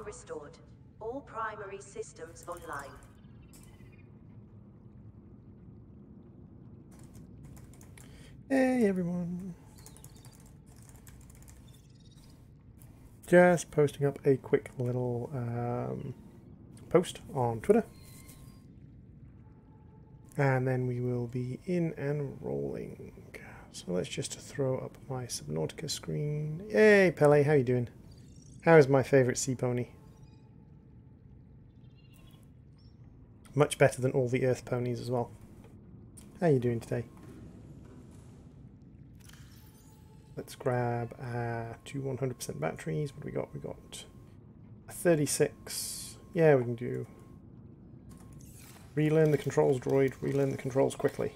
restored. All primary systems online. Hey everyone. Just posting up a quick little post on Twitter. And then we will be in and rolling. So let's just throw up my Subnautica screen. Hey Pele, how you doing? How is my favourite sea pony? Much better than all the earth ponies as well. How you doing today? Let's grab 2 100% batteries. What do we got? We got a 36. Yeah, we can do. Relearn the controls, droid. Relearn the controls quickly.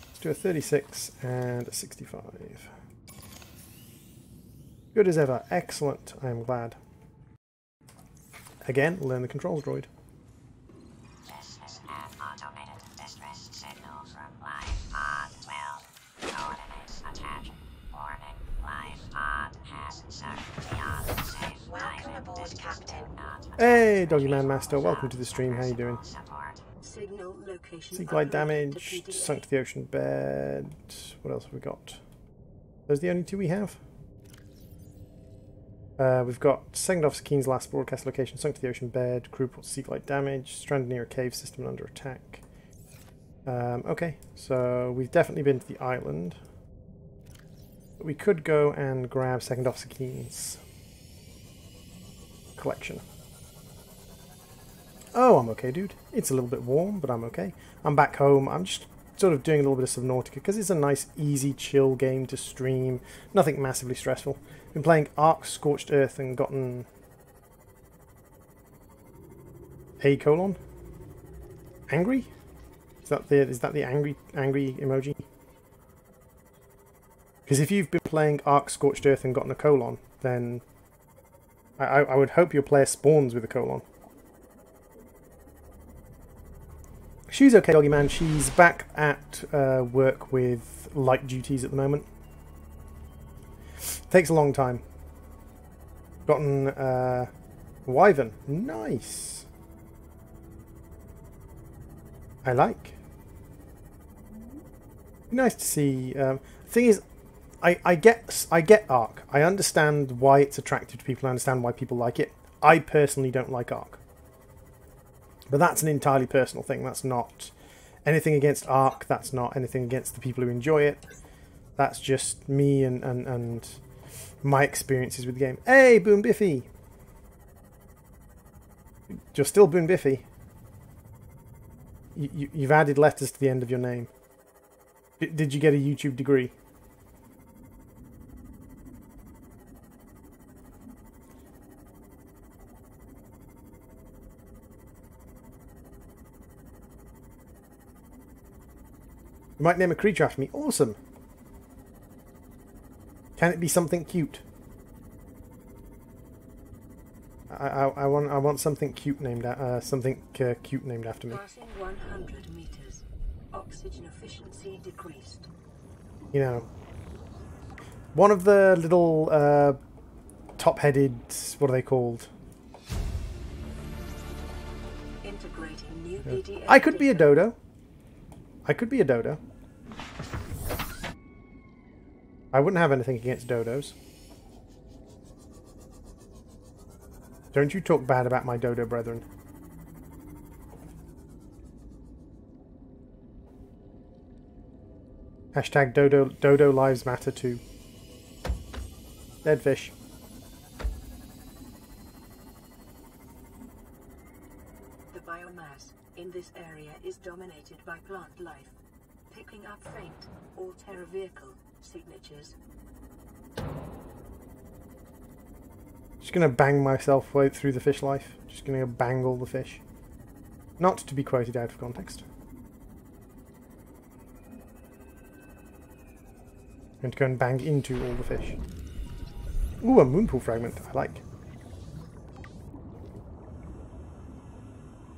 Let's do a 36 and a 65. Good as ever. Excellent. I am glad. Again, learn the controls, droid. This is an automated distress signal from live pod 12. Coordinates attached. Warning, live pod has sucked beyond safe. Welcome aboard, Captain. Hey, Doggy Man Master, welcome to the stream. How you doing? Signal location. Sea glide damage, sunk to the ocean bed. What else have we got? Those are the only two we have. We've got Second Officer Keen's last broadcast location, sunk to the ocean bed, crew reports sea glide damage, stranded near a cave system and under attack. Okay, so we've definitely been to the island. But we could go and grab Second Officer Keen's collection. Oh, I'm okay, dude. It's a little bit warm, but I'm okay. I'm back home. I'm just sort of doing a little bit of Subnautica because it's a nice, easy, chill game to stream. Nothing massively stressful. Been playing Ark Scorched Earth and gotten a colon. Angry? Is that the angry emoji? Because if you've been playing Ark Scorched Earth and gotten a colon, then I would hope your player spawns with a colon. She's okay, Doggy Man. She's back at work with light duties at the moment. Takes a long time. Gotten wyvern. Nice. I like. Nice to see. Thing is, I get Ark. I understand why it's attractive to people. I understand why people like it. I personally don't like Ark. But that's an entirely personal thing. That's not anything against Ark. That's not anything against the people who enjoy it. That's just me and my experiences with the game. Hey, Boom Biffy! You're still Boom Biffy. You've added letters to the end of your name. Did you get a YouTube degree? You might name a creature after me. Awesome. Can it be something cute? I want something cute named cute named after me. Passing 100 meters. Oxygen efficiency decreased. You know, one of the little top-headed, what are they called? Integrating new PDF. I could be a dodo. I could be a dodo. I wouldn't have anything against dodos. Don't you talk bad about my dodo brethren. Hashtag dodo lives matter too. Dead fish. The biomass in this area is dominated by plant life, picking up faint or terror vehicle signatures. Just gonna bang myself way through the fish life. Just gonna bang all the fish. Not to be quoted out of context. Going to go and bang into all the fish. Ooh, a moonpool fragment. I like.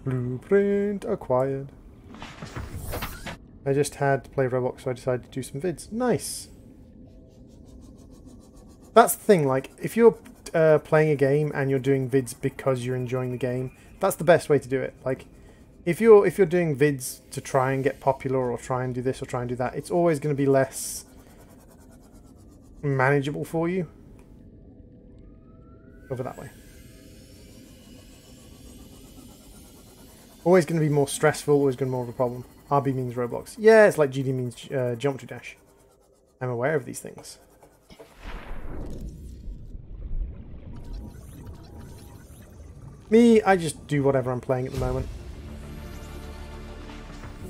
Blueprint acquired. I just had to play Roblox, so I decided to do some vids. Nice. That's the thing, like, if you're playing a game and you're doing vids because you're enjoying the game, that's the best way to do it. Like, if you're doing vids to try and get popular or try and do this or try and do that, it's always going to be less manageable for you. Over that way. Always going to be more stressful, always going to be more of a problem. RB means Roblox. Yeah, it's like GD means Geometry Dash. I'm aware of these things. Me, I just do whatever I'm playing at the moment.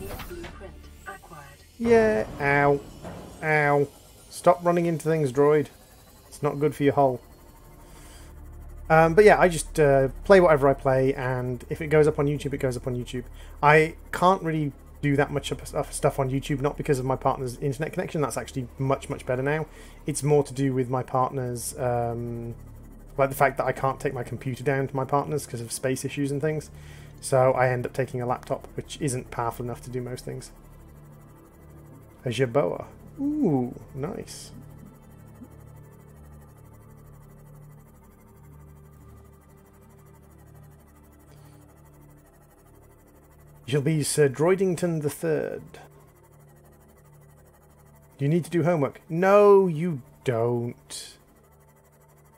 New blueprint acquired. Yeah, ow. Ow. Stop running into things, droid. It's not good for your hull. But yeah, I just play whatever I play, and if it goes up on YouTube, it goes up on YouTube. I can't really do that much stuff on YouTube, not because of my partner's internet connection. That's actually much, much better now. It's more to do with my partner's, like the fact that I can't take my computer down to my partner's because of space issues and things. So I end up taking a laptop, which isn't powerful enough to do most things. A Jerboa. Ooh, nice. You'll be Sir Droidington III. You need to do homework. No, you don't.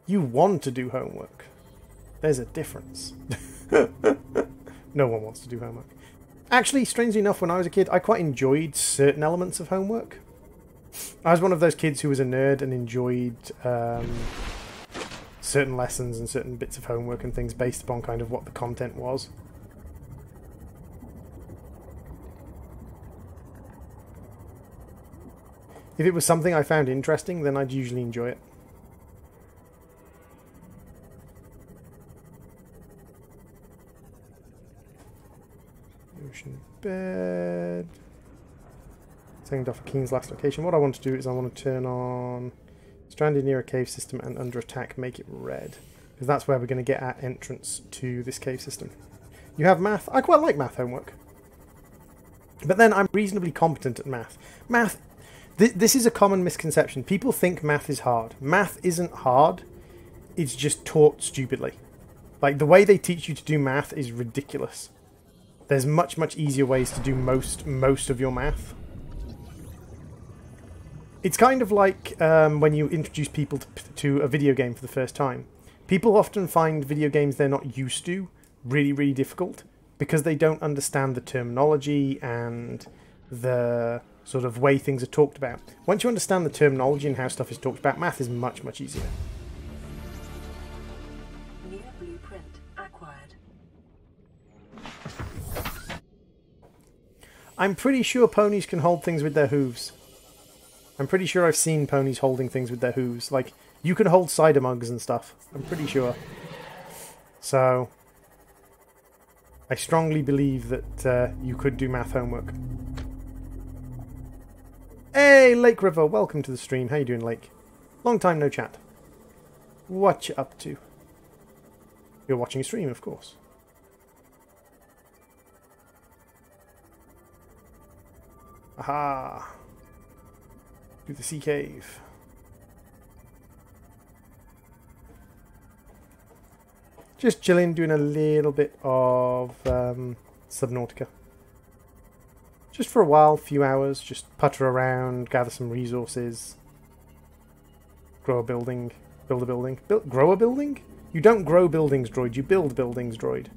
You want to do homework. There's a difference. No one wants to do homework. Actually, strangely enough, when I was a kid, I quite enjoyed certain elements of homework. I was one of those kids who was a nerd and enjoyed certain lessons and certain bits of homework and things based upon kind of what the content was. If it was something I found interesting, then I'd usually enjoy it. Ocean bed. Send off Keen's last location. What I want to do is I want to turn on stranded near a cave system and under attack, make it red. Because that's where we're going to get our entrance to this cave system. You have math. I quite like math homework. But then I'm reasonably competent at math. Math... This is a common misconception. People think math is hard. Math isn't hard. It's just taught stupidly. Like, the way they teach you to do math is ridiculous. There's much, much easier ways to do most of your math. It's kind of like when you introduce people to a video game for the first time. People often find video games they're not used to really, really difficult because they don't understand the terminology and the sort of way things are talked about. Once you understand the terminology and how stuff is talked about, math is much, much easier. New blueprint acquired. I'm pretty sure ponies can hold things with their hooves. I'm pretty sure I've seen ponies holding things with their hooves. Like, you can hold cider mugs and stuff. I'm pretty sure. So, I strongly believe that you could do math homework. Hey, Lake River, welcome to the stream. How you doing, Lake? Long time no chat. What you up to? You're watching a stream, of course. Aha! To the sea cave. Just chilling, doing a little bit of Subnautica. Just for a while, few hours, just putter around, gather some resources, grow a building, build a building. Grow a building? You don't grow buildings, droid, you build buildings, droid.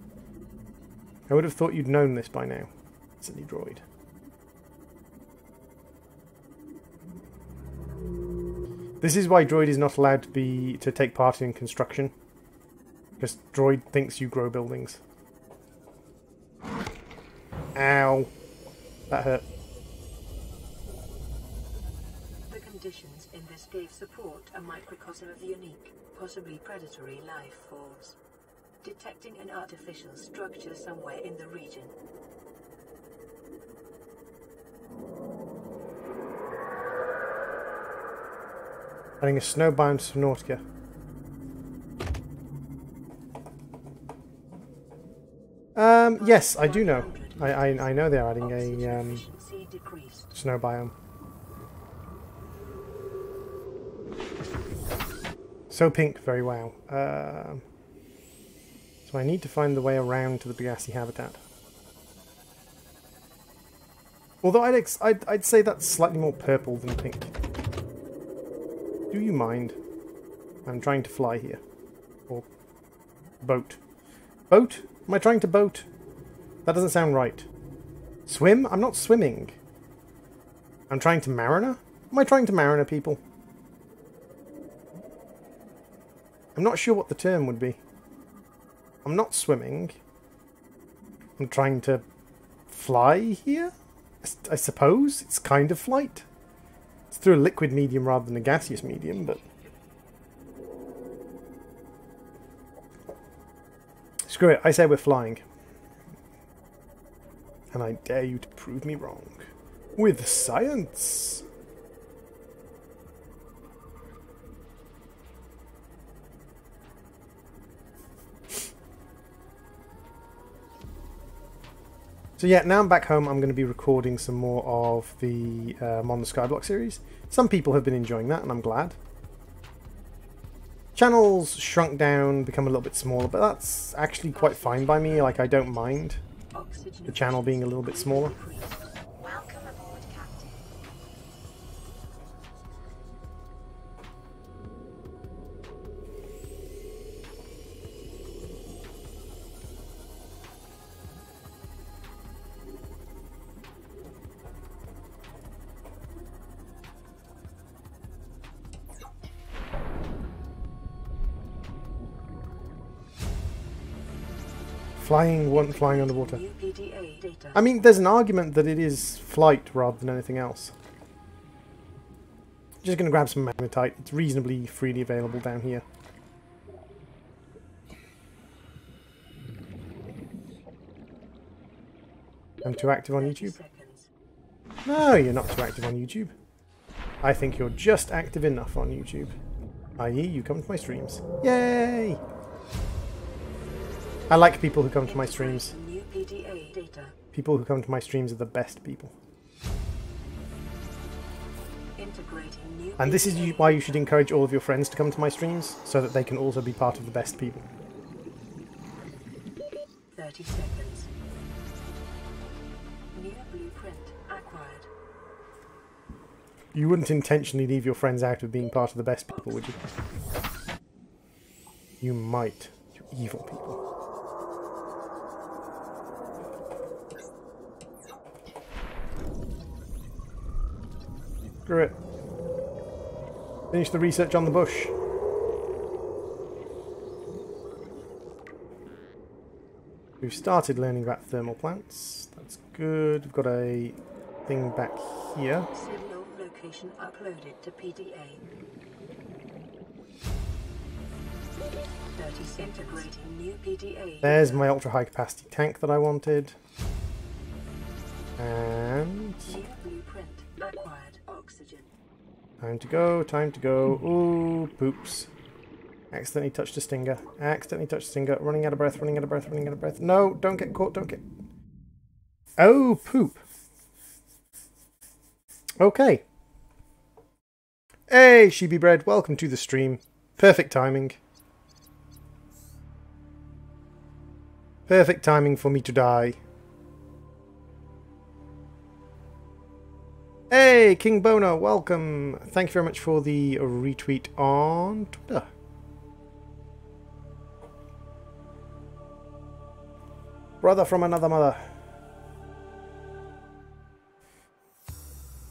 I would have thought you'd known this by now, silly droid. This is why droid is not allowed to take part in construction. Because droid thinks you grow buildings. Ow. That hurt. The conditions in this cave support a microcosm of unique, possibly predatory life forms. Detecting an artificial structure somewhere in the region. Adding a snowbound Subnautica. Yes, I do know. I know they're adding a snow biome. So pink, very wow. So I need to find the way around to the Bigassi habitat. Although I'd say that's slightly more purple than pink. Do you mind? I'm trying to fly here. Or boat. Boat? Am I trying to boat? That doesn't sound right. Swim? I'm not swimming. I'm trying to mariner? Am I trying to mariner people? I'm not sure what the term would be. I'm not swimming. I'm trying to fly here? I suppose it's kind of flight. It's through a liquid medium rather than a gaseous medium, but... Screw it, I say we're flying. And I dare you to prove me wrong. With science! So yeah, now I'm back home, I'm going to be recording some more of the On the Skyblock series. Some people have been enjoying that, and I'm glad. Channels shrunk down, become a little bit smaller, but that's actually quite fine by me. Like, I don't mind the channel being a little bit smaller. Welcome aboard, Captain. Flying underwater. I mean, there's an argument that it is flight rather than anything else. Just going to grab some magnetite. It's reasonably freely available down here. I'm too active on YouTube? No, you're not too active on YouTube. I think you're just active enough on YouTube. I.e., you come to my streams. Yay! I like people who come to my streams. People who come to my streams are the best people. And this is why you should encourage all of your friends to come to my streams, so that they can also be part of the best people. 30 seconds. New blueprint acquired. You wouldn't intentionally leave your friends out of being part of the best people, would you? You might, you evil people. Screw it. Finish the research on the bush. We've started learning about thermal plants. That's good. We've got a thing back here. Signal location uploaded to PDA. 30 integrating new PDA. There's my ultra high capacity tank that I wanted. And New blueprint acquired. Oxygen. time to go, time to go. Ooh, poops. Accidentally touched a stinger. Accidentally touched a stinger. Running out of breath, running out of breath, running out of breath. No, don't get caught, don't get... Oh, poop. Okay. Hey, Sheepy Bread, welcome to the stream. Perfect timing. Perfect timing for me to die. Hey, King Boner, welcome. Thank you very much for the retweet on Twitter. Brother from another mother.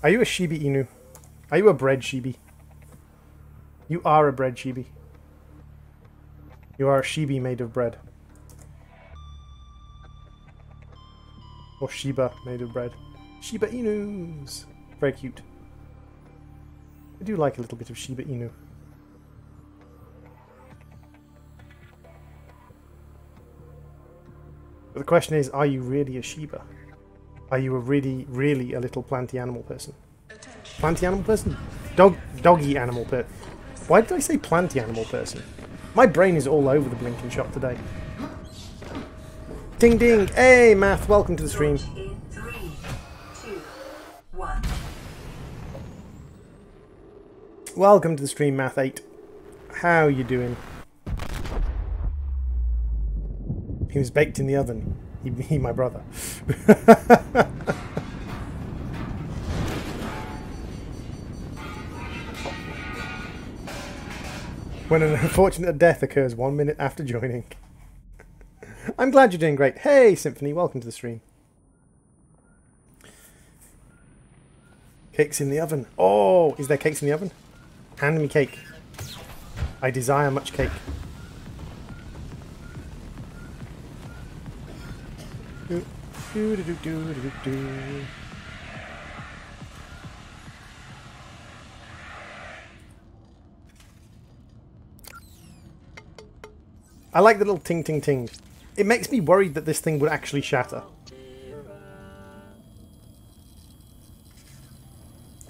Are you a Shiba Inu? Are you a bred Shibi? You are a bred Shibi. You are a Shibi made of bread. Or Shiba made of bread. Shiba Inus. Very cute. I do like a little bit of Shiba Inu. But the question is, are you really a Shiba? Are you a really a little planty animal person? Planty animal person? Doggy animal person. Why did I say planty animal person? My brain is all over the blinking shop today. Ding ding! Hey, Math, welcome to the stream. In 3, 2, 1. Welcome to the stream, Math 8. How you doing? He was baked in the oven. He my brother. When an unfortunate death occurs 1 minute after joining. I'm glad you're doing great. Hey, Symphony, welcome to the stream. Cakes in the oven. Oh, is there cakes in the oven? Hand me cake. I desire much cake. Do, do, do, do, do, do, do. I like the little ting ting ting. It makes me worried that this thing would actually shatter.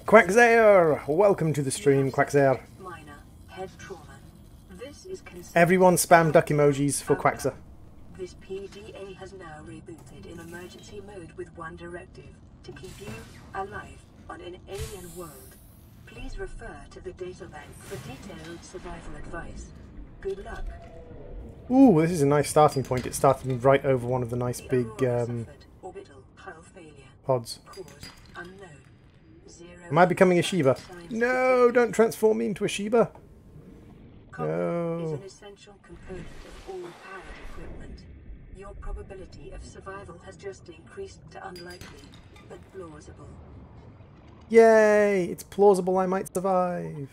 Quackzair! Welcome to the stream, Quackzair. Minor head trauma. This is Everyone spam duck emojis for Quackza. This PDA has now rebooted in emergency mode with one directive: to keep you alive on an alien world. Please refer to the databank for detailed survival advice. Good luck. Ooh, this is a nice starting point. It's starting right over one of the nice big orbital hull failure. pods. Cause unknown. Am I becoming a Shiba? No, don't transform me into a Shiba. Copper is an essential component of all powered equipment. Your probability of survival has just increased to unlikely, but plausible. Yay! It's plausible I might survive.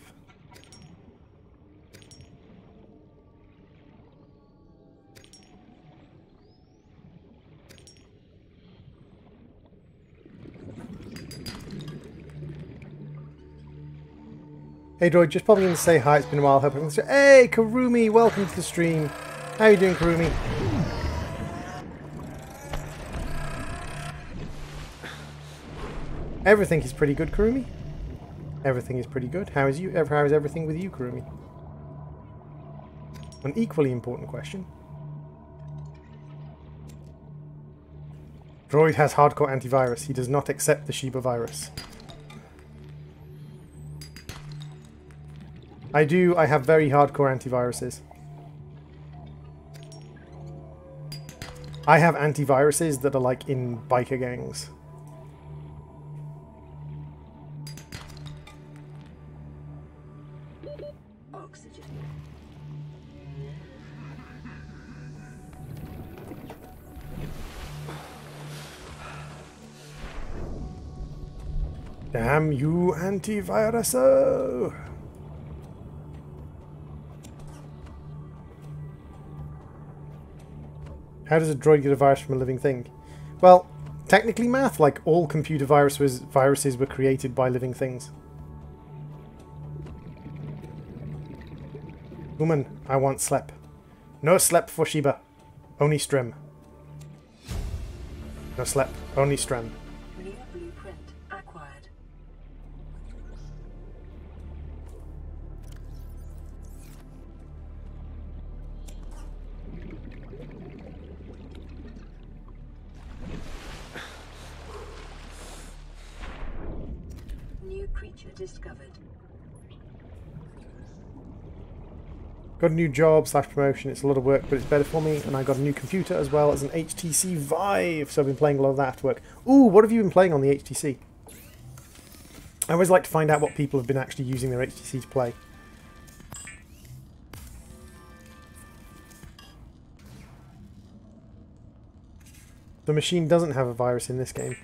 Hey Droid, just popping in to say hi, it's been a while. Hope everyone's... Hey Karumi, welcome to the stream. How you doing, Karumi? Everything is pretty good, Karumi. Everything is pretty good. How is everything with you, Karumi? An equally important question. Droid has hardcore antivirus. He does not accept the Shiba virus. I do. I have very hardcore antiviruses. I have antiviruses that are like in biker gangs. Oxygen. Damn you, antivirus! How does a droid get a virus from a living thing? Well, technically math, like all computer viruses were created by living things. Woman, I want slep. No slep for Shiba. Only strem. No slep, only strem. New blueprint acquired. New creature discovered. Got a new job / promotion. It's a lot of work, but it's better for me. And I got a new computer as well as an HTC Vive. So I've been playing a lot of that after work. Ooh, what have you been playing on the HTC? I always like to find out what people have been actually using their HTC to play. The machine doesn't have a virus in this game.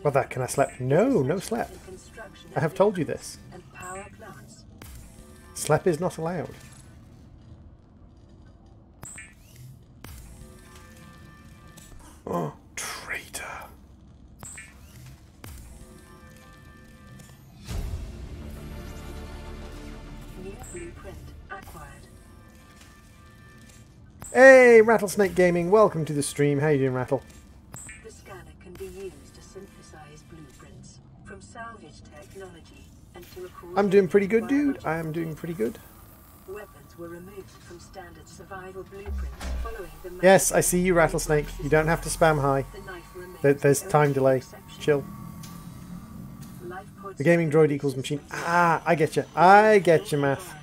Well, that can I slap? No, no slap. I have told you this. And power plants. Slap is not allowed. Oh, traitor. New blueprint acquired. Hey, Rattlesnake Gaming, welcome to the stream. How you doing, Rattle? The scanner can be used to synthesize blueprints from salvage technology and to record. I'm doing pretty good, dude. I am doing pretty good. Weapons were removed from standard survival blueprints following the. Yes, I see you, Rattlesnake. You don't have to spam hi. The knife remains There's the time only delay. exception. Chill. life pod The gaming droid equals machine. Ah, I get you. I get you, math.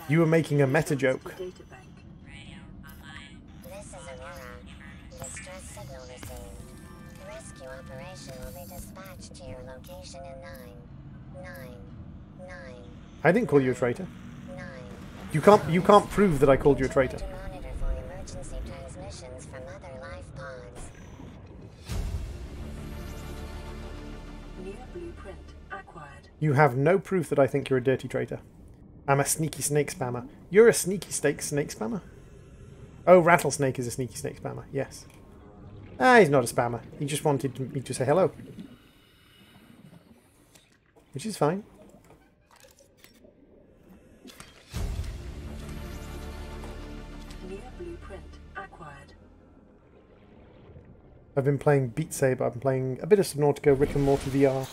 You were making a meta joke. This is Aurora. Distress signal received. Rescue operation will be dispatched to your location in 9. I didn't call you a traitor. 9. You can't prove that I called you a traitor. To monitor for emergency transmissions from other life pods. New blueprint acquired. You have no proof that I think you're a dirty traitor. I'm a sneaky snake spammer. You're a sneaky snake spammer? Oh, Rattlesnake is a sneaky snake spammer. Yes. Ah, he's not a spammer. He just wanted me to say hello. Which is fine. New blueprint acquired. I've been playing Beat Saber. I've been playing a bit of Subnautica, Rick and Morty VR.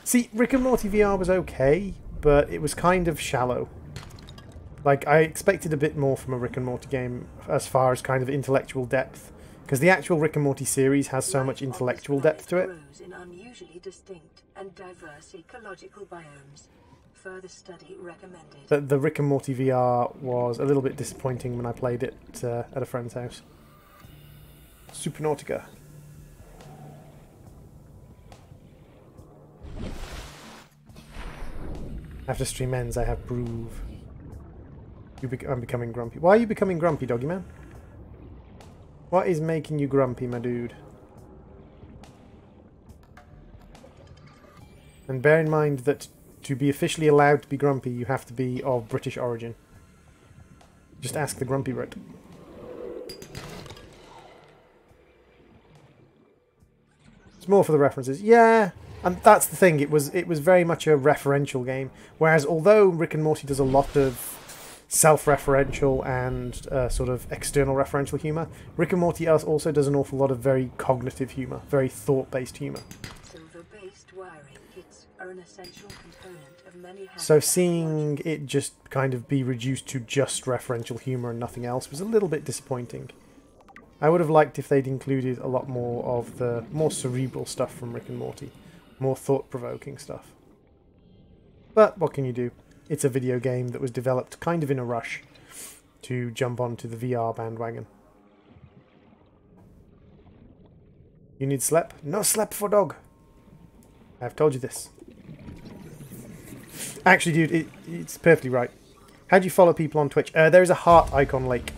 See, Rick and Morty VR was okay, but it was kind of shallow. Like, I expected a bit more from a Rick and Morty game as far as kind of intellectual depth. Because the actual Rick and Morty series has so much intellectual depth to it. Grows in unusually distinct and diverse ecological biomes. Further study recommended. But the Rick and Morty VR was a little bit disappointing when I played it at a friend's house. Subnautica. After stream ends, I have Groove. I'm becoming grumpy. Why are you becoming grumpy, doggy man? What is making you grumpy, my dude? And bear in mind that to be officially allowed to be grumpy, you have to be of British origin. Just ask the Grumpy Brit. It's more for the references. Yeah, and that's the thing. It was very much a referential game. Whereas although Rick and Morty does a lot of self-referential and sort of external referential humour, Rick and Morty also does an awful lot of very cognitive humour, very thought-based humour. Silver-based wiring kits are an essential component of many. So seeing it just kind of be reduced to just referential humour and nothing else was a little bit disappointing. I would have liked if they'd included a lot more of the more cerebral stuff from Rick and Morty, more thought-provoking stuff. But what can you do? It's a video game that was developed kind of in a rush to jump onto the VR bandwagon. You need slep? No slep for dog. I've told you this. Actually, dude, it's perfectly right. How do you follow people on Twitch? There is a heart icon lake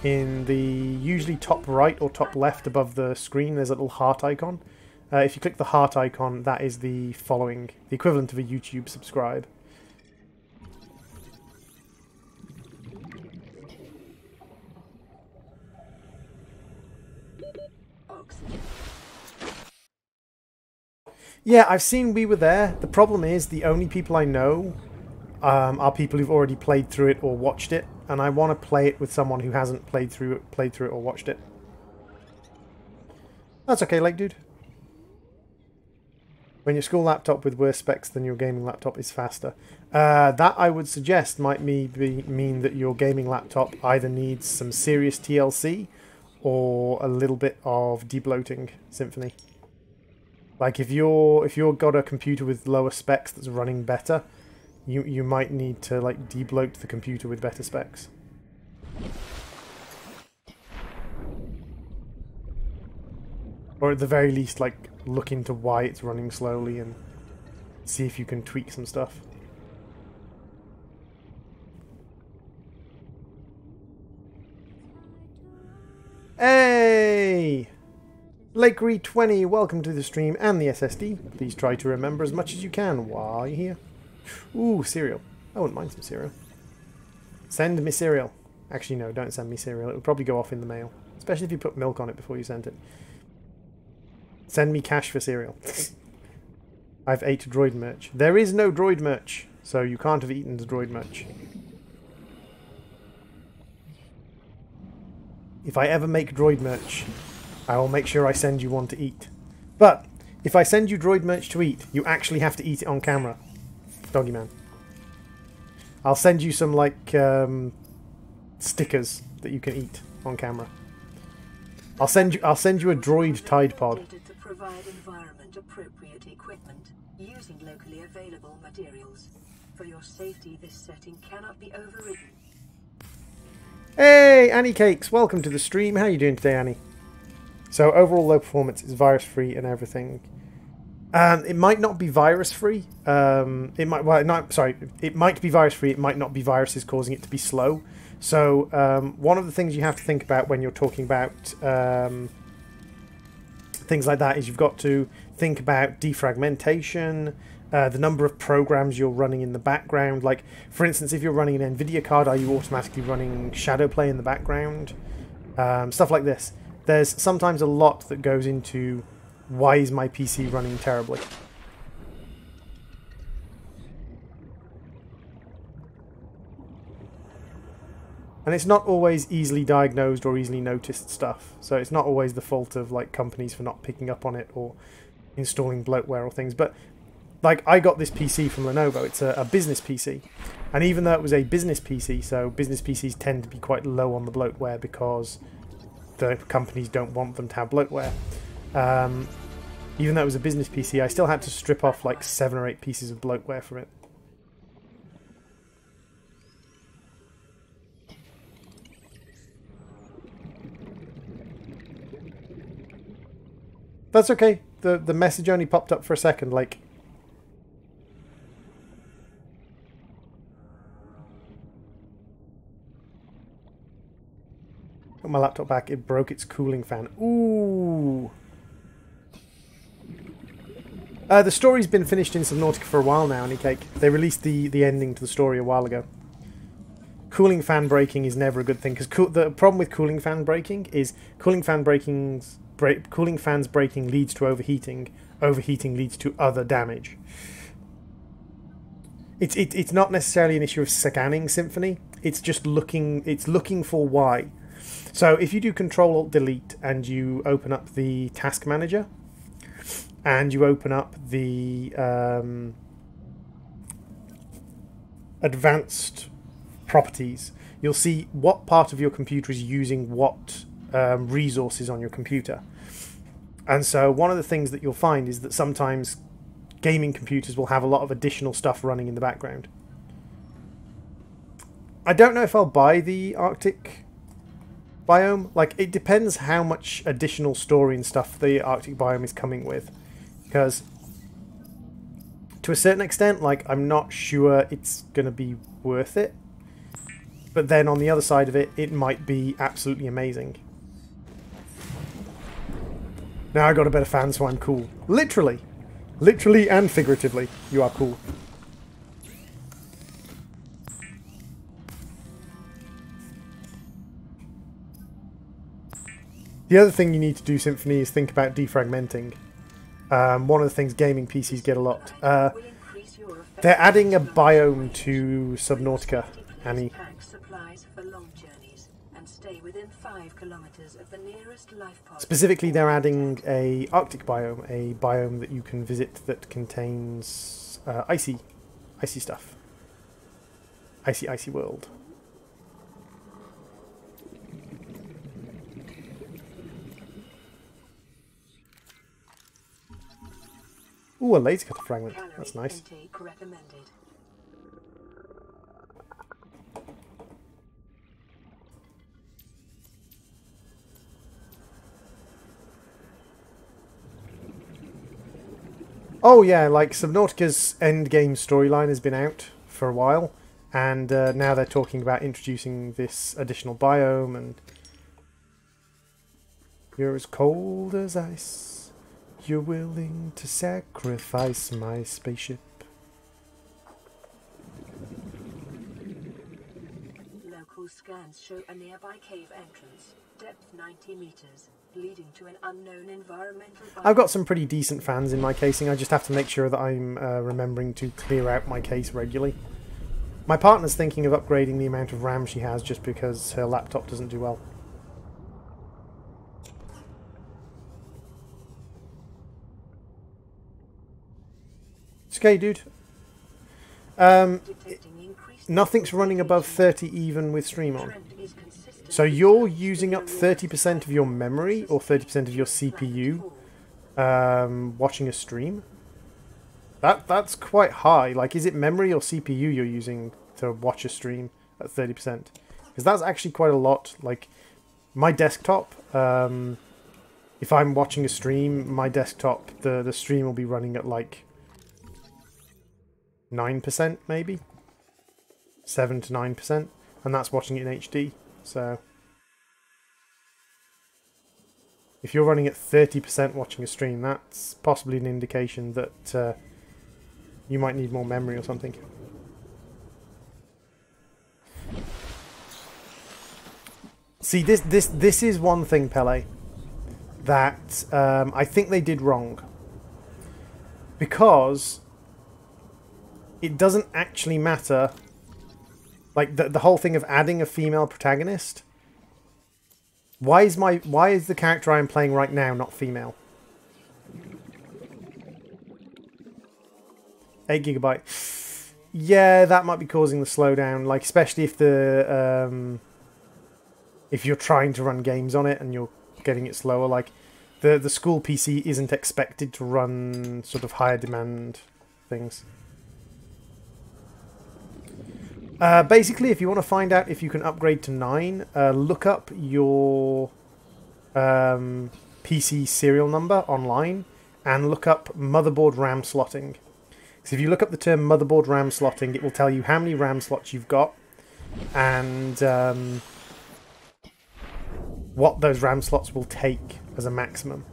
in the usually top right or top left above the screen. There's a little heart icon. If you click the heart icon, that is the following, the equivalent of a YouTube subscribe. Yeah, I've seen We Were There. The problem is the only people I know are people who've already played through it or watched it, and I want to play it with someone who hasn't played through it or watched it. That's okay, Lake Dude. When your school laptop with worse specs than your gaming laptop is faster. That, I would suggest, might mean that your gaming laptop either needs some serious TLC or a little bit of debloating Symphony. Like if you've got a computer with lower specs that's running better, you might need to like debloat the computer with better specs. Or at the very least, like look into why it's running slowly and see if you can tweak some stuff. Hey! Lakery20, welcome to the stream and the SSD. Please try to remember as much as you can while you're here. Ooh, cereal. I wouldn't mind some cereal. Send me cereal. Actually, no, don't send me cereal. It would probably go off in the mail. Especially if you put milk on it before you sent it. Send me cash for cereal. I've ate droid merch. There is no droid merch, so you can't have eaten the droid merch. If I ever make droid merch, I will make sure I send you one to eat. But if I send you droid merch to eat, you actually have to eat it on camera. Doggy man. I'll send you some like stickers that you can eat on camera. I'll send you a droid Tide Pod. To provide environment select appropriate equipment using locally available materials. For your safety, this setting cannot be overridden. Hey, Annie Cakes, welcome to the stream. How are you doing today, Annie? So overall low performance is virus free and everything. It might not be virus free. It might be virus free. It might not be viruses causing it to be slow. So one of the things you have to think about when you're talking about things like that is you've got to think about defragmentation, the number of programs you're running in the background. Like, for instance, if you're running an NVIDIA card, are you automatically running Shadowplay in the background? Stuff like this. There's sometimes a lot that goes into why is my PC running terribly. And it's not always easily diagnosed or easily noticed stuff. So it's not always the fault of like companies for not picking up on it or installing bloatware or things. But like, I got this PC from Lenovo. It's a business PC. And even though it was a business PC, so business PCs tend to be quite low on the bloatware because the companies don't want them to have bloatware. Even though it was a business PC, I still had to strip off like 7 or 8 pieces of bloatware from it. That's okay. The message only popped up for a second, like... Got my laptop back, it broke its cooling fan. Ooh! The story's been finished in Subnautica for a while now, Anycake. They released the ending to the story a while ago. Cooling fan breaking is never a good thing, because the problem with cooling fan breaking is cooling fans breaking leads to overheating. Overheating leads to other damage. It's not necessarily an issue of scanning Symfony. It's just looking for why. So if you do Control-Alt-Delete and you open up the Task Manager and you open up the Advanced Properties, you'll see what part of your computer is using what resources on your computer. And so one of the things that you'll find is that sometimes gaming computers will have a lot of additional stuff running in the background. I don't know if I'll buy the Arctic biome. Like, it depends how much additional story and stuff the Arctic biome is coming with. Because to a certain extent, like, I'm not sure it's going to be worth it. But then on the other side of it, it might be absolutely amazing. Now I got a better fan, so I'm cool. Literally. Literally and figuratively, you are cool. The other thing you need to do, Symfony, is think about defragmenting. One of the things gaming PCs get a lot. They're adding a biome to Subnautica, Annie. Specifically, they're adding a Arctic biome, a biome that you can visit that contains icy stuff. Icy world. Ooh, a laser cutter fragment. That's nice. Oh yeah, like Subnautica's endgame storyline has been out for a while, and now they're talking about introducing this additional biome, and you're as cold as ice. You're willing to sacrifice my spaceship. Local scans show a nearby cave entrance, depth 90 meters. Leading to an unknown environmental biome. I've got some pretty decent fans in my casing. I just have to make sure that I'm remembering to clear out my case regularly. My partner's thinking of upgrading the amount of RAM she has just because her laptop doesn't do well. It's okay, dude. Nothing's running above 30 even with stream on. So you're using up 30% of your memory or 30% of your CPU watching a stream. That's quite high. Like, is it memory or CPU you're using to watch a stream at 30%? Because that's actually quite a lot. Like, my desktop, if I'm watching a stream, my desktop, the stream will be running at like 9% maybe. 7 to 9%. And that's watching it in HD. So if you're running at 30% watching a stream, that's possibly an indication that you might need more memory or something. See, this is one thing, Pele, that I think they did wrong. Because it doesn't actually matter. Like, the whole thing of adding a female protagonist. Why is the character I'm playing right now not female? 8 GB. Yeah, that might be causing the slowdown. Like, especially if if you're trying to run games on it and you're getting it slower. Like, the school PC isn't expected to run sort of higher demand things. Basically, if you want to find out if you can upgrade to 9, look up your PC serial number online and look up motherboard RAM slotting. So if you look up the term motherboard RAM slotting, it will tell you how many RAM slots you've got and what those RAM slots will take as a maximum.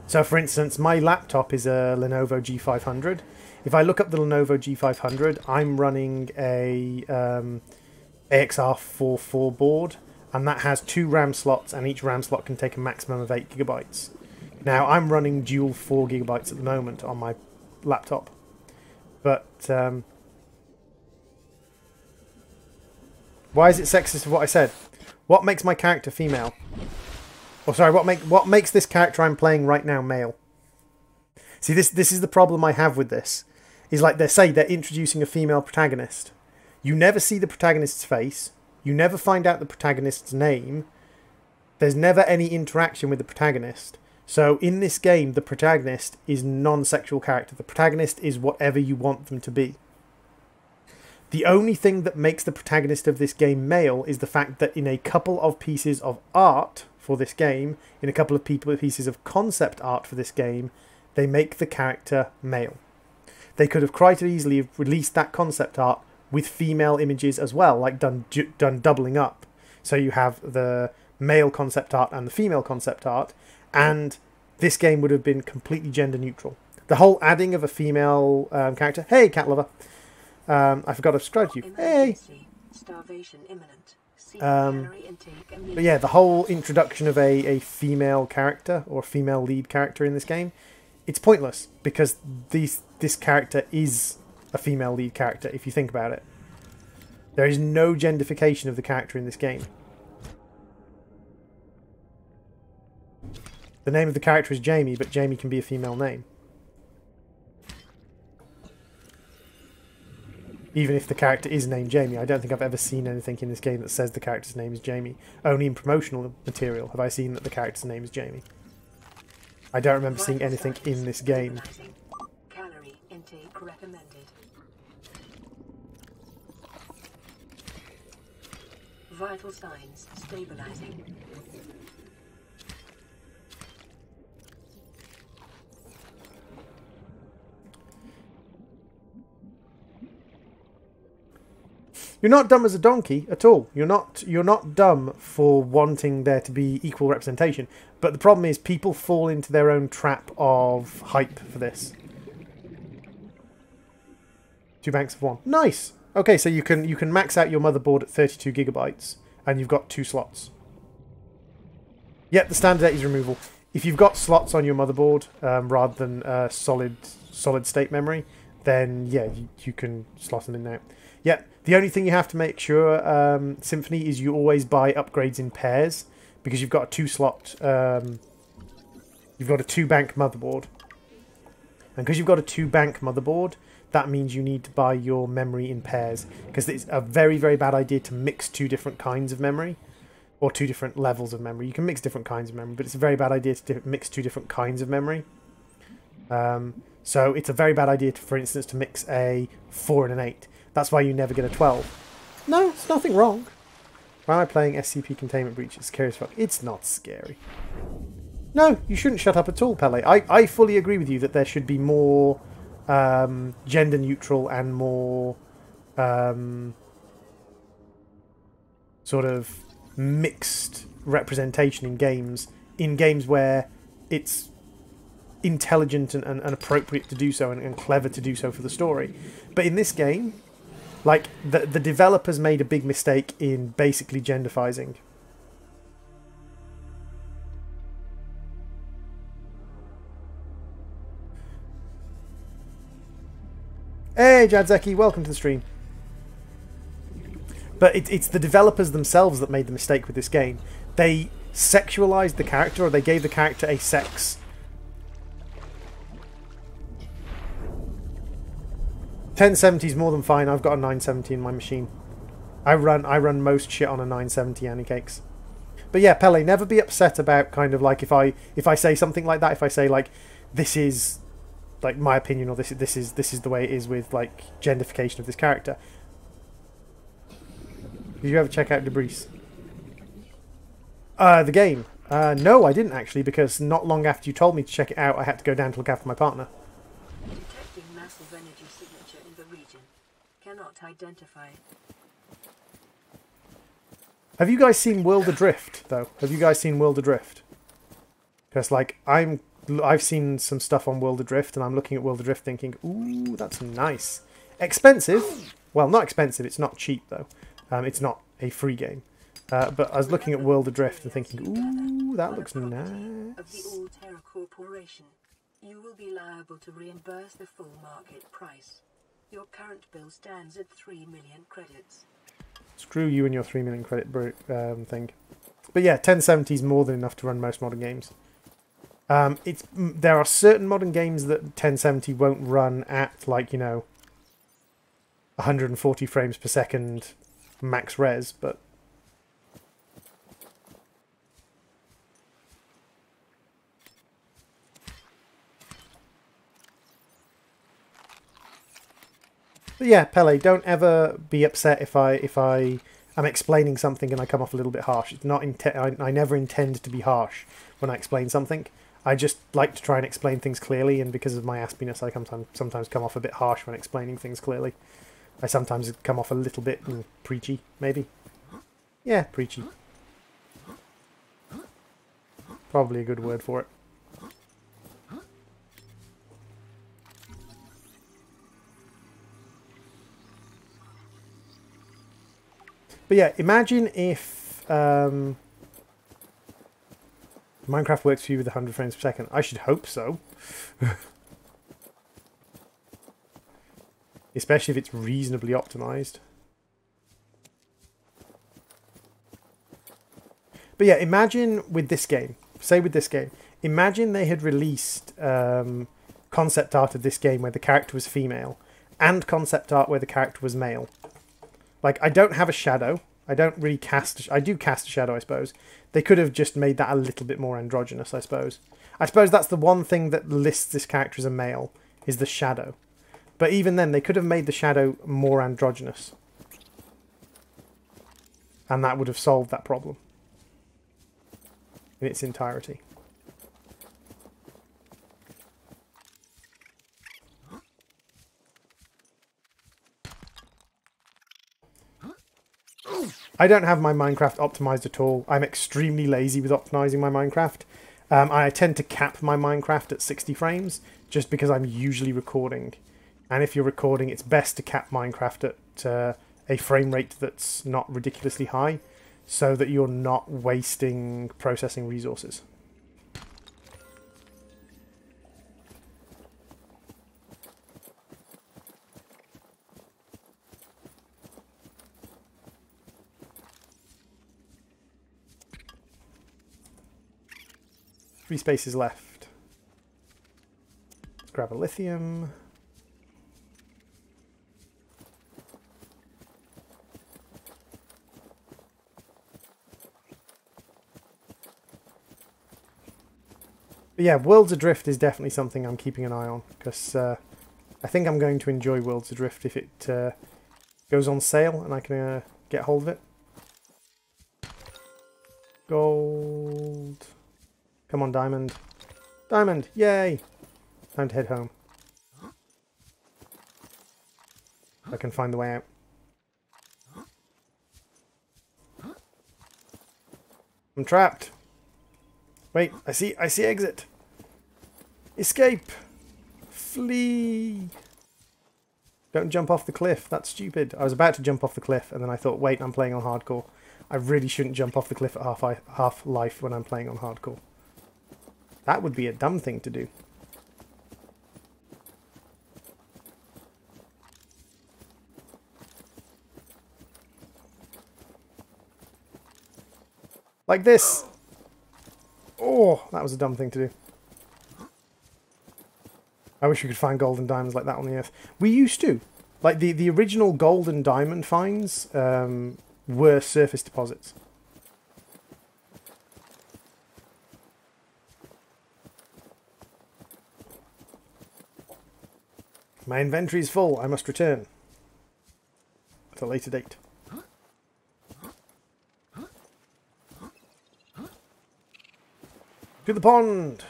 So for instance, my laptop is a Lenovo G500. If I look up the Lenovo G500, I'm running a AXR44 board, and that has 2 RAM slots, and each RAM slot can take a maximum of 8 GB. Now, I'm running dual 4 GB at the moment on my laptop. But why is it sexist of what I said? What makes my character female? Or sorry, what makes this character I'm playing right now male? See, this is the problem I have with this. Is like they're introducing a female protagonist. You never see the protagonist's face. You never find out the protagonist's name. There's never any interaction with the protagonist. So in this game, the protagonist is non-sexual character. The protagonist is whatever you want them to be. The only thing that makes the protagonist of this game male is the fact that in a couple of pieces of art for this game, in a couple of pieces of concept art for this game, they make the character male. They could have quite easily have released that concept art with female images as well, like done doubling up. So you have the male concept art and the female concept art, and this game would have been completely gender neutral. The whole adding of a female character. Hey, cat lover. I forgot to subscribe to you. Hey. Starvation imminent. But yeah, the whole introduction of a female character or female lead character in this game, it's pointless because this character is a female lead character if you think about it. There is no gendification of the character in this game. The name of the character is Jamie, but Jamie can be a female name. Even if the character is named Jamie, I don't think I've ever seen anything in this game that says the character's name is Jamie. Only in promotional material have I seen that the character's name is Jamie. I don't remember seeing anything in this game. Calorie intake recommended. Vital signs stabilizing. You're not dumb as a donkey at all. You're not dumb for wanting there to be equal representation. But the problem is people fall into their own trap of hype for this. 2 banks of 1. Nice. Okay, so you can max out your motherboard at 32 GB and you've got 2 slots. Yep, the standard is removal. If you've got slots on your motherboard rather than solid state memory, then yeah, you can slot them in now. Yeah, the only thing you have to make sure, Symphony, is you always buy upgrades in pairs because you've got a 2-slot, you've got a 2-bank motherboard. And because you've got a 2-bank motherboard, that means you need to buy your memory in pairs because it's a very, very bad idea to mix 2 different kinds of memory. or two different levels of memory. You can mix different kinds of memory, but it's a very bad idea to mix two different kinds of memory. So it's a very bad idea, for instance, to mix a 4 and an 8. That's why you never get a 12. No, it's nothing wrong. Why am I playing SCP Containment Breach? It's scary as fuck. It's not scary. No, you shouldn't shut up at all, Pele. I fully agree with you that there should be more gender neutral and more sort of mixed representation in games where it's intelligent and appropriate to do so and clever to do so for the story. But in this game, like, the developers made a big mistake in basically genderfizing. Hey Jadzeki, welcome to the stream. But it's the developers themselves that made the mistake with this game. They sexualized the character, or they gave the character a sex. 1070 is more than fine. I've got a 970 in my machine. I run most shit on a 970 Anycakes. But yeah, Pele, never be upset about kind of like if I say something like that. If I say like this is like my opinion, or this is the way it is with like gendification of this character. Did you ever check out Debris? The game? No, I didn't actually, because not long after you told me to check it out, I had to go down to look after my partner. Detecting massive energy signature in the region. Cannot identify. Have you guys seen World Adrift, though? Have you guys seen World Adrift? Because, like, I've seen some stuff on World Adrift, and I'm looking at World Adrift thinking, ooh, that's nice. Expensive? Well, not expensive. It's not cheap, though. It's not a free game. But I was looking at World Adrift and thinking, ooh, that looks nice. Of the All-Terra Corporation, you will be liable to reimburse the full market price. Your current bill stands at 3 million credits. Screw you and your 3 million credit thing. But yeah, 1070 is more than enough to run most modern games. There are certain modern games that 1070 won't run at, like, you know, 140 frames per second max res, but yeah, Pele, don't ever be upset if I am explaining something and I come off a little bit harsh. It's not I never intend to be harsh when I explain something. I just like to try and explain things clearly, and because of my aspiness, I sometimes come off a bit harsh when explaining things clearly. I sometimes come off a little bit preachy, maybe. Yeah, preachy. Probably a good word for it. But yeah, imagine if Minecraft works for you with 100 frames per second. I should hope so. Especially if it's reasonably optimized. But yeah, imagine with this game, imagine they had released concept art of this game where the character was female, and concept art where the character was male. Like, I don't have a shadow. I don't really cast... I do cast a shadow, I suppose. They could have just made that a little bit more androgynous, I suppose. I suppose that's the one thing that lists this character as a male, is the shadow. But even then, they could have made the shadow more androgynous. And that would have solved that problem. In its entirety. I don't have my Minecraft optimized at all. I'm extremely lazy with optimizing my Minecraft. I tend to cap my Minecraft at 60 frames, just because I'm usually recording. And if you're recording, it's best to cap Minecraft at a frame rate that's not ridiculously high, so that you're not wasting processing resources. Three spaces left. Let's grab a lithium. But yeah, Worlds Adrift is definitely something I'm keeping an eye on, because I think I'm going to enjoy Worlds Adrift if it goes on sale and I can get hold of it. Gold. Come on, diamond. Diamond! Yay! Time to head home. I can find the way out. I'm trapped. Wait, I see exit. Escape! Flee! Don't jump off the cliff. That's stupid. I was about to jump off the cliff and then I thought, wait, I'm playing on hardcore. I really shouldn't jump off the cliff at half life when I'm playing on hardcore. That would be a dumb thing to do. Like this! Oh, that was a dumb thing to do. I wish we could find gold and diamonds like that on the Earth. We used to. Like, the original gold and diamond finds were surface deposits. My inventory is full. I must return. At a later date. To the pond!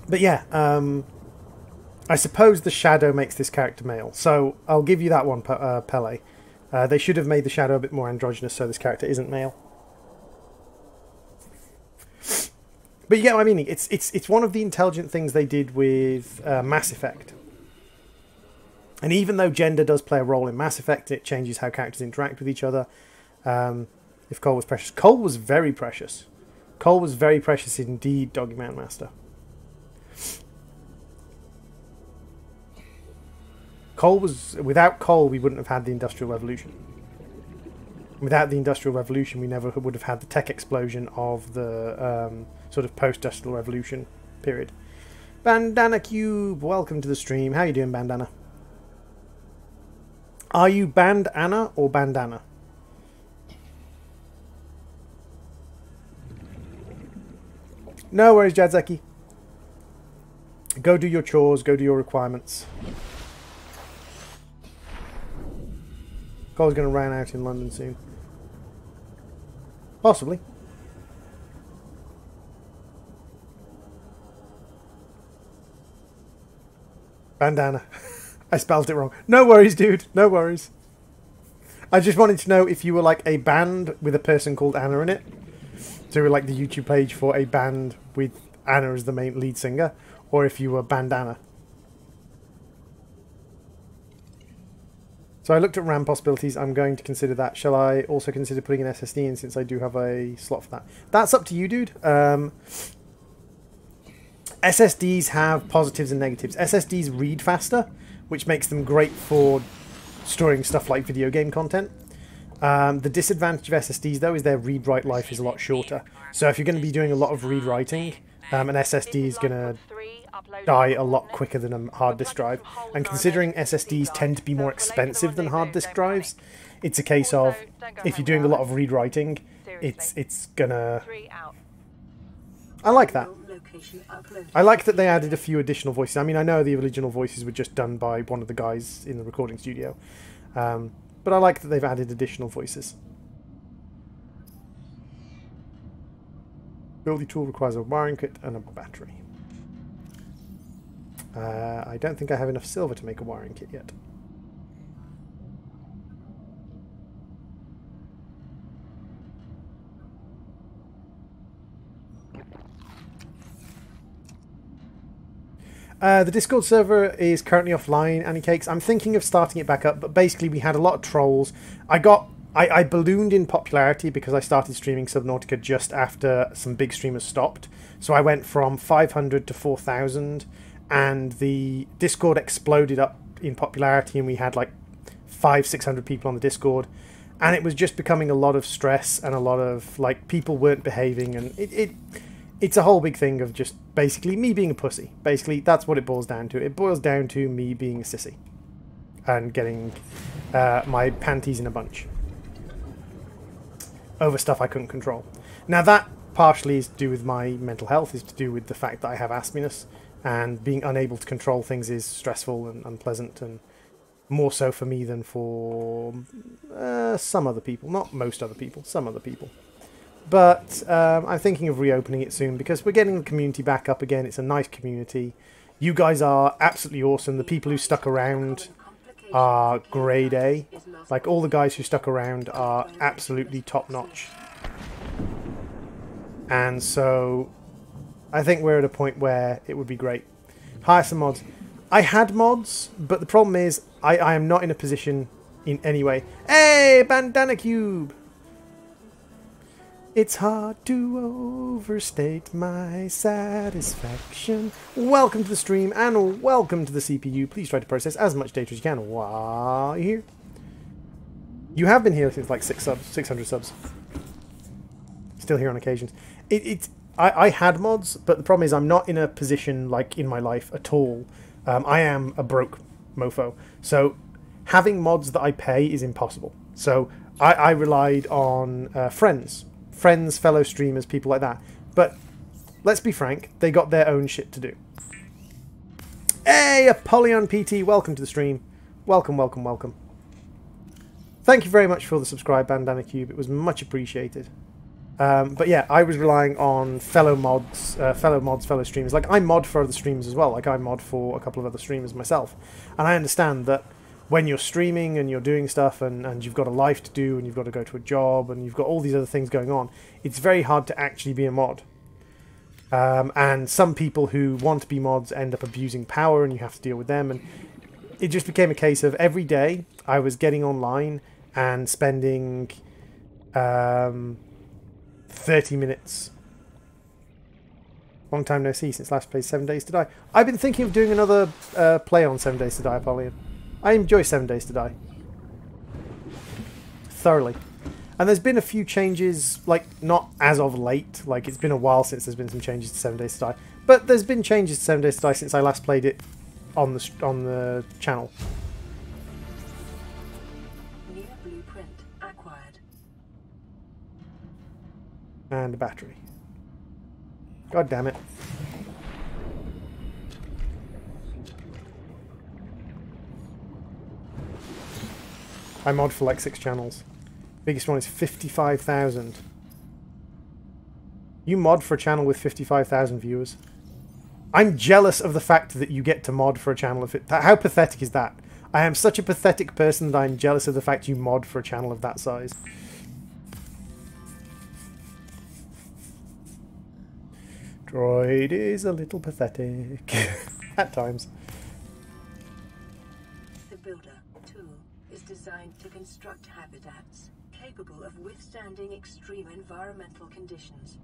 But yeah, I suppose the shadow makes this character male. So I'll give you that one, Pele. They should have made the shadow a bit more androgynous so this character isn't male. But you get what I mean. It's one of the intelligent things they did with Mass Effect. And even though gender does play a role in Mass Effect, it changes how characters interact with each other. If Cole was precious. Cole was very precious. Cole was very precious indeed, Doggy Man Master. Without Cole, we wouldn't have had the Industrial Revolution. Without the Industrial Revolution, we never would have had the tech explosion of the sort of post-Industrial Revolution period. Bandana Cube, welcome to the stream. How you doing, Bandana? Are you Bandana or Bandana? No worries, Jadzeki. Go do your chores, go do your requirements. Cole's going to run out in London soon. Possibly. Bandana. I spelled it wrong. No worries, dude. No worries. I just wanted to know if you were like a band with a person called Anna in it. So we like the YouTube page for a band with Anna as the main lead singer, or if you were Bandana. So I looked at RAM possibilities. I'm going to consider that. Shall I also consider putting an SSD in since I do have a slot for that? That's up to you, dude. SSDs have positives and negatives. SSDs read faster, which makes them great for storing stuff like video game content. The disadvantage of SSDs, though, is their read-write life is a lot shorter. So if you're going to be doing a lot of read-writing, an SSD is going to die a lot quicker than a hard disk drive. And considering SSDs tend to be more expensive than hard disk drives, it's a case of, if you're doing a lot of read-writing, it's gonna... I like that. I like that they added a few additional voices. I mean, I know the original voices were just done by one of the guys in the recording studio. But I like that they've added additional voices. Building tool requires a wiring kit and a battery. I don't think I have enough silver to make a wiring kit yet. The Discord server is currently offline, Annie Cakes. I'm thinking of starting it back up, but basically we had a lot of trolls. I ballooned in popularity because I started streaming Subnautica just after some big streamers stopped. So I went from 500 to 4,000, and the Discord exploded up in popularity, and we had like 500-600 people on the Discord, and it was just becoming a lot of stress and a lot of like people weren't behaving, and it's a whole big thing of just basically me being a pussy. Basically, that's what it boils down to. It boils down to me being a sissy and getting my panties in a bunch over stuff I couldn't control. Now that partially is to do with my mental health, is to do with the fact that I have asthminess, and being unable to control things is stressful and unpleasant, and more so for me than for some other people. Not most other people, some other people. But I'm thinking of reopening it soon because we're getting the community back up again. It's a nice community. You guys are absolutely awesome. The people who stuck around are grade A. Like, all the guys who stuck around are absolutely top-notch. And so I think we're at a point where it would be great. Hire some mods. I had mods, but the problem is I am not in a position in any way. Hey, Bandana Cube! It's hard to overstate my satisfaction. Welcome to the stream and welcome to the CPU. Please try to process as much data as you can while you're here. You have been here since like 600 subs. Still here on occasions. I had mods, but the problem is I'm not in a position like in my life at all. I am a broke mofo. So having mods that I pay is impossible. So I relied on friends, fellow streamers, people like that. But let's be frank, they got their own shit to do. Hey, Apollyon PT, welcome to the stream. Welcome, welcome, welcome. Thank you very much for the subscribe, Bandana Cube. It was much appreciated. But yeah, I was relying on fellow streamers. Like, I mod for other streamers as well. Like, I mod for a couple of other streamers myself. And I understand that when you're streaming and you're doing stuff and you've got a life to do and you've got to go to a job and you've got all these other things going on, it's very hard to actually be a mod. And some people who want to be mods end up abusing power and you have to deal with them. And it just became a case of every day I was getting online and spending 30 minutes. Long time no see since last played 7 Days to Die. I've been thinking of doing another play on 7 Days to Die, Apollyon. I enjoy 7 Days to Die. Thoroughly. And there's been a few changes, like, not as of late. Like, it's been a while since there's been some changes to 7 Days to Die. But there's been changes to 7 Days to Die since I last played it on the channel. New blueprint acquired. And a battery. God damn it. I mod for like 6 channels. Biggest one is 55,000. You mod for a channel with 55,000 viewers. I'm jealous of the fact that you get to mod for a channel of it. How pathetic is that? I am such a pathetic person that I'm jealous of the fact you mod for a channel of that size. Droid is a little pathetic. At times. The Builder tool is designed to construct habitats capable of withstanding extreme environmental conditions.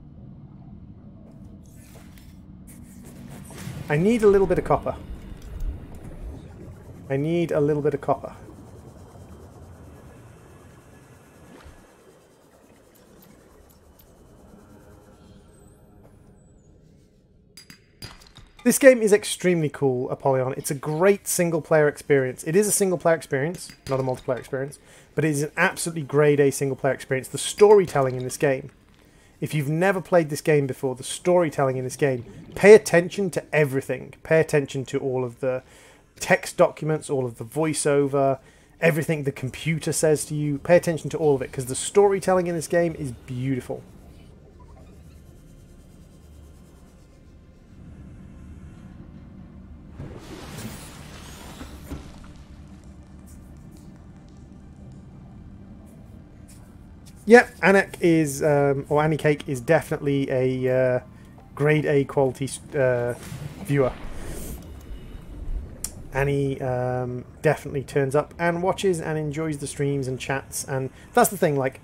I need a little bit of copper. I need a little bit of copper. This game is extremely cool, Apollyon. It's a great single-player experience. It is a single-player experience, not a multiplayer experience, but it is an absolutely grade A single-player experience. The storytelling in this game, if you've never played this game before, the storytelling in this game, pay attention to everything. Pay attention to all of the text documents, all of the voiceover, everything the computer says to you. Pay attention to all of it, because the storytelling in this game is beautiful. Yep, Anik is, or Annie Cake is definitely a grade A quality viewer. Annie definitely turns up and watches and enjoys the streams and chats, and that's the thing, like,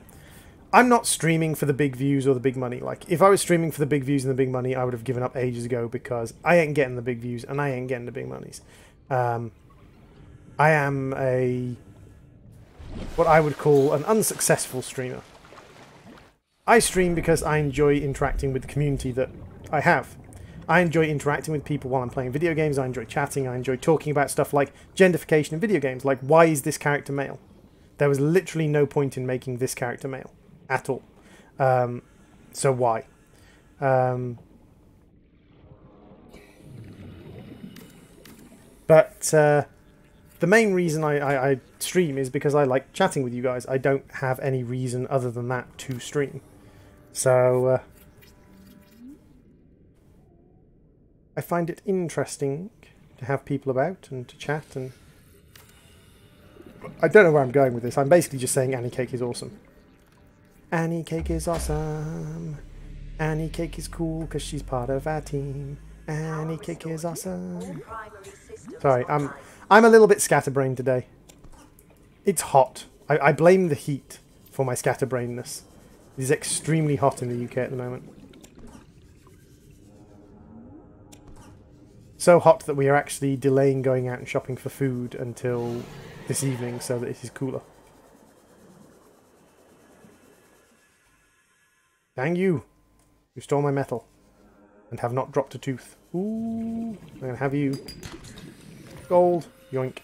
I'm not streaming for the big views or the big money. Like, if I was streaming for the big views and the big money, I would have given up ages ago, because I ain't getting the big views and I ain't getting the big monies. I am what I would call an unsuccessful streamer. I stream because I enjoy interacting with the community that I have. I enjoy interacting with people while I'm playing video games. I enjoy chatting. I enjoy talking about stuff like genderification in video games. Like, why is this character male? There was literally no point in making this character male at all. So why? But the main reason I stream is because I like chatting with you guys. I don't have any reason other than that to stream. So I find it interesting to have people about and to chat, and I don't know where I'm going with this. I'm basically just saying Annie Cake is awesome. Annie Cake is awesome. Annie Cake is cool because she's part of our team. Annie Cake is awesome. Sorry, I'm a little bit scatterbrained today. It's hot. I blame the heat for my scatterbrainness. It is extremely hot in the UK at the moment. So hot that we are actually delaying going out and shopping for food until this evening so that it is cooler. Dang you! You stole my metal and have not dropped a tooth. Ooh, I'm gonna have you. Gold, yoink.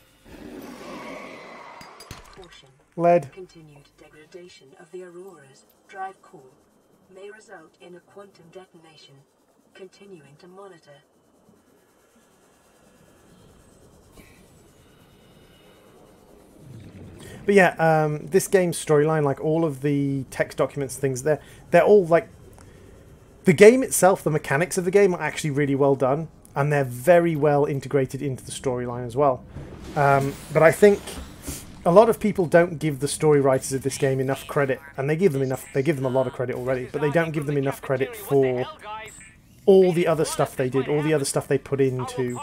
Caution. Lead. Continued degradation of the Aurora's drive core may result in a quantum detonation. Continuing to monitor. But yeah, this game's storyline, like all of the text documents, things, they're all like... The game itself, the mechanics of the game are actually really well done, and they're very well integrated into the storyline as well. But I think a lot of people don't give the story writers of this game enough credit, and they give them a lot of credit already, but they don't give them enough credit for all the other stuff they did, all the other stuff they put into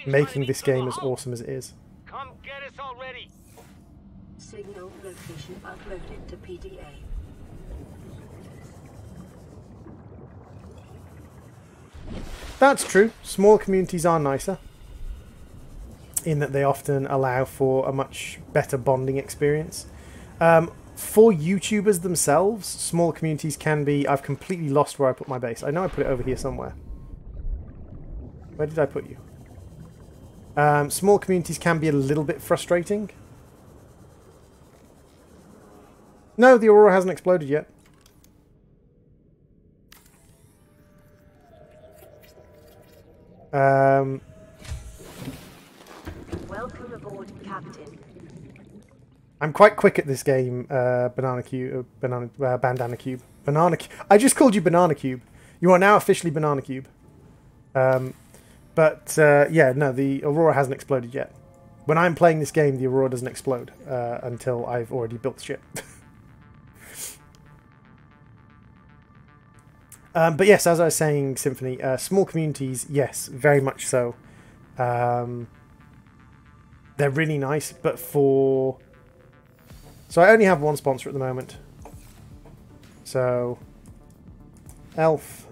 making this game as awesome as it is. Come get us already. Signal location uploaded to PDA. That's true. Small communities are nicer in that they often allow for a much better bonding experience. For YouTubers themselves, small communities can be... I've completely lost where I put my base. I know I put it over here somewhere. Where did I put you? Small communities can be a little bit frustrating. No, the Aurora hasn't exploded yet. Welcome aboard, Captain. I'm quite quick at this game, Bandana Cube. I just called you Banana Cube. You are now officially Banana Cube. Yeah, no, the Aurora hasn't exploded yet. When I'm playing this game, the Aurora doesn't explode until I've already built shit. But yes, as I was saying, Symphony, small communities, yes, very much so. They're really nice, but for... So I only have one sponsor at the moment. So, elf,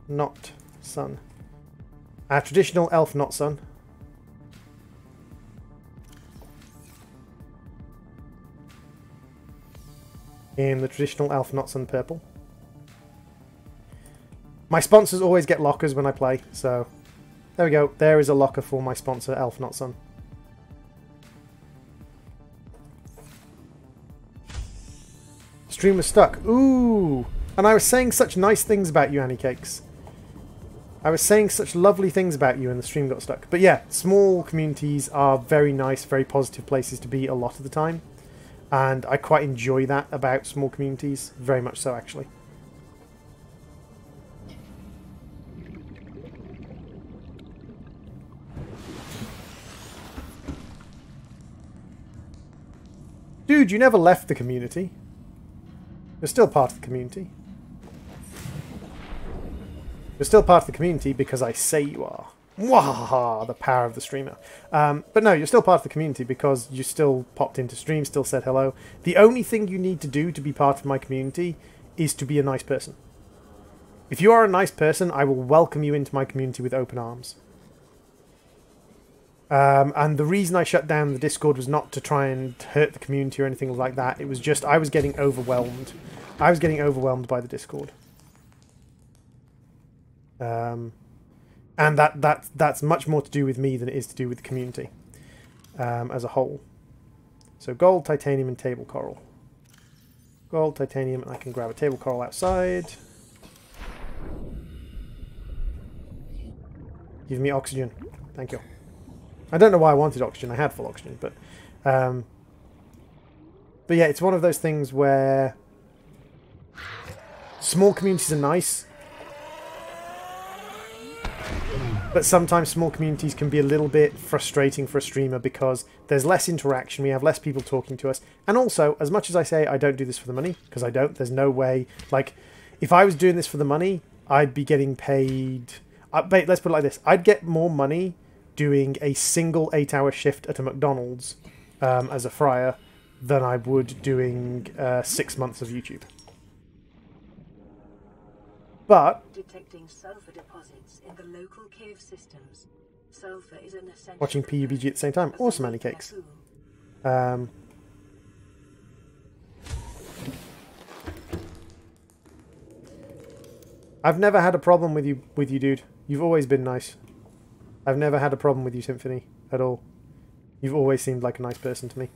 not sun. Traditional elf, not sun. In the traditional elf, not sun purple. My sponsors always get lockers when I play, so there we go. There is a locker for my sponsor, elf, not sun. Stream was stuck. Ooh! And I was saying such nice things about you, Annie Cakes. I was saying such lovely things about you and the stream got stuck. But yeah, small communities are very nice, very positive places to be a lot of the time. And I quite enjoy that about small communities. Very much so, actually. Dude, you never left the community. You're still part of the community. You're still part of the community because I say you are. Wahaha, the power of the streamer. But no, you're still part of the community because you still popped into stream, still said hello. The only thing you need to do to be part of my community is to be a nice person. If you are a nice person, I will welcome you into my community with open arms. And the reason I shut down the Discord was not to try and hurt the community or anything like that. It was just I was getting overwhelmed. I was getting overwhelmed by the Discord. And that's much more to do with me than it is to do with the community as a whole. So gold, titanium, and table coral. Gold, titanium, and I can grab a table coral outside. Give me oxygen. Thank you. I don't know why I wanted oxygen. I had full oxygen, but yeah, it's one of those things where small communities are nice, but sometimes small communities can be a little bit frustrating for a streamer because there's less interaction, we have less people talking to us, and also, as much as I say I don't do this for the money, because I don't, there's no way, like, if I was doing this for the money, I'd be getting paid, let's put it like this, I'd get more money doing a single 8-hour shift at a McDonald's as a fryer than I would doing 6 months of YouTube. But detecting sulfur deposits in the local cave systems. Sulfur is an essential watching PUBG at the same time, awesome, Annie Cakes. I've never had a problem with you, dude. You've always been nice. I've never had a problem with you, Symphony, at all. You've always seemed like a nice person to me.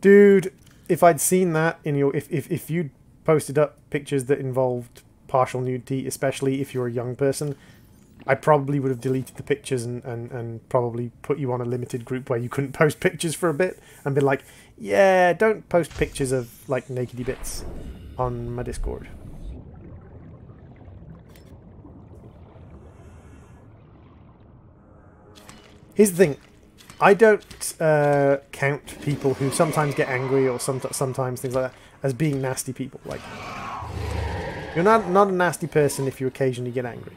Dude, if I'd seen that in your... If you'd posted up pictures that involved partial nudity, especially if you're a young person, I probably would have deleted the pictures and probably put you on a limited group where you couldn't post pictures for a bit and been like, yeah, don't post pictures of, like, nakedy bits on my Discord. Here's the thing. I don't count people who sometimes get angry or sometimes things like that as being nasty people. Like, you're not a nasty person if you occasionally get angry.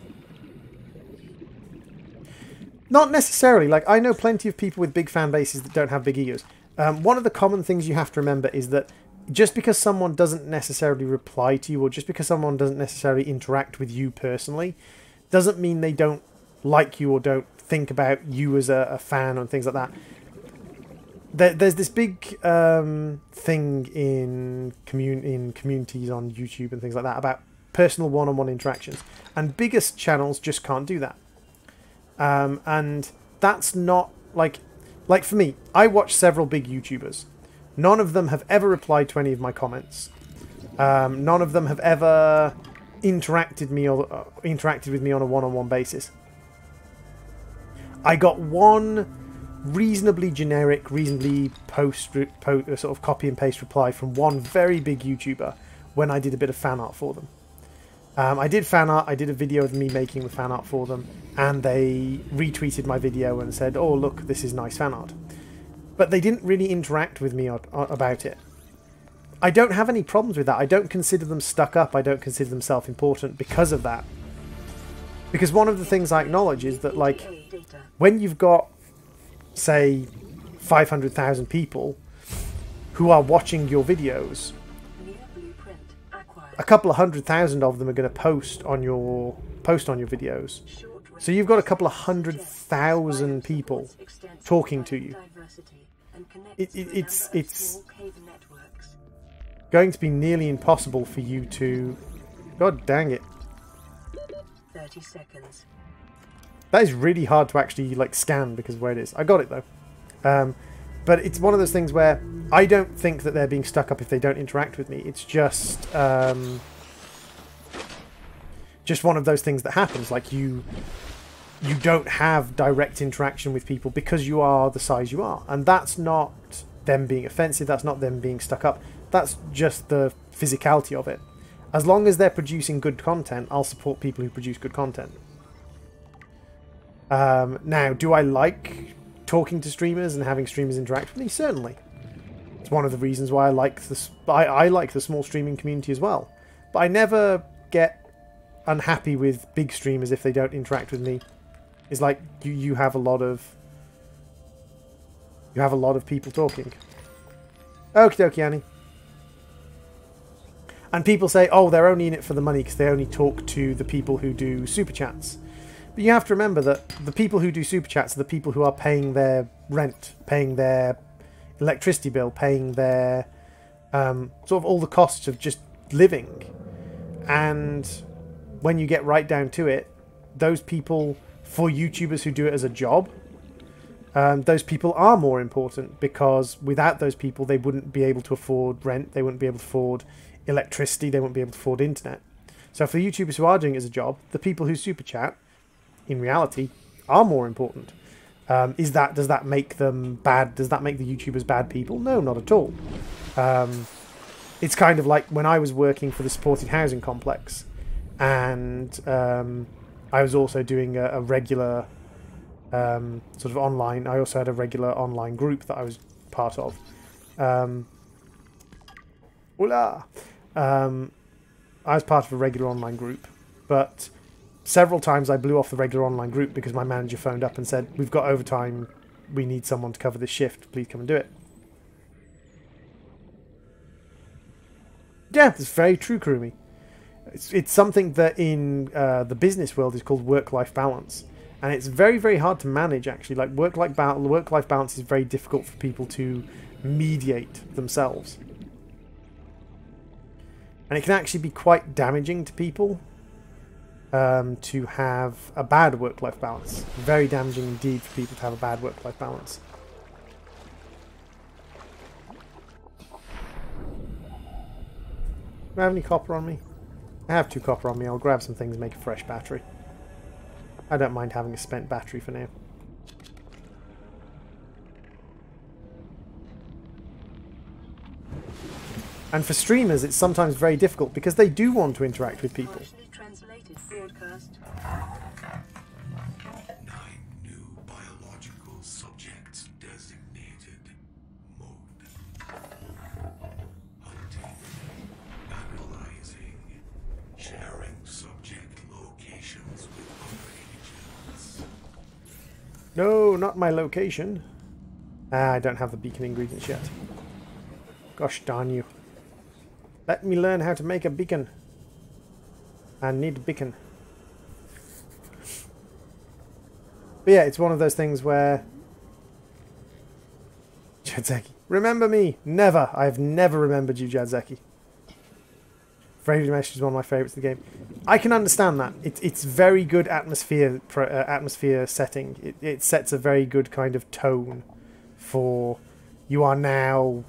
Not necessarily. Like, I know plenty of people with big fan bases that don't have big egos. One of the common things you have to remember is that just because someone doesn't necessarily reply to you or just because someone doesn't necessarily interact with you personally doesn't mean they don't like you or don't think about you as a fan and things like that. There's this big thing in communities on YouTube and things like that about personal one-on-one interactions, and biggest channels just can't do that. And that's not like for me, I watch several big YouTubers. None of them have ever replied to any of my comments. None of them have ever interacted with me on a one-on-one basis. I got one reasonably generic, reasonably sort of copy and paste reply from one very big YouTuber when I did a bit of fan art for them. I did fan art, I did a video of me making the fan art for them, and they retweeted my video and said, oh look, this is nice fan art. But they didn't really interact with me about it. I don't have any problems with that. I don't consider them stuck up, I don't consider them self-important because of that. Because one of the things I acknowledge is that, like, when you've got, say, 500,000 people who are watching your videos, a couple of 100,000 of them are going to post on your videos. So you've got a couple of 100,000 people talking to you. It's going to be nearly impossible for you to... God dang it. 30 seconds. That is really hard to actually, like, scan because of where it is. I got it, though. But it's one of those things where I don't think that they're being stuck up if they don't interact with me. It's just one of those things that happens. Like, you don't have direct interaction with people because you are the size you are. And that's not them being offensive. That's not them being stuck up. That's just the physicality of it. As long as they're producing good content, I'll support people who produce good content. Now, do I like talking to streamers and having streamers interact with me? Certainly. It's one of the reasons why I like I like the small streaming community as well. But I never get unhappy with big streamers if they don't interact with me. It's like you have a lot of people talking. Okie dokie, Annie. And people say, oh, they're only in it for the money because they only talk to the people who do super chats. But you have to remember that the people who do super chats are the people who are paying their rent, paying their electricity bill, paying their sort of all the costs of just living. And when you get right down to it, those people, for YouTubers who do it as a job, those people are more important, because without those people they wouldn't be able to afford rent, they wouldn't be able to afford electricity, they wouldn't be able to afford internet. So for the YouTubers who are doing it as a job, the people who super chat, in reality, are more important. Does that make them bad? Does that make the YouTubers bad people? No, not at all. It's kind of like when I was working for the supported housing complex, and I was also doing a regular sort of online. I also had a regular online group that I was part of. I was part of a regular online group, but several times I blew off the regular online group because my manager phoned up and said, "We've got overtime, we need someone to cover this shift, please come and do it." Yeah, that's very true, Kurumi. It's something that in the business world is called work-life balance, and it's very, very hard to manage, actually. Like, work-life balance is very difficult for people to mediate themselves. And it can actually be quite damaging to people to have a bad work-life balance. Very damaging indeed for people to have a bad work-life balance. Do I have any copper on me? I have 2 copper on me. I'll grab some things and make a fresh battery. I don't mind having a spent battery for now. And for streamers, it's sometimes very difficult because they do want to interact with people. 9 new biological subjects designated. Mode. Hunting. Analyzing. Sharing subject locations with other agents. No, not my location. I don't have the beacon ingredients yet. Gosh darn you. Let me learn how to make a beacon. I need a beacon. But yeah, it's one of those things where... Jadzeki. Remember me! Never! I've never remembered you, Jadzeki. Friendly Mesh is one of my favourites of the game. I can understand that. It's very good atmosphere setting. It sets a very good kind of tone for... You are now...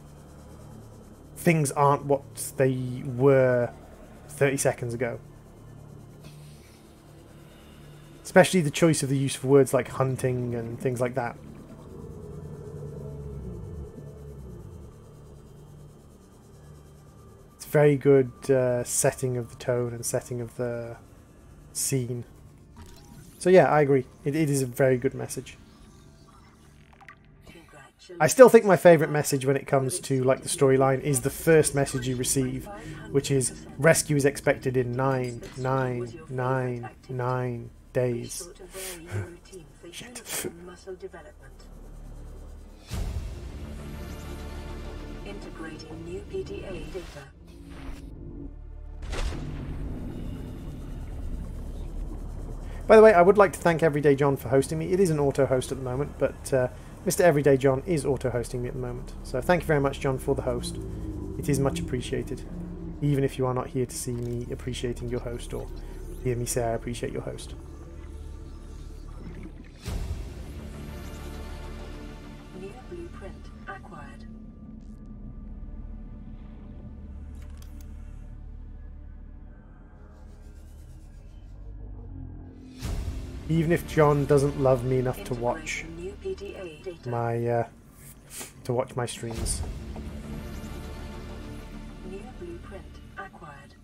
Things aren't what they were 30 seconds ago. Especially the choice of the use of words like hunting and things like that. It's very good setting of the tone and setting of the scene. So yeah, I agree. It is a very good message. I still think my favourite message when it comes to like the storyline is the first message you receive, which is rescue is expected in 9 days. Shit. Integrating new PDA data. By the way, I would like to thank Everyday John for hosting me. It is an auto-host at the moment, but Mr. Everyday John is auto-hosting me at the moment. So thank you very much, John, for the host. It is much appreciated, even if you are not here to see me appreciating your host or hear me say I appreciate your host. New blueprint acquired. Even if John doesn't love me enough to watch my streams. New blueprint acquired.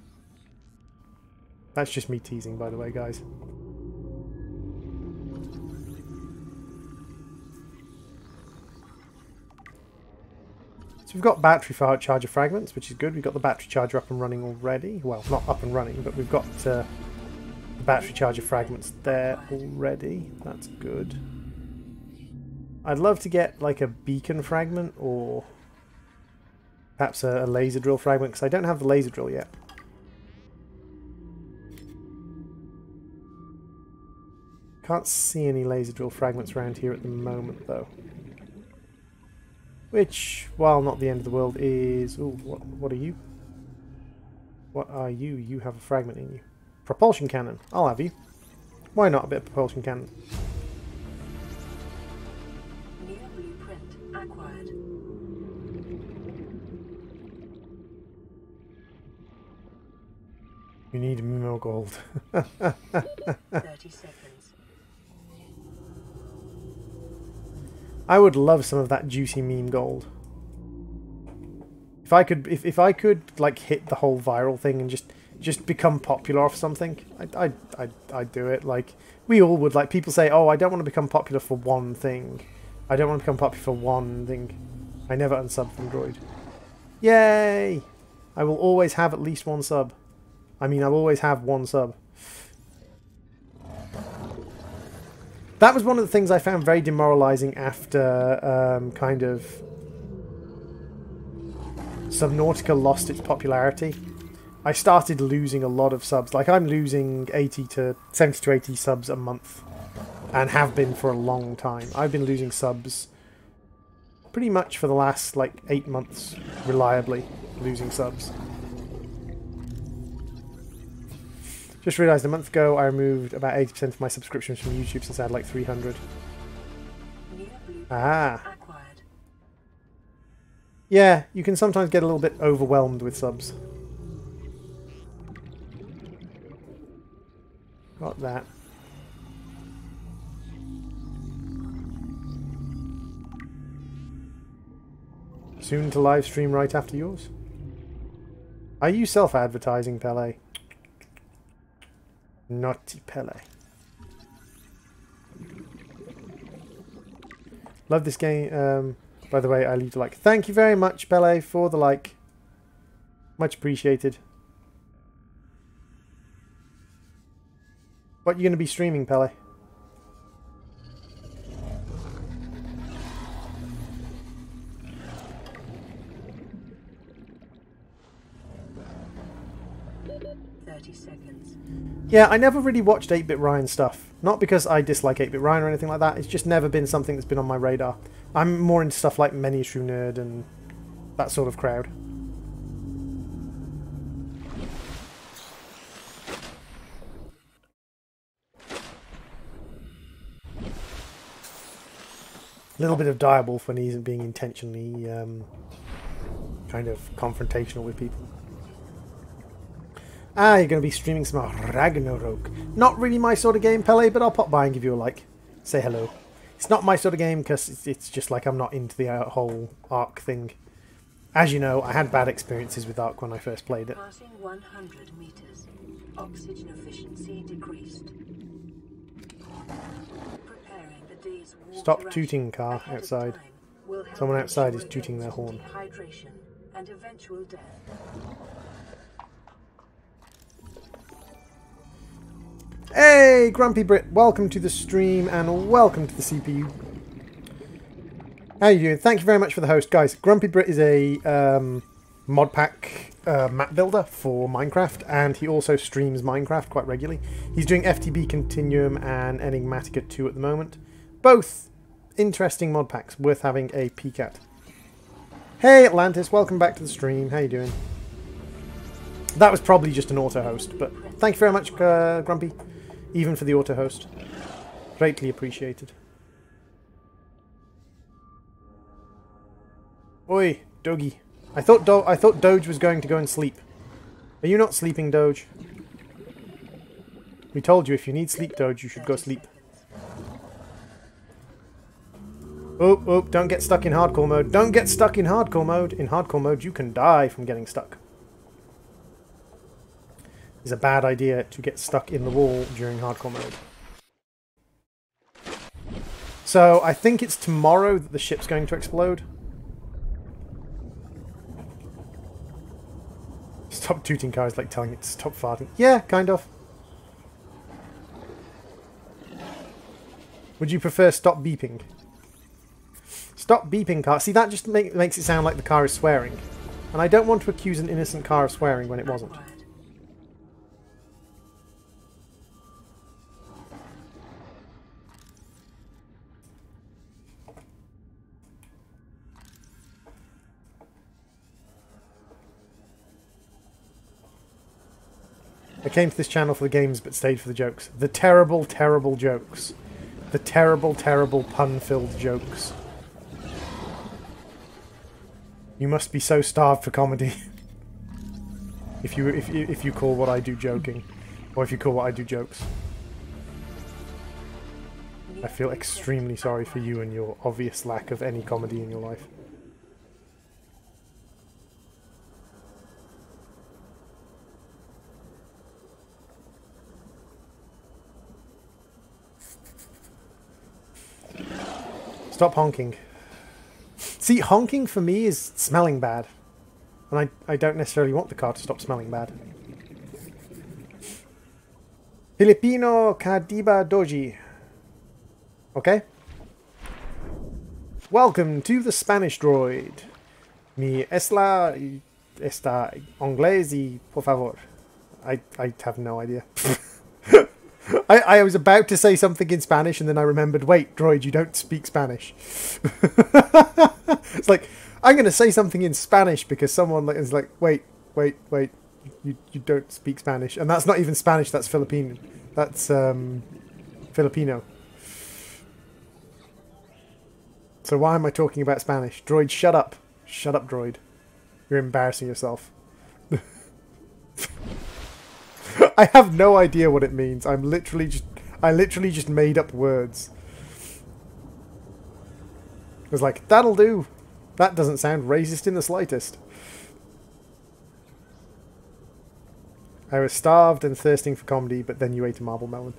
That's just me teasing, by the way, guys. So we've got battery charger fragments, which is good. We've got the battery charger up and running already. Well, not up and running, but we've got the battery charger fragments there already. That's good. I'd love to get like a beacon fragment or perhaps a laser drill fragment, because I don't have the laser drill yet. Can't see any laser drill fragments around here at the moment though. Which, while not the end of the world, is... Ooh, what are you? What are you? You have a fragment in you. Propulsion cannon. I'll have you. Why not a bit of propulsion cannon? New blueprint acquired. You need more gold. 30 seconds. I would love some of that juicy meme gold. If I could, if I could like hit the whole viral thing and just become popular off something, I'd do it. Like we all would. Like people say, oh, I don't want to become popular for one thing. I don't want to become popular for one thing. I never unsub from Droid. Yay! I will always have at least one sub. I mean, I'll always have one sub. That was one of the things I found very demoralizing after kind of Subnautica lost its popularity. I started losing a lot of subs. Like I'm losing 70 to 80 subs a month, and have been for a long time. I've been losing subs pretty much for the last like 8 months, reliably losing subs. Just realised a month ago I removed about 80% of my subscriptions from YouTube since I had like 300. Ah. Yeah, you can sometimes get a little bit overwhelmed with subs. Got that. Soon to live stream right after yours. Are you self-advertising, Pele? Naughty Pele. Love this game. By the way, I leave a like. Thank you very much, Pele, for the like. Much appreciated. What are you going to be streaming, Pele? Yeah, I never really watched 8-Bit Ryan stuff. Not because I dislike 8-Bit Ryan or anything like that. It's just never been something that's been on my radar. I'm more into stuff like Many a True Nerd and that sort of crowd. A little bit of Direwolf when he isn't being intentionally kind of confrontational with people. Ah, you're going to be streaming some Ragnarok. Not really my sort of game, Pele, but I'll pop by and give you a like. Say hello. It's not my sort of game because it's just like I'm not into the whole Ark thing. As you know, I had bad experiences with Ark when I first played it. Passing 100 meters. Oxygen efficiency decreased. Preparing the day's Stop tooting, car outside. Someone outside is tooting their horn. Dehydration and eventual death. Hey, Grumpy Brit, welcome to the stream and welcome to the CPU. How you doing? Thank you very much for the host. Guys, Grumpy Brit is a mod pack map builder for Minecraft, and he also streams Minecraft quite regularly. He's doing FTB Continuum and Enigmatica 2 at the moment. Both interesting mod packs, worth having a peek at. Hey, Atlantis, welcome back to the stream. How you doing? That was probably just an auto-host, but thank you very much, Grumpy. Even for the auto-host. Greatly appreciated. Oi, Dogie. I thought Doge was going to go and sleep. Are you not sleeping, Doge? We told you if you need sleep, Doge, you should go sleep. Oh, oh, don't get stuck in hardcore mode. Don't get stuck in hardcore mode. In hardcore mode, you can die from getting stuck. It's a bad idea to get stuck in the wall during hardcore mode. So, I think it's tomorrow that the ship's going to explode. Stop tooting, cars, like telling it to stop farting. Yeah, kind of. Would you prefer stop beeping? Stop beeping, car. See, that just makes it sound like the car is swearing. And I don't want to accuse an innocent car of swearing when it wasn't. I came to this channel for the games, but stayed for the jokes. The terrible, terrible jokes. The terrible, terrible pun-filled jokes. You must be so starved for comedy. if you call what I do joking, or if you call what I do jokes. I feel extremely sorry for you and your obvious lack of any comedy in your life. Stop honking. See, honking for me is smelling bad. And I don't necessarily want the car to stop smelling bad. Filipino Kadiba Doji. Okay? Welcome to the Spanish droid. Mi esta inglés y por favor. I have no idea. I was about to say something in Spanish and then I remembered, wait, droid, you don't speak Spanish. It's like, I'm going to say something in Spanish because someone is like, wait, you don't speak Spanish. And that's not even Spanish, that's Filipino. That's Filipino. So why am I talking about Spanish? Droid, shut up. Shut up, droid. You're embarrassing yourself. I have no idea what it means. I literally just made up words. It was like, that'll do. That doesn't sound racist in the slightest. I was starved and thirsting for comedy, but then you ate a marble melon.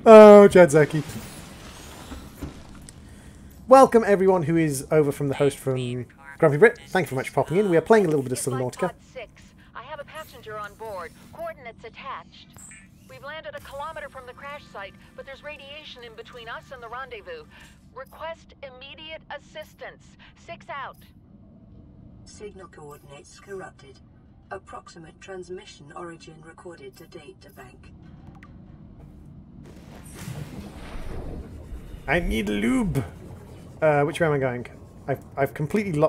Oh, Jadzeki. Welcome everyone who is over from the host from Grumpy Brit. Thank you very much for popping in. We are playing a little bit of Subnautica. I have a passenger on board. Coordinates attached. We've landed a kilometer from the crash site, but there's radiation in between us and the rendezvous. Request immediate assistance. 6 out. Signal coordinates corrupted. Approximate transmission origin recorded to data bank. I need lube. Which way am I going? I've completely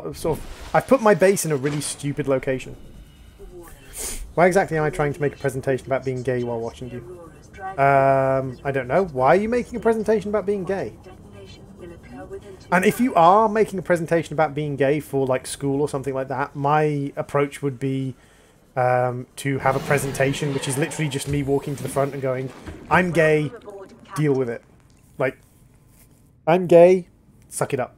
I've put my base in a really stupid location. Why exactly am I trying to make a presentation about being gay while watching you? I don't know. Why are you making a presentation about being gay? And if you are making a presentation about being gay for like school or something like that, my approach would be to have a presentation which is literally just me walking to the front and going, I'm gay, deal with it. Like, I'm gay, suck it up.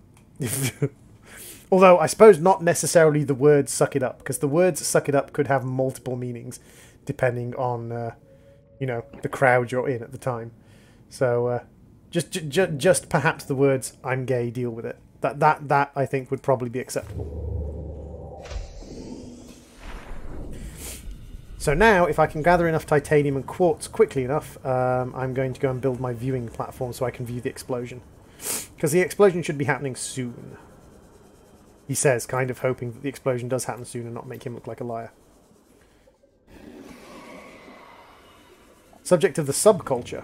Although, I suppose not necessarily the word suck it up, because the words suck it up could have multiple meanings, depending on, you know, the crowd you're in at the time. So, just perhaps the words, I'm gay, deal with it. That I think would probably be acceptable. So now, if I can gather enough titanium and quartz quickly enough, I'm going to go and build my viewing platform so I can view the explosion. Because the explosion should be happening soon. He says, kind of hoping that the explosion does happen soon and not make him look like a liar. Subject of the subculture.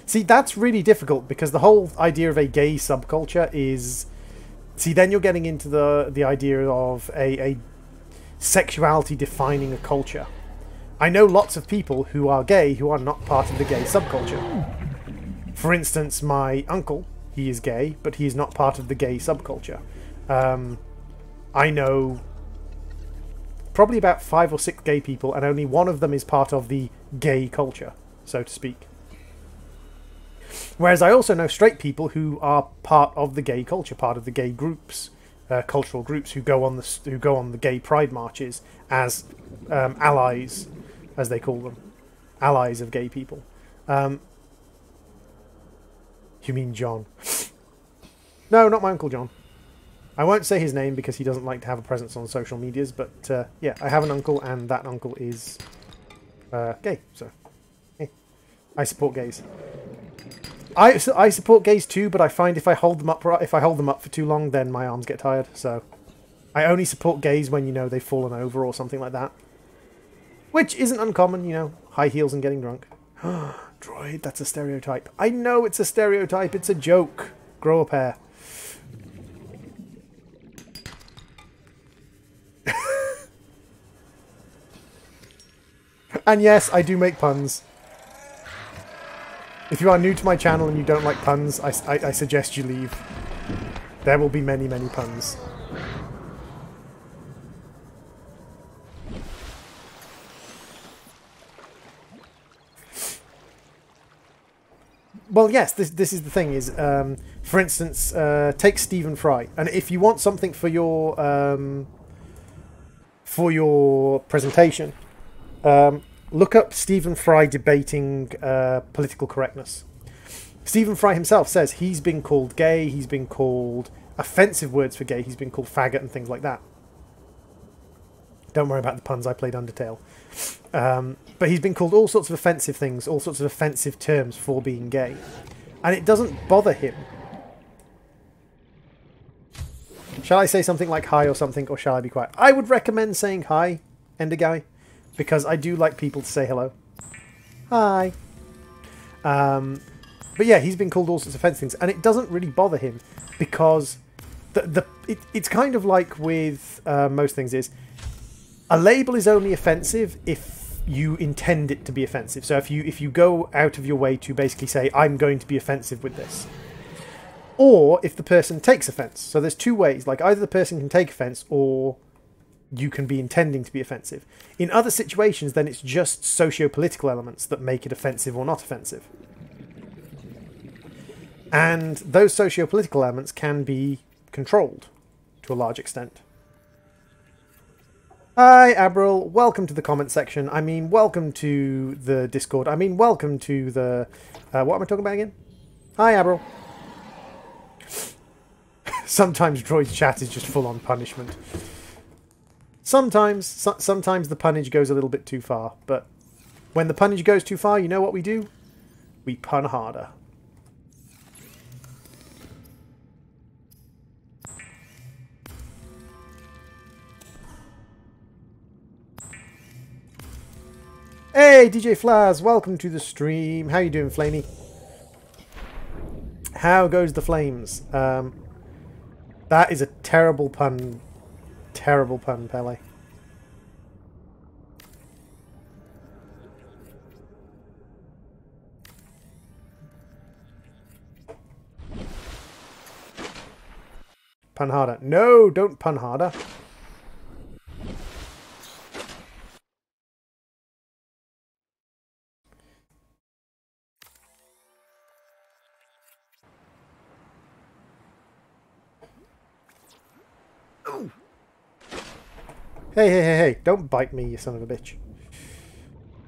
See, that's really difficult because the whole idea of a gay subculture is... See, then you're getting into the idea of a sexuality defining a culture. I know lots of people who are gay who are not part of the gay subculture. For instance, my uncle, he is gay, but he is not part of the gay subculture. I know probably about 5 or 6 gay people, and only one of them is part of the gay culture, so to speak. Whereas I also know straight people who are part of the gay culture, part of the gay groups, cultural groups who go on the gay pride marches as allies, as they call them, allies of gay people. You mean John? No, not my Uncle John. I won't say his name because he doesn't like to have a presence on social medias, but yeah, I have an uncle, and that uncle is gay, so I support gays. I support gays too, but I find if I hold them up for too long, then my arms get tired. So I only support gays when, you know, they've fallen over or something like that, which isn't uncommon, you know, high heels and getting drunk. Droid, that's a stereotype. I know it's a stereotype. It's a joke. Grow a pair. And yes, I do make puns. If you are new to my channel and you don't like puns, I suggest you leave. There will be many, many puns. Well, yes, this is the thing is, for instance, take Stephen Fry. And if you want something for your presentation, look up Stephen Fry debating political correctness. Stephen Fry himself says he's been called gay, he's been called offensive words for gay, he's been called faggot and things like that. Don't worry about the puns, I played Undertale. But he's been called all sorts of offensive things, all sorts of offensive terms for being gay. And it doesn't bother him. Shall I say something like hi or something, or shall I be quiet? I would recommend saying hi, Ender Guy, because I do like people to say hello. Hi. But yeah, he's been called all sorts of offensive things, and it doesn't really bother him, because it's kind of like with most things is, a label is only offensive if you intend it to be offensive. So if you go out of your way to basically say, I'm going to be offensive with this. Or if the person takes offense. So there's two ways. Like either the person can take offense or you can be intending to be offensive. In other situations, then it's just socio-political elements that make it offensive or not offensive. And those socio-political elements can be controlled to a large extent. Hi, Abril. Welcome to the comment section. I mean, welcome to the Discord. I mean, welcome to the... what am I talking about again? Hi, Abril. Sometimes Droid's chat is just full-on punishment. Sometimes the punnage goes a little bit too far, but when the punnage goes too far, you know what we do? We pun harder. Hey, DJ Flaz, welcome to the stream. How you doing, Flamey? How goes the flames? That is a terrible pun. Terrible pun, Pele. Pun harder. No, don't pun harder. Ooh. Hey, don't bite me, you son of a bitch.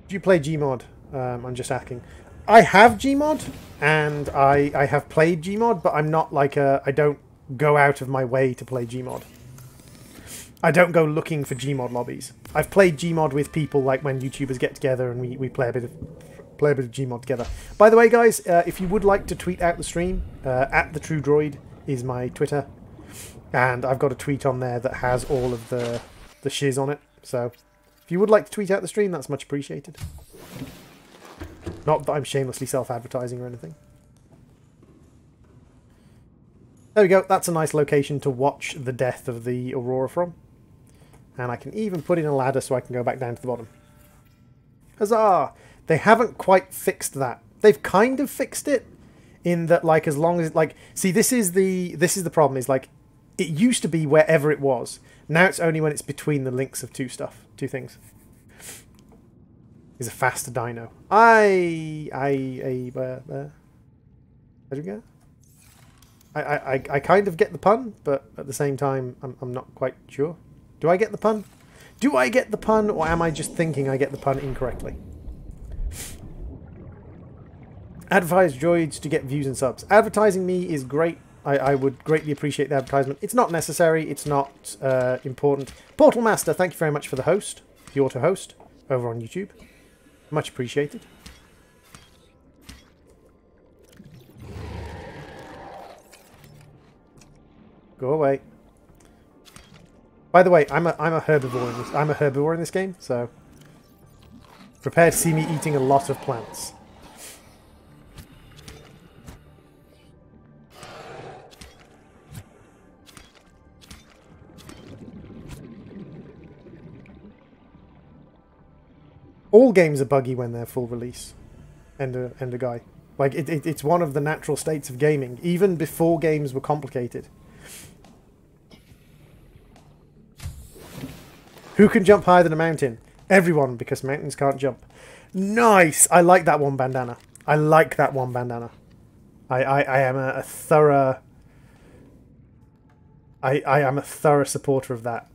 Do you play Gmod? I'm just asking. I have Gmod, and I have played Gmod, but I'm not like a... I don't go out of my way to play Gmod. I don't go looking for Gmod lobbies. I've played Gmod with people, like when YouTubers get together and we play a bit of Gmod together. By the way, guys, if you would like to tweet out the stream, @TheTrueDroid is my Twitter. And I've got a tweet on there that has all of the shiz on it. So if you would like to tweet out the stream, that's much appreciated. Not that I'm shamelessly self-advertising or anything. There we go. That's a nice location to watch the death of the Aurora from. And I can even put in a ladder so I can go back down to the bottom. Huzzah! They haven't quite fixed that. They've kind of fixed it in that, like, as long as, like, see, this is the problem, is like, it used to be wherever it was. Now it's only when it's between the links of two things. Is a faster dino. There we go. I kind of get the pun, but at the same time, I'm not quite sure. Do I get the pun? Do I get the pun, or am I just thinking I get the pun incorrectly? Advertise droids to get views and subs. Advertising me is great. I would greatly appreciate the advertisement. It's not necessary. It's not important. Portal Master, thank you very much for the host, the auto-host, over on YouTube. Much appreciated. Go away. By the way, I'm a herbivore. I'm a herbivore in this game, so prepare to see me eating a lot of plants. All games are buggy when they're full release. Ender guy. Like, it's one of the natural states of gaming, even before games were complicated. Who can jump higher than a mountain? Everyone, because mountains can't jump. Nice! I like that one bandana. I like that one bandana. I am a thorough... I am a thorough supporter of that.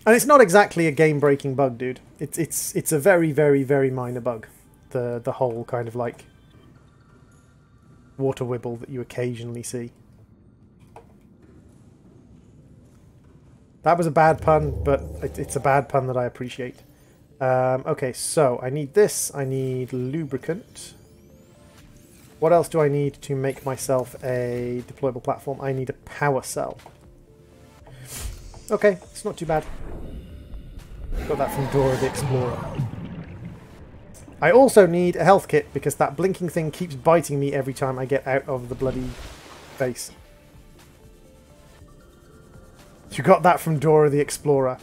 And it's not exactly a game-breaking bug, dude. It's a very, very, very minor bug. The whole kind of like water wibble that you occasionally see. That was a bad pun, but it's a bad pun that I appreciate. Okay, so I need this. I need lubricant. What else do I need to make myself a deployable platform? I need a power cell. Okay, it's not too bad. Got that from Dora the Explorer. I also need a health kit because that blinking thing keeps biting me every time I get out of the bloody base. You got that from Dora the Explorer.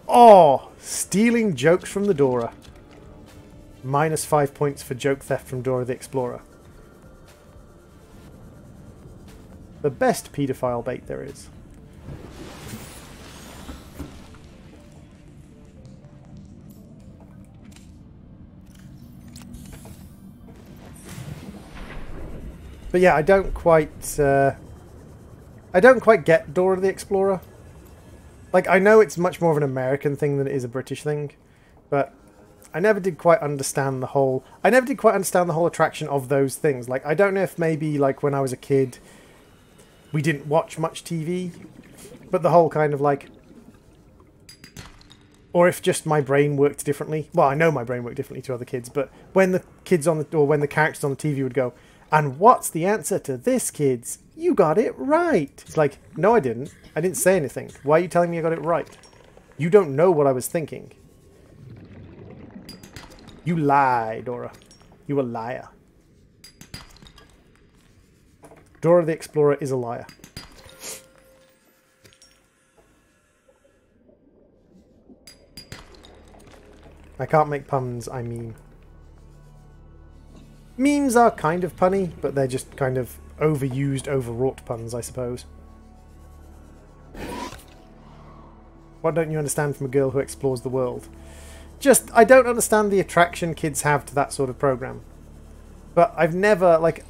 Oh, stealing jokes from the Dora. Minus 5 points for joke theft from Dora the Explorer. The best paedophile bait there is. But yeah, I don't quite get Dora the Explorer. Like, I know it's much more of an American thing than it is a British thing, but I never did quite understand the whole... I never did quite understand the whole attraction of those things. Like, I don't know if maybe, like, when I was a kid, we didn't watch much TV, but the whole kind of, like... Or if just my brain worked differently. Well, I know my brain worked differently to other kids, but when the kids on the... Or when the characters on the TV would go... And what's the answer to this, kids? You got it right. It's like, no, I didn't. I didn't say anything. Why are you telling me I got it right? You don't know what I was thinking. You lie, Dora. You a liar. Dora the Explorer is a liar. I can't make puns, I mean. Memes are kind of punny, but they're just kind of overused, overwrought puns, I suppose. What don't you understand from a girl who explores the world? Just, I don't understand the attraction kids have to that sort of program. But I've never, like,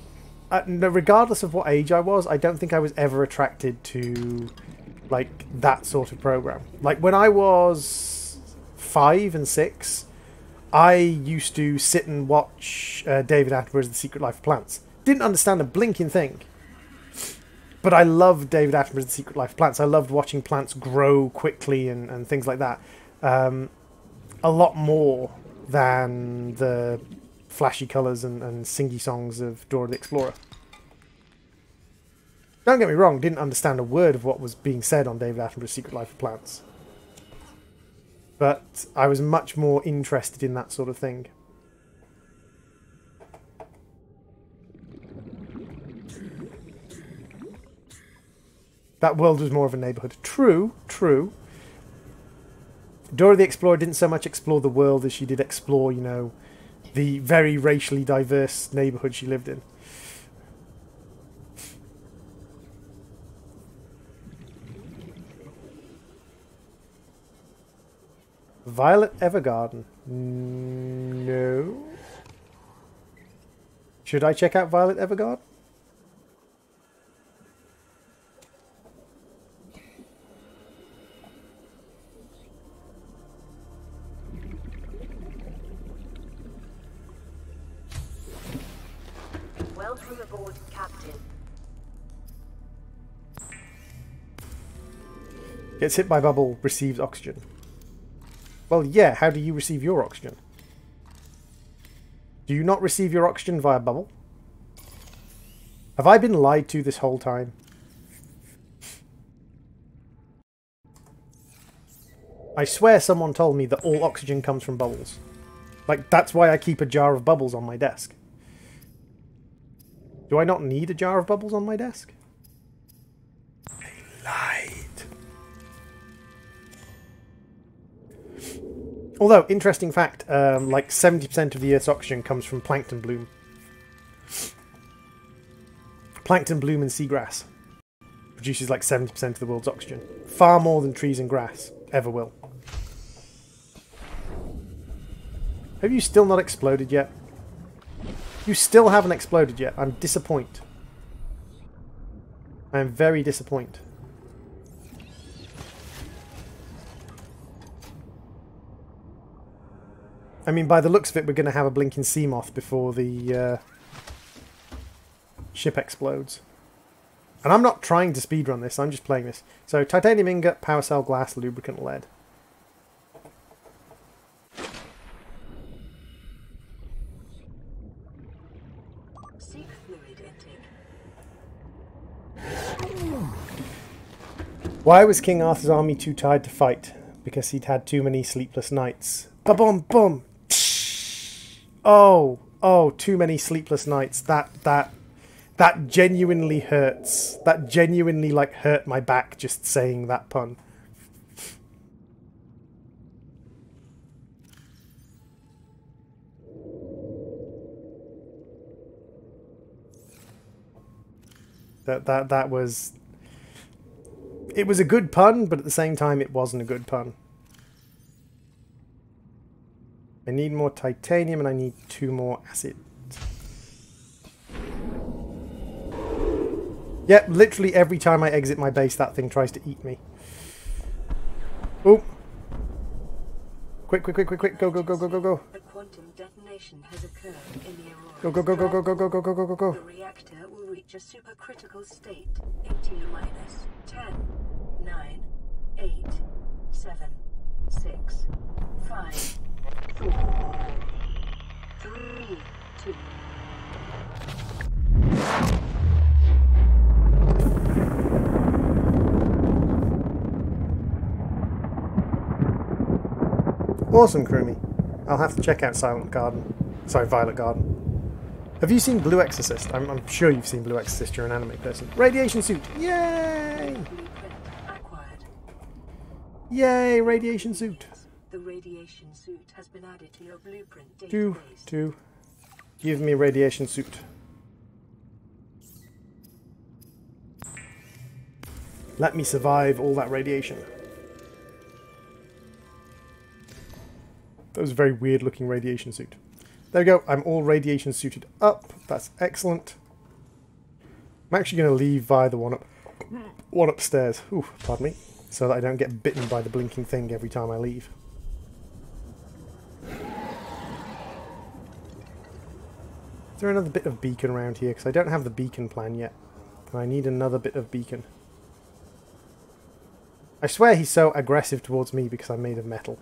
regardless of what age I was, I don't think I was ever attracted to, like, that sort of program. Like, when I was 5 and 6... I used to sit and watch David Attenborough's The Secret Life of Plants. Didn't understand a blinking thing. But I loved David Attenborough's The Secret Life of Plants. I loved watching plants grow quickly and things like that. A lot more than the flashy colours and singy songs of Dora the Explorer. Don't get me wrong, didn't understand a word of what was being said on David Attenborough's Secret Life of Plants. But I was much more interested in that sort of thing. That world was more of a neighbourhood. True, true. Dora the Explorer didn't so much explore the world as she did explore, you know, the very racially diverse neighbourhood she lived in. Violet Evergarden. No. Should I check out Violet Evergarden? Welcome aboard, Captain. Gets hit by bubble, receives oxygen. Well, yeah, how do you receive your oxygen? Do you not receive your oxygen via bubble? Have I been lied to this whole time? I swear someone told me that all oxygen comes from bubbles. Like, that's why I keep a jar of bubbles on my desk. Do I not need a jar of bubbles on my desk? They lied. Although, interesting fact, like 70% of the Earth's oxygen comes from plankton bloom. Plankton bloom and seagrass produces like 70% of the world's oxygen. Far more than trees and grass ever will. Have you still not exploded yet? You still haven't exploded yet. I'm disappointed. I am very disappointed. I mean, by the looks of it, we're going to have a blinking sea moth before the ship explodes. And I'm not trying to speedrun this, I'm just playing this. So, titanium ingot, power cell, glass, lubricant, lead. Seek fluid intake. Why was King Arthur's army too tired to fight? Because he'd had too many sleepless nights. Ba-bum, bum! Oh, too many sleepless nights. That genuinely hurts. That genuinely, like, hurt my back just saying that pun. That was... It was a good pun, but at the same time it wasn't a good pun. I need more titanium and I need 2 more acid. Yep, literally every time I exit my base that thing tries to eat me. Oh! Quick, quick, quick, quick, quick, go, go, go, go, go, go. A quantum detonation has occurred in the aurora. Go, go, go, go, go, go, go, go, go, go, go, go. The reactor will reach a supercritical state in T-minus 10, 9, 8, 7, 6, 5, 4, 3, 2. Awesome, Krumi. I'll have to check out Silent Garden. Sorry, Violet Garden. Have you seen Blue Exorcist? I'm sure you've seen Blue Exorcist, you're an anime person. Radiation suit! Yay! Blueprint acquired. Yay, radiation suit! The radiation suit has been added to your blueprint database. Two. Give me radiation suit. Let me survive all that radiation. That was a very weird looking radiation suit. There we go, I'm all radiation suited up. That's excellent. I'm actually going to leave via the one upstairs. Ooh, pardon me. So that I don't get bitten by the blinking thing every time I leave. Is there another bit of beacon around here? Because I don't have the beacon plan yet. And I need another bit of beacon. I swear he's so aggressive towards me because I'm made of metal.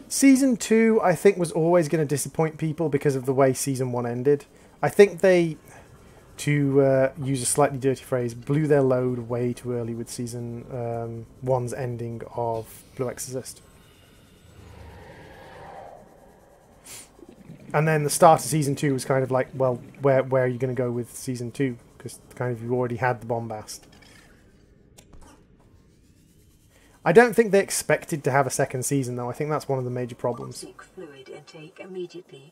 Season 2, I think, was always going to disappoint people because of the way Season 1 ended. I think they, to use a slightly dirty phrase, blew their load way too early with Season 1's ending of Blue Exorcist. And then the start of Season 2 was kind of like, well, where are you going to go with Season 2? Because kind of you already had the bombast. I don't think they expected to have a second season, though. I think that's one of the major problems. Seek fluid intake immediately.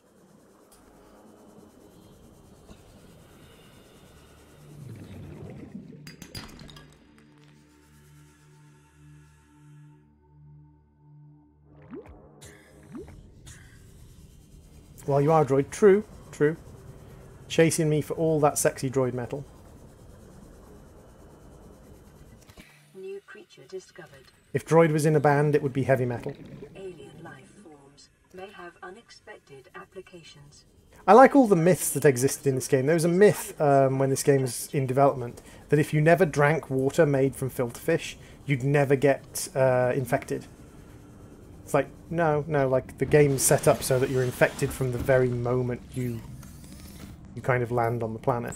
Well, you are a droid. True, true. Chasing me for all that sexy droid metal. New creature discovered. If droid was in a band, it would be heavy metal. Alien life forms may have unexpected applications. I like all the myths that existed in this game. There was a myth when this game was in development that if you never drank water made from filter fish, you'd never get infected. It's like, no, like the game's set up so that you're infected from the very moment you kind of land on the planet.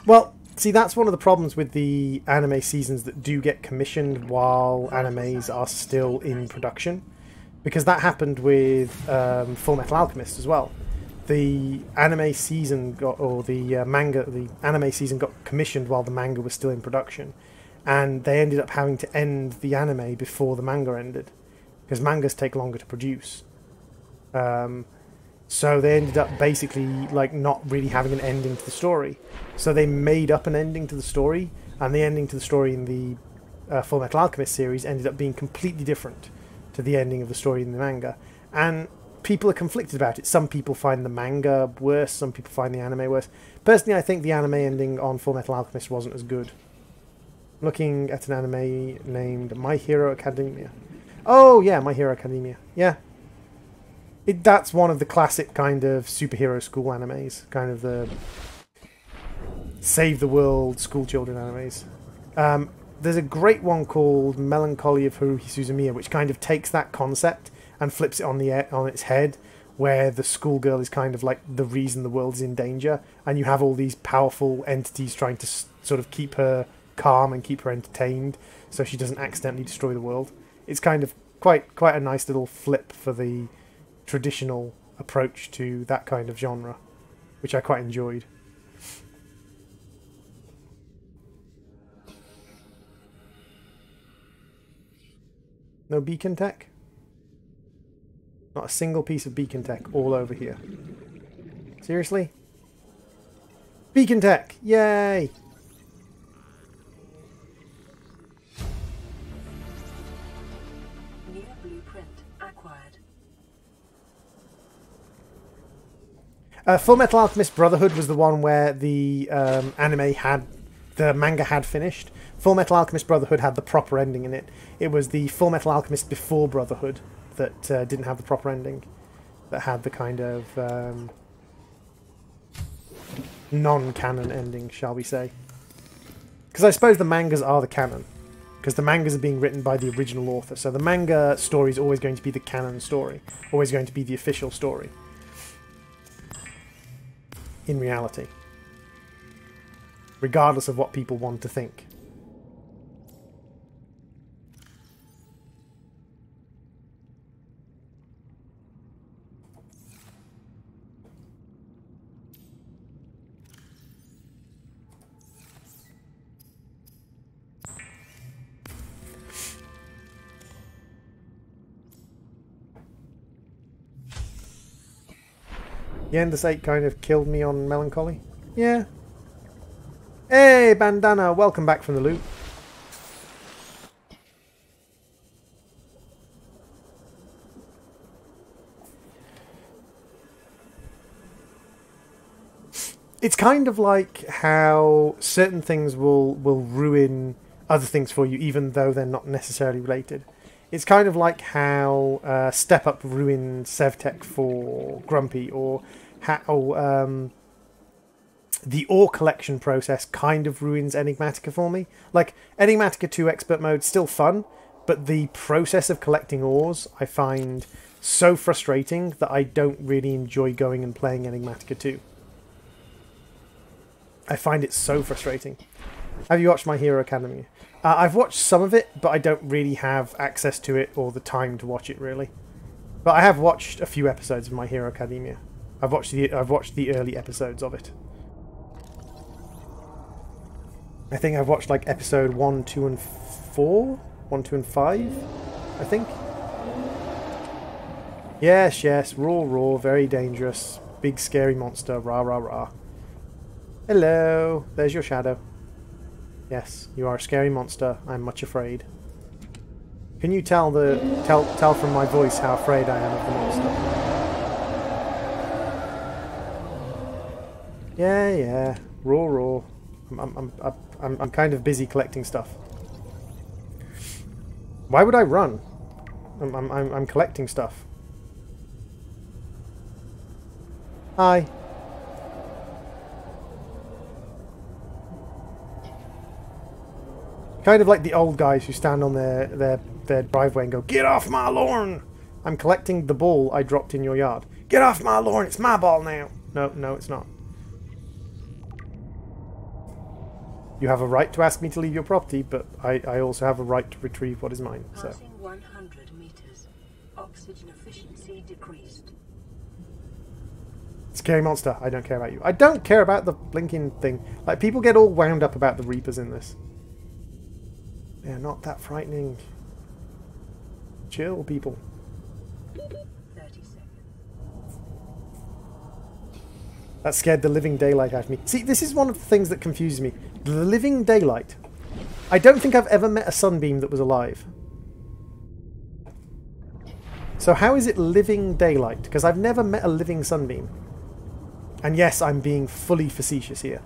Well, see, that's one of the problems with the anime seasons that do get commissioned while animes are still in production. because that happened with Full Metal Alchemist as well. The anime season got, or the anime season got commissioned while the manga was still in production, and they ended up having to end the anime before the manga ended, because mangas take longer to produce. So they ended up basically like not really having an ending to the story. So they made up an ending to the story, and the ending to the story in the Full Metal Alchemist series ended up being completely different to the ending of the story in the manga. And people are conflicted about it. Some people find the manga worse, some people find the anime worse. Personally, I think the anime ending on Full Metal Alchemist wasn't as good. I'm looking at an anime named My Hero Academia. Oh yeah, My Hero Academia. Yeah. That's one of the classic kind of superhero school animes. Kind of the save the world school children animes. There's a great one called Melancholy of Haruhi Suzumiya, which kind of takes that concept and flips it on its head, where the schoolgirl is kind of like the reason the world's in danger, and you have all these powerful entities trying to sort of keep her calm and keep her entertained so she doesn't accidentally destroy the world. It's kind of quite a nice little flip for the traditional approach to that kind of genre, which I quite enjoyed. No beacon tech? Not a single piece of beacon tech all over here. Seriously? Beacon tech! Yay! New blueprint acquired. Full Metal Alchemist Brotherhood was the one where the the manga had finished. Full Metal Alchemist Brotherhood had the proper ending in it. It was the Full Metal Alchemist before Brotherhood that didn't have the proper ending. That had the kind of non-canon ending, shall we say. Because I suppose the mangas are the canon. Because the mangas are being written by the original author. So the manga story is always going to be the canon story. Always going to be the official story. In reality. Regardless of what people want to think. Yeah, this 8 kind of killed me on Melancholy. Yeah. Hey, Bandana, welcome back from the loop. It's kind of like how certain things will ruin other things for you, even though they're not necessarily related. It's kind of like how Step Up ruined Sevtech for Grumpy, or how the ore collection process kind of ruins Enigmatica for me. Like, Enigmatica 2 Expert Mode's still fun, but the process of collecting ores I find so frustrating that I don't really enjoy going and playing Enigmatica 2. I find it so frustrating. Have you watched My Hero Academia? I've watched some of it, but I don't really have access to it or the time to watch it, really. But I have watched a few episodes of My Hero Academia. I've watched the early episodes of it. I think I've watched like episode 1, 2 and 4? 1, 2 and 5? I think. Yes, yes, raw, very dangerous. Big scary monster, rah rah rah. Hello, there's your shadow. Yes, you are a scary monster. I'm much afraid. Can you tell from my voice how afraid I am of the monster? Yeah. Raw. I'm kind of busy collecting stuff. Why would I run? I'm collecting stuff. Hi. Kind of like the old guys who stand on their driveway and go, "Get off my lawn! I'm collecting the ball I dropped in your yard. Get off my lawn! It's my ball now!" No, it's not. You have a right to ask me to leave your property, but I also have a right to retrieve what is mine. So. Passing 100 meters. Oxygen efficiency decreased. Scary monster, I don't care about you. I don't care about the blinking thing. Like, people get all wound up about the Reapers in this. They're not that frightening. Chill, people. 30 seconds. That scared the living daylight out of me. See, this is one of the things that confuses me. The living daylight. I don't think I've ever met a sunbeam that was alive. So how is it living daylight? Because I've never met a living sunbeam. And yes, I'm being fully facetious here.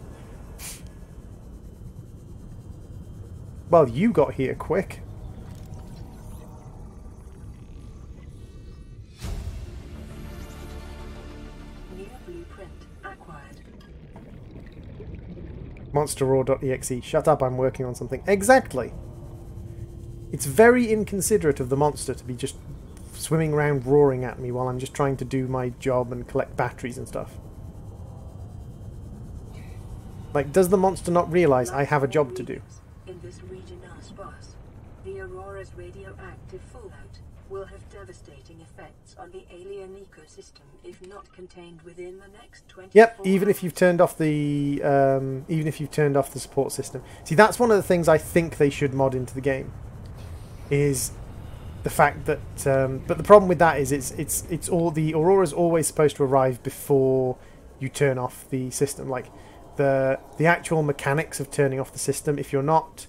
Well, you got here quick. New blueprint acquired. Monsterraw.exe. Shut up, I'm working on something. Exactly! It's very inconsiderate of the monster to be just swimming around roaring at me while I'm just trying to do my job and collect batteries and stuff. Like, does the monster not realise I have a job to do? In this region are sparse. The Aurora's radioactive fallout will have devastating effects on the alien ecosystem if not contained within the next 24 Yep, even if you've turned off the support system. See, that's one of the things I think they should mod into the game. Is the fact that, but the problem with that is it's all, the Aurora's always supposed to arrive before you turn off the system. Like the actual mechanics of turning off the system, if you're not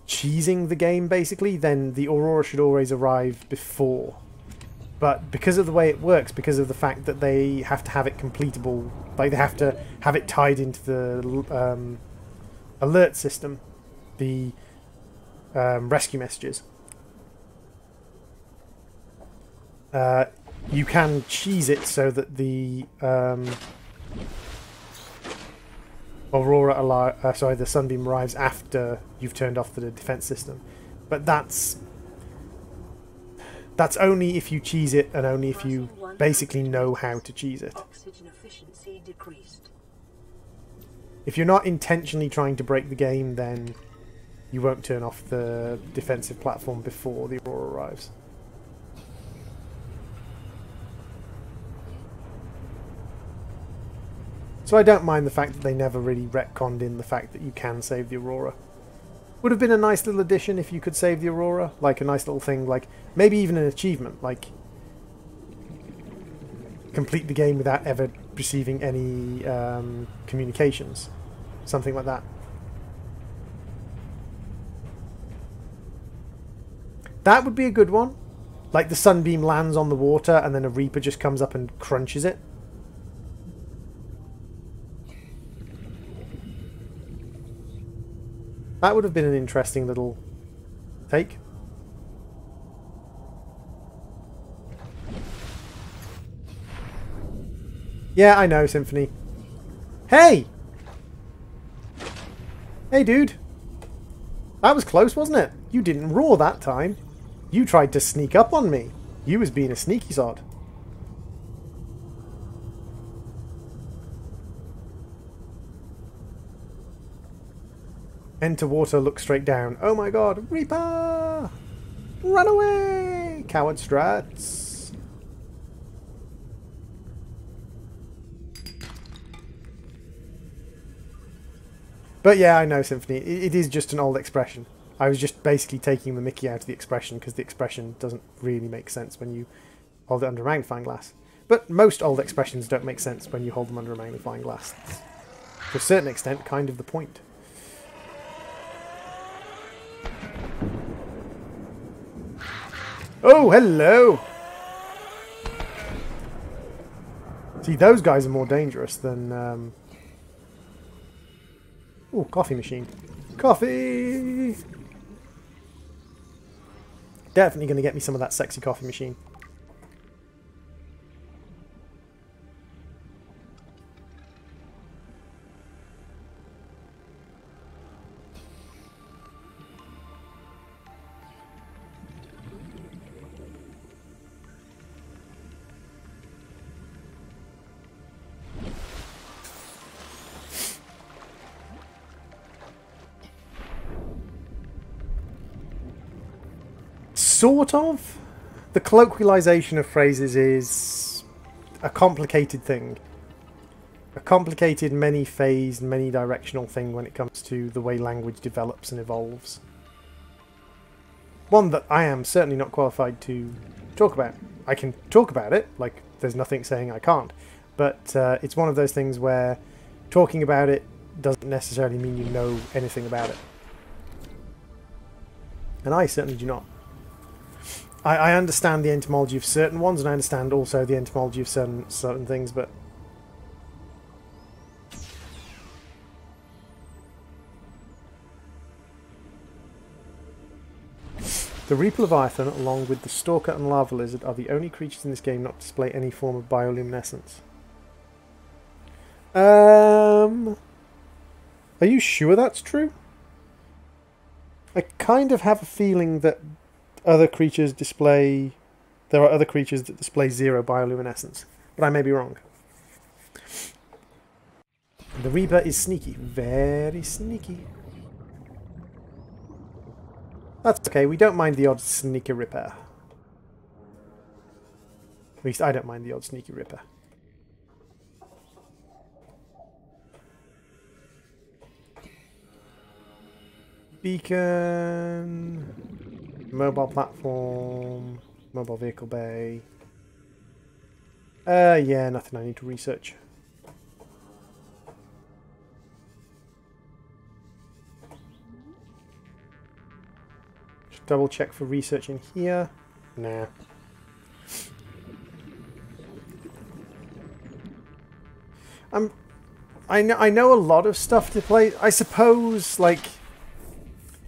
cheesing the game basically, then the Aurora should always arrive before. But because of the way it works, because of the fact that they have to have it completable, like they have to have it tied into the alert system, the rescue messages, you can cheese it so that the the Sunbeam arrives after you've turned off the defense system. But that's only if you cheese it, and only if you basically know how to cheese it. Oxygen efficiency decreased. If you're not intentionally trying to break the game, then you won't turn off the defensive platform before the Aurora arrives. So I don't mind the fact that they never really retconned in the fact that you can save the Aurora. Would have been a nice little addition if you could save the Aurora, like a nice little thing, like maybe even an achievement, like complete the game without ever receiving any communications, something like that. That would be a good one. Like the Sunbeam lands on the water and then a Reaper just comes up and crunches it. That would have been an interesting little take. Yeah, I know, Symphony. Hey! Hey, dude. That was close, wasn't it? You didn't roar that time. You tried to sneak up on me. You was being a sneaky sod. Enter water, look straight down. Oh my god, Reaper! Run away! Coward strats. But yeah, I know, Symphony. It is just an old expression. I was just basically taking the mickey out of the expression because the expression doesn't really make sense when you hold it under a magnifying glass. But most old expressions don't make sense when you hold them under a magnifying glass. To a certain extent, kind of the point. Oh, hello! See, those guys are more dangerous than... Ooh, coffee machine. Coffee! Definitely going to get me some of that sexy coffee machine. Sort of. the colloquialization of phrases is a complicated thing. A complicated, many-phased, many-directional thing when it comes to the way language develops and evolves. One that I am certainly not qualified to talk about. I can talk about it, like there's nothing saying I can't, but it's one of those things where talking about it doesn't necessarily mean you know anything about it. And I certainly do not. I understand the etymology of certain ones, and I understand also the etymology of certain things, but the Reaper Leviathan, along with the Stalker and Lava Lizard, are the only creatures in this game not to display any form of bioluminescence. Are you sure that's true? I kind of have a feeling that other creatures display... There are other creatures that display zero bioluminescence, but I may be wrong. The Reaper is sneaky. Very sneaky. That's okay, we don't mind the odd sneaky ripper. At least I don't mind the odd sneaky ripper. Beacon... Mobile platform... Mobile vehicle bay... yeah, nothing I need to research. Double check for research in here. Nah. I know a lot of stuff to play. I suppose, like,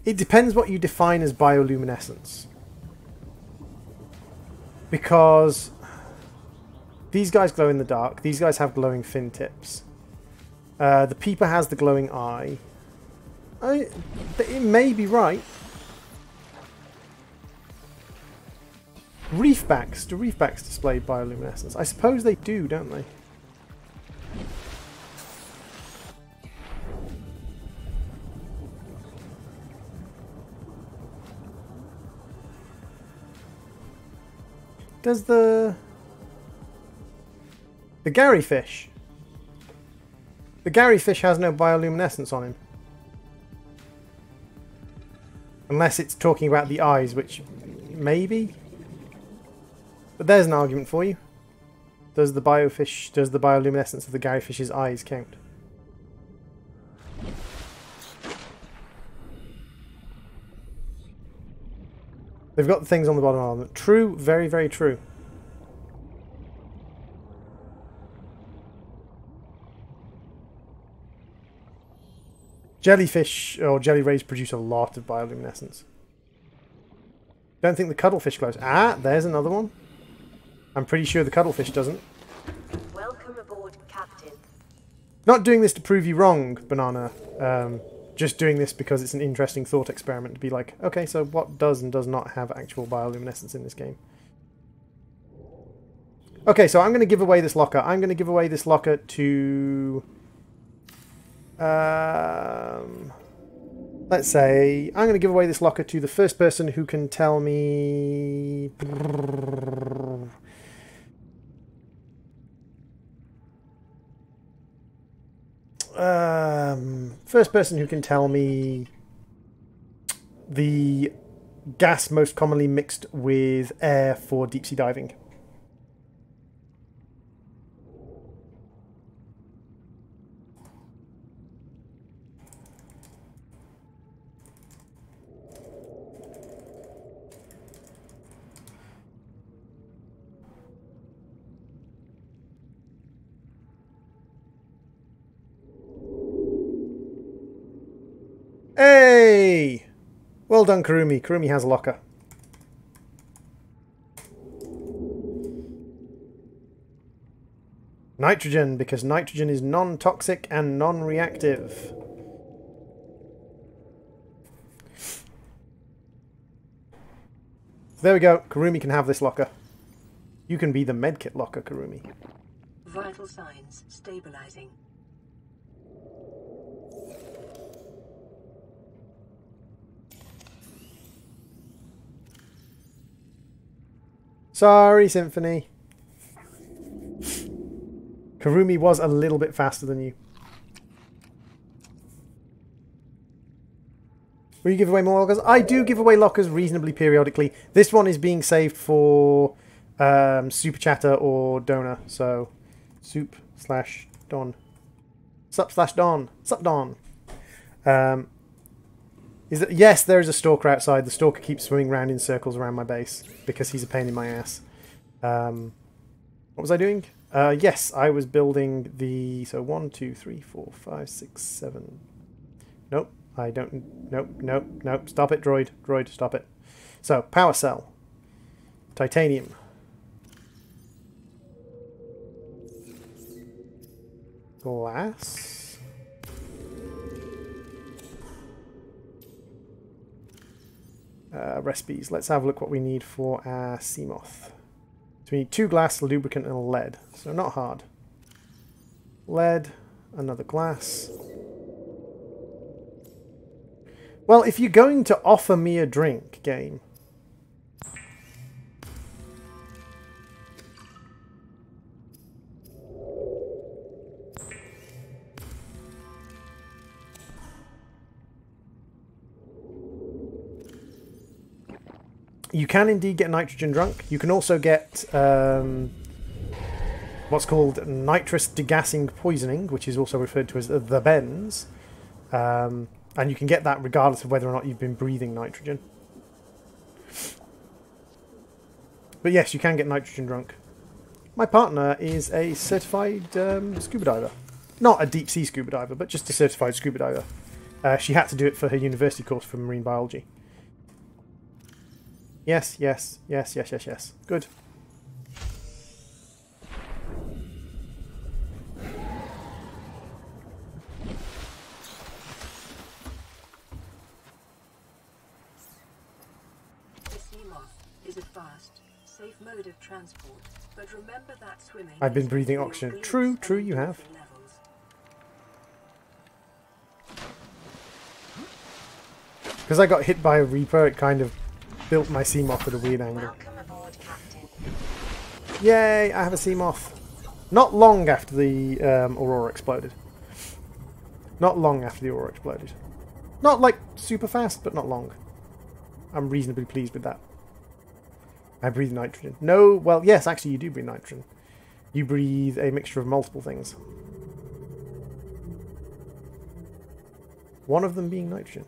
it depends what you define as bioluminescence. Because these guys glow in the dark. These guys have glowing fin tips. The Peeper has the glowing eye. It may be right. Reefbacks. Do reefbacks display bioluminescence? I suppose they do, don't they? Does the Garyfish? The Garyfish has no bioluminescence on him. Unless it's talking about the eyes, which maybe? But there's an argument for you. Does the bioluminescence of the Garyfish's eyes count? They've got the things on the bottom of them. True, very, very true. Jellyfish or jelly rays produce a lot of bioluminescence. Don't think the cuttlefish glows. Ah, there's another one. I'm pretty sure the cuttlefish doesn't. Welcome aboard, Captain. Not doing this to prove you wrong, Banana. Just doing this because it's an interesting thought experiment to be like, okay, so what does and does not have actual bioluminescence in this game? Okay, so I'm going to give away this locker. I'm going to give away this locker to... let's say I'm going to give away this locker to the first person who can tell me... first person who can tell me the gas most commonly mixed with air for deep sea diving. Hey! Well done, Kurumi. Kurumi has a locker. Nitrogen, because nitrogen is non-toxic and non-reactive. There we go. Kurumi can have this locker. You can be the medkit locker, Kurumi. Vital signs stabilizing. Sorry, Symphony. Karumi was a little bit faster than you. Will you give away more lockers? I do give away lockers reasonably periodically. This one is being saved for Super Chatter or Donor. So, soup/Don. Sup/Don. Sup Don. Yes, there is a stalker outside. The stalker keeps swimming around in circles around my base because he's a pain in my ass. What was I doing? Yes, I was building the... So 1, 2, 3, 4, 5, 6, 7... Nope, I don't... Nope. Stop it, droid. Droid, stop it. So, power cell. Titanium. Glass. Recipes. Let's have a look what we need for our Seamoth. So we need 2 glass, a lubricant, and a lead. So not hard. Lead, another glass. Well, if you're going to offer me a drink, game... You can indeed get nitrogen drunk. You can also get what's called nitrous degassing poisoning, which is also referred to as the bends. And you can get that regardless of whether or not you've been breathing nitrogen. But yes, you can get nitrogen drunk. My partner is a certified scuba diver. Not a deep sea scuba diver, but just a certified scuba diver. She had to do it for her university course for marine biology. Yes. Good. The Seamoth is a fast, safe mode of transport, but remember that swimming... I've been breathing oxygen. True, you have. Because I got hit by a Reaper, it kind of built my Seamoth at a weird angle. Welcome aboard, Captain. Yay, I have a Seamoth. Not long after the Aurora exploded. Not long after the Aurora exploded. Not like super fast, but not long. I'm reasonably pleased with that. I breathe nitrogen. No, well, yes, actually you do breathe nitrogen. You breathe a mixture of multiple things. One of them being nitrogen.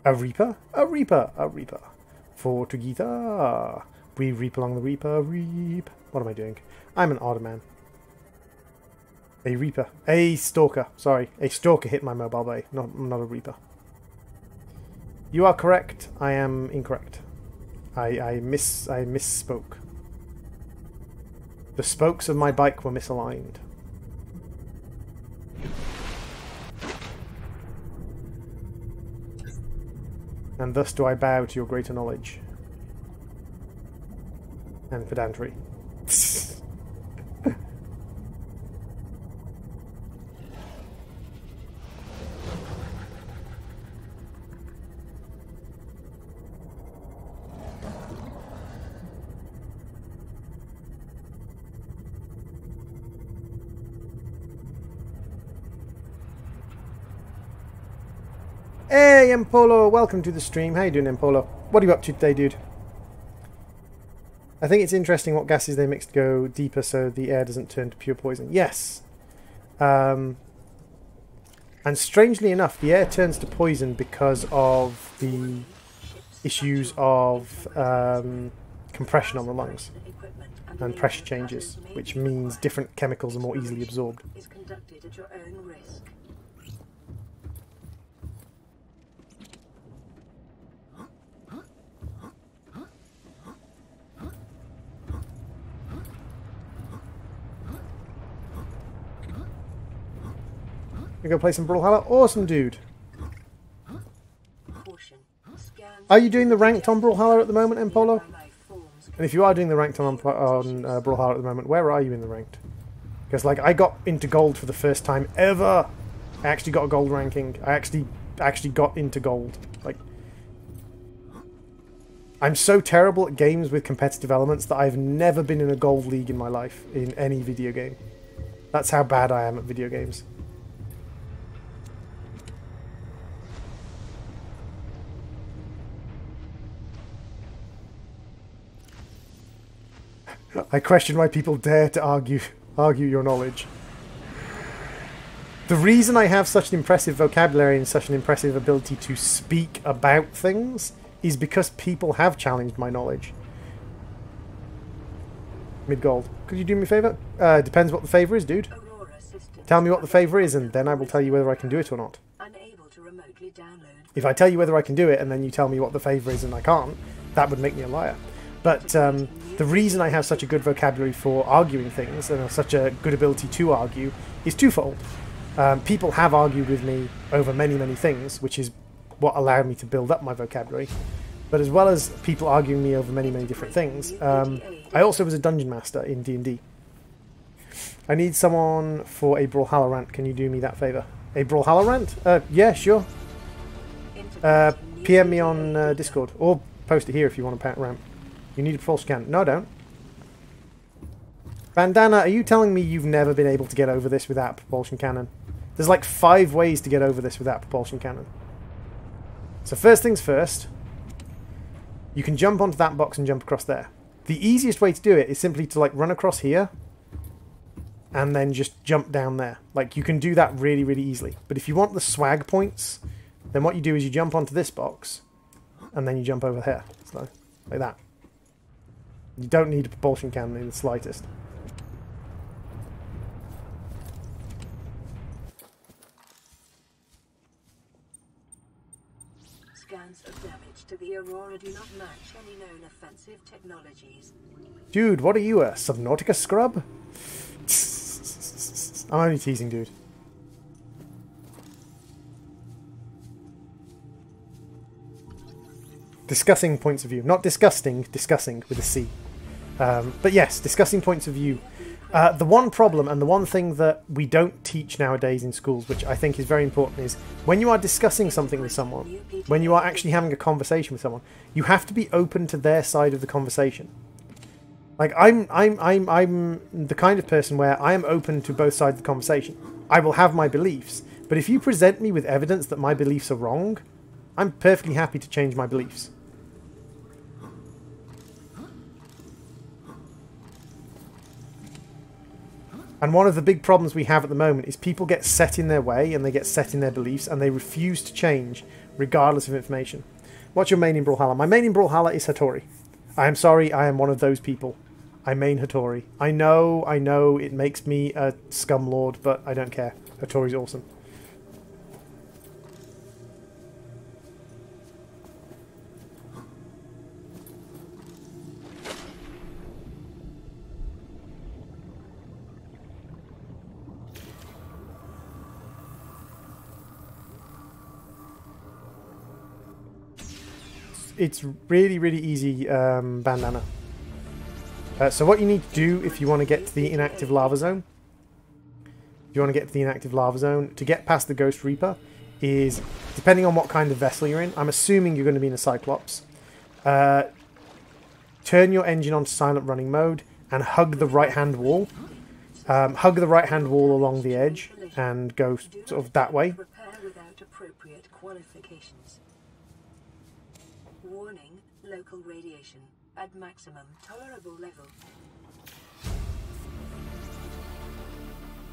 A Reaper? A Reaper! A Reaper. For to guitar. We reap along the Reaper. Reap. What am I doing? I'm an odd man. A Reaper. A Stalker. Sorry. A Stalker hit my mobile bay. Not a Reaper. You are correct. I am incorrect. I misspoke. The spokes of my bike were misaligned. And thus do I bow to your greater knowledge. And pedantry. Hey, Empolo! Welcome to the stream. How you doing, Empolo? What are you up to today, dude? I think it's interesting what gases they mix to go deeper so the air doesn't turn to pure poison. Yes! And strangely enough, the air turns to poison because of the issues of compression on the lungs and pressure changes, which means different chemicals are more easily absorbed. Is conducted at your own risk. You go play some Brawlhalla? Awesome, dude. Caution. Scans Are you doing the ranked on Brawlhalla at the moment, Empolo? And if you are doing the ranked on Brawlhalla at the moment, where are you in the ranked? Because, like, I got into gold for the first time ever. I actually got a gold ranking. I actually got into gold. Like, I'm so terrible at games with competitive elements that I've never been in a gold league in my life in any video game. That's how bad I am at video games. I question why people dare to argue your knowledge. The reason I have such an impressive vocabulary and such an impressive ability to speak about things is because people have challenged my knowledge. Mid-gold. Could you do me a favour? Depends what the favour is, dude. Tell me what the favour is and then I will tell you whether I can do it or not. If I tell you whether I can do it and then you tell me what the favour is and I can't, that would make me a liar. But the reason I have such a good vocabulary for arguing things and such a good ability to argue is twofold. People have argued with me over many, many things, which is what allowed me to build up my vocabulary. But as well as people arguing me over many, many different things, I also was a dungeon master in D&D. I need someone for a Brawlhalla rant. Can you do me that favour? A Brawlhalla rant? Yeah, sure. PM me on Discord, or post it here if you want a rant. You need a propulsion cannon. No, I don't. Bandana, are you telling me you've never been able to get over this without a propulsion cannon? There's like 5 ways to get over this without a propulsion cannon. So first things first, you can jump onto that box and jump across there. The easiest way to do it is simply to like run across here and then just jump down there. Like you can do that really, really easily. But if you want the swag points, then what you do is you jump onto this box and then you jump over here. So, like that. You don't need a propulsion cannon in the slightest. Scans of damage to the Aurora do not match any known offensive technologies. Dude, what are you, a Subnautica scrub? I'm only teasing, dude. Discussing points of view. Not disgusting, discussing with a C. But yes, discussing points of view. The one problem and the one thing that we don't teach nowadays in schools, which I think is very important, is when you are discussing something with someone, when you are actually having a conversation with someone, you have to be open to their side of the conversation. Like I'm the kind of person where I am open to both sides of the conversation. I will have my beliefs, but if you present me with evidence that my beliefs are wrong, I'm perfectly happy to change my beliefs. And one of the big problems we have at the moment is people get set in their way and they get set in their beliefs and they refuse to change regardless of information. What's your main in Brawlhalla? My main in Brawlhalla is Hattori. I am sorry, I am one of those people. I main Hattori. I know, it makes me a scumlord, but I don't care. Hattori's awesome. It's really, really easy, Bandana. So what you need to do if you want to get to the inactive lava zone, to get past the Ghost Reaper, is, depending on what kind of vessel you're in, I'm assuming you're going to be in a Cyclops, turn your engine onto silent running mode and hug the right-hand wall. Hug the right-hand wall along the edge and go sort of that way. Warning, local radiation at maximum tolerable level.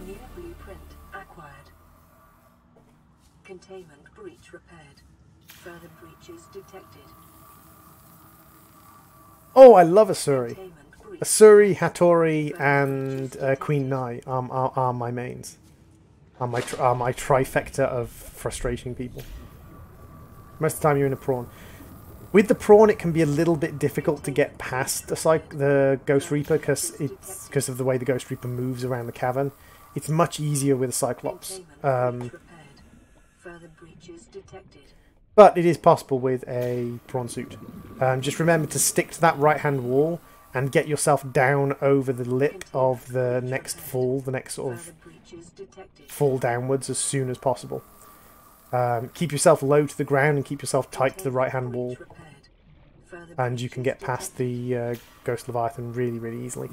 New blueprint acquired. Containment breach repaired. Further breaches detected. Oh, I love Asuri. Asuri, Hattori, and Queen Nai are my mains. Are my trifecta of frustrating people. Most of the time you're in a prawn. With the prawn, it can be a little bit difficult to get past the Ghost Reaper because of the way the Ghost Reaper moves around the cavern. It's much easier with a Cyclops. But it is possible with a prawn suit. Just remember to stick to that right-hand wall and get yourself down over the lip of the next fall, the next sort of fall downwards as soon as possible. Keep yourself low to the ground and keep yourself tight to the right-hand wall. and you can get past the Ghost Leviathan really, really easily.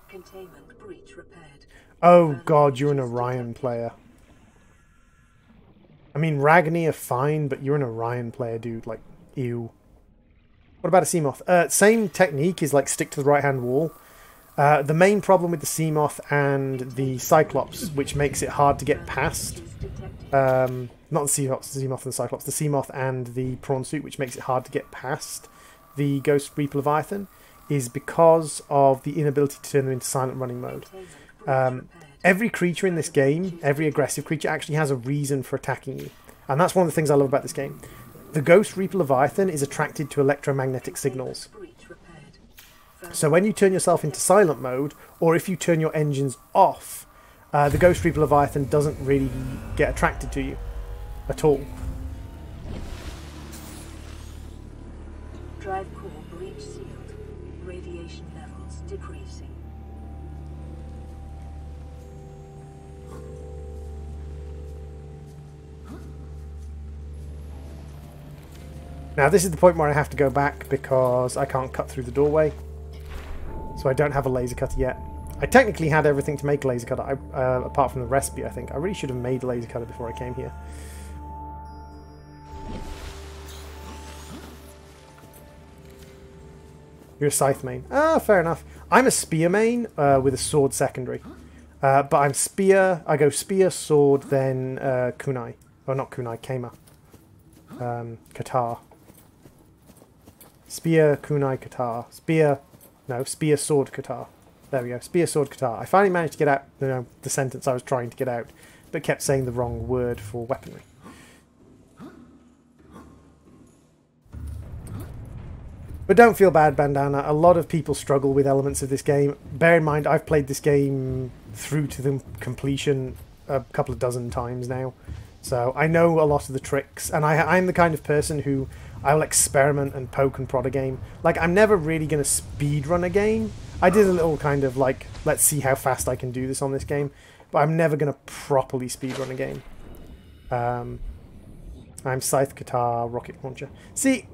Containment breach repaired. Oh god, you're an Orion player. I mean, Ragni are fine, but you're an Orion player, dude. Like, ew. What about a Seamoth? Same technique is like stick to the right-hand wall. The main problem with the Seamoth and the Cyclops, which makes it hard to get past... not the Seamoth and the Cyclops, the Seamoth and the Prawn Suit, which makes it hard to get past the Ghost Reaper Leviathan, is because of the inability to turn them into silent running mode. Every creature in this game, every aggressive creature, actually has a reason for attacking you. And that's one of the things I love about this game. The Ghost Reaper Leviathan is attracted to electromagnetic signals. So when you turn yourself into silent mode, or if you turn your engines off, the Ghost Reaper Leviathan doesn't really get attracted to you at all. Drive core breach sealed. Radiation levels decreasing. Now this is the point where I have to go back because I can't cut through the doorway. So I don't have a laser cutter yet. I technically had everything to make a laser cutter, apart from the recipe, I think. I really should have made a laser cutter before I came here. You're a scythe main. Ah, fair enough. I'm a spear main with a sword secondary. But I'm spear. I go spear, sword, then kunai. Oh, not kunai, kema. Katar. Spear, kunai, katar. Spear... No, spear, sword, katar. There we go. Spear, sword, katar. I finally managed to get out the sentence I was trying to get out, but kept saying the wrong word for weaponry. But don't feel bad, Bandana. A lot of people struggle with elements of this game. Bear in mind, I've played this game through to the completion a couple of dozen times now. So I know a lot of the tricks, and I'm the kind of person who I'll experiment and poke and prod a game. Like, I'm never really going to speedrun a game. I did a little kind of like, let's see how fast I can do this on this game, but I'm never going to properly speedrun a game. I'm Scythe, Katar, Rocket Launcher. See?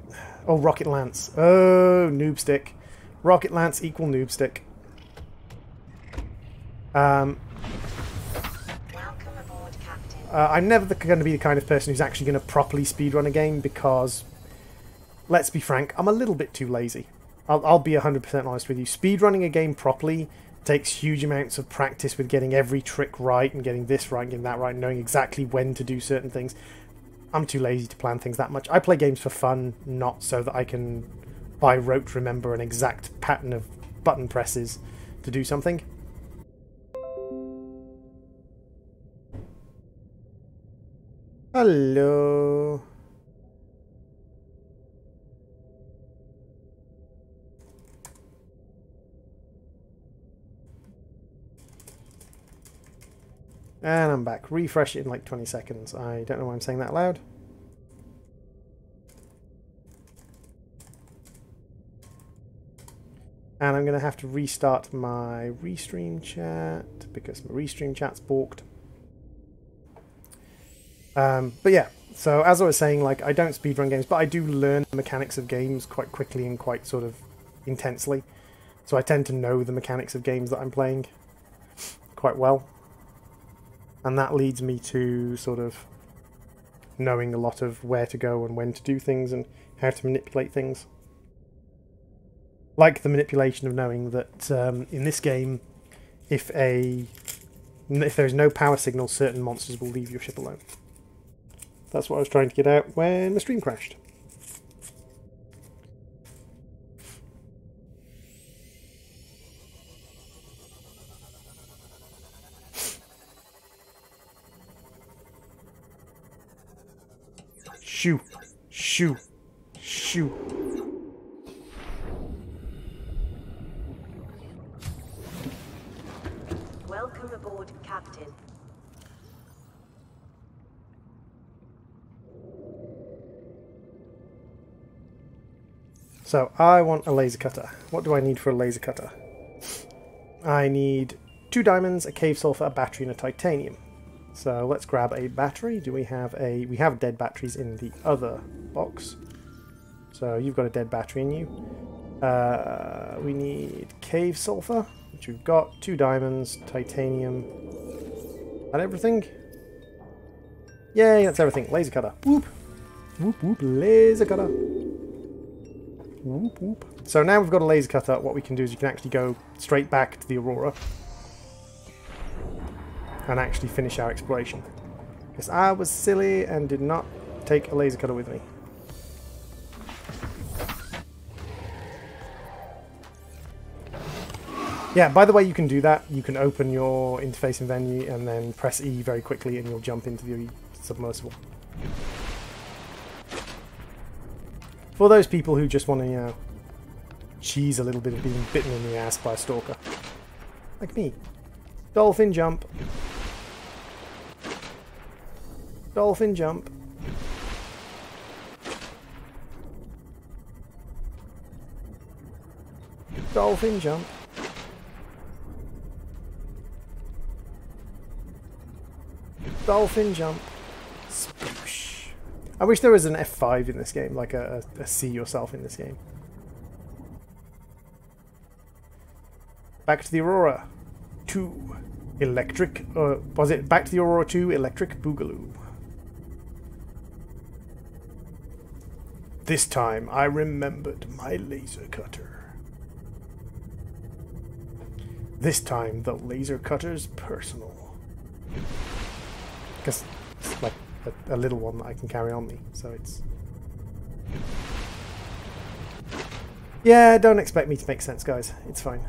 Oh, Rocket Lance. Oh, Noob Stick. Rocket Lance equal Noob Stick. I'm never going to be the kind of person who's actually going to properly speedrun a game because, let's be frank, I'm a little bit too lazy. I'll be 100% honest with you. Speedrunning a game properly takes huge amounts of practice with getting every trick right and getting this right and getting that right and knowing exactly when to do certain things. I'm too lazy to plan things that much. I play games for fun, not so that I can by rote remember an exact pattern of button presses to do something. Hello. And I'm back. Refresh it in like 20 seconds. I don't know why I'm saying that loud. And I'm going to have to restart my restream chat because my restream chat's balked. But yeah, so as I was saying, like, I don't speedrun games, but I do learn the mechanics of games quite quickly and quite sort of intensely. So I tend to know the mechanics of games that I'm playing quite well. And that leads me to sort of knowing a lot of where to go and when to do things and how to manipulate things. Like the manipulation of knowing that in this game, if there's no power signal, certain monsters will leave your ship alone. That's what I was trying to get out when the stream crashed. Shoo, shoo, shoo. Welcome aboard, Captain. So, I want a laser cutter. What do I need for a laser cutter? I need 2 diamonds, a cave sulfur, a battery, and a titanium. So let's grab a battery. Do we have a... We have dead batteries in the other box. So you've got a dead battery in you. We need cave sulfur, which we've got. 2 diamonds, titanium. That everything? Yay, that's everything. Laser cutter. Whoop. Whoop whoop. Laser cutter. Whoop whoop. So now we've got a laser cutter, what we can do is you can actually go straight back to the Aurora and actually finish our exploration. Because I was silly and did not take a laser cutter with me. Yeah, by the way, you can do that. You can open your interface and venue and then press E very quickly and you'll jump into the submersible. For those people who just want to, you know, cheese a little bit of being bitten in the ass by a stalker. Like me. Dolphin jump. Dolphin jump. Dolphin jump. Dolphin jump. Sploosh. I wish there was an F5 in this game, like a see yourself in this game. Back to the Aurora 2 Electric, was it Back to the Aurora 2 Electric Boogaloo? This time I remembered my laser cutter. This time the laser cutter's personal. Because it's like a little one that I can carry on me, so it's... Yeah, don't expect me to make sense, guys. It's fine.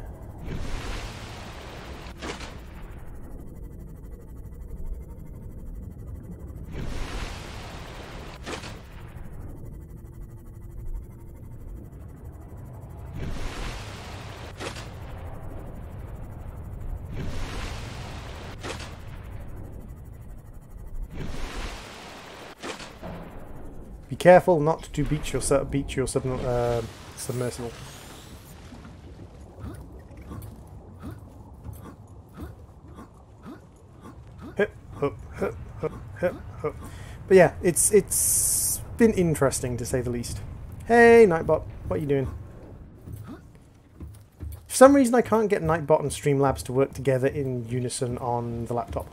Be careful not to beach your submersible. But yeah, it's been interesting to say the least. Hey, Nightbot, what are you doing? For some reason I can't get Nightbot and Streamlabs to work together in unison on the laptop.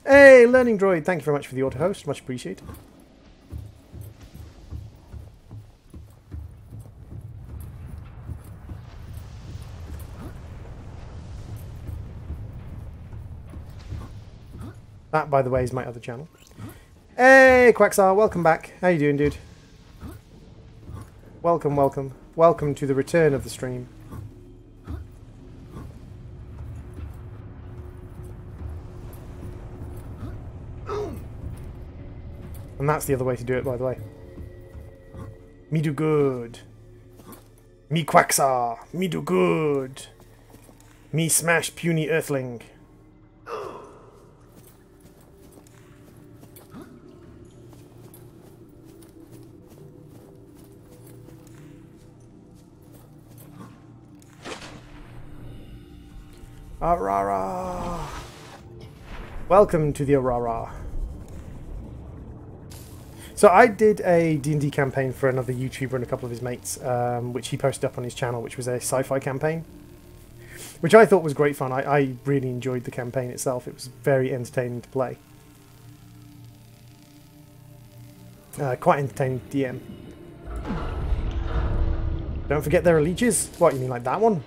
Hey, LearningDroid, thank you very much for the auto-host, much appreciated. That, by the way, is my other channel. Hey, Quacksar, welcome back. How you doing, dude? Welcome, welcome. Welcome to the return of the stream. And that's the other way to do it, by the way. Me do good. Me Quacksar. Me do good. Me smash puny earthling. Aurora! Welcome to the Aurora. So I did a D&D campaign for another YouTuber and a couple of his mates, which he posted up on his channel, which was a sci-fi campaign, which I thought was great fun. I really enjoyed the campaign itself. It was very entertaining to play. Quite entertaining DM. Don't forget there are leeches. What, you mean like that one?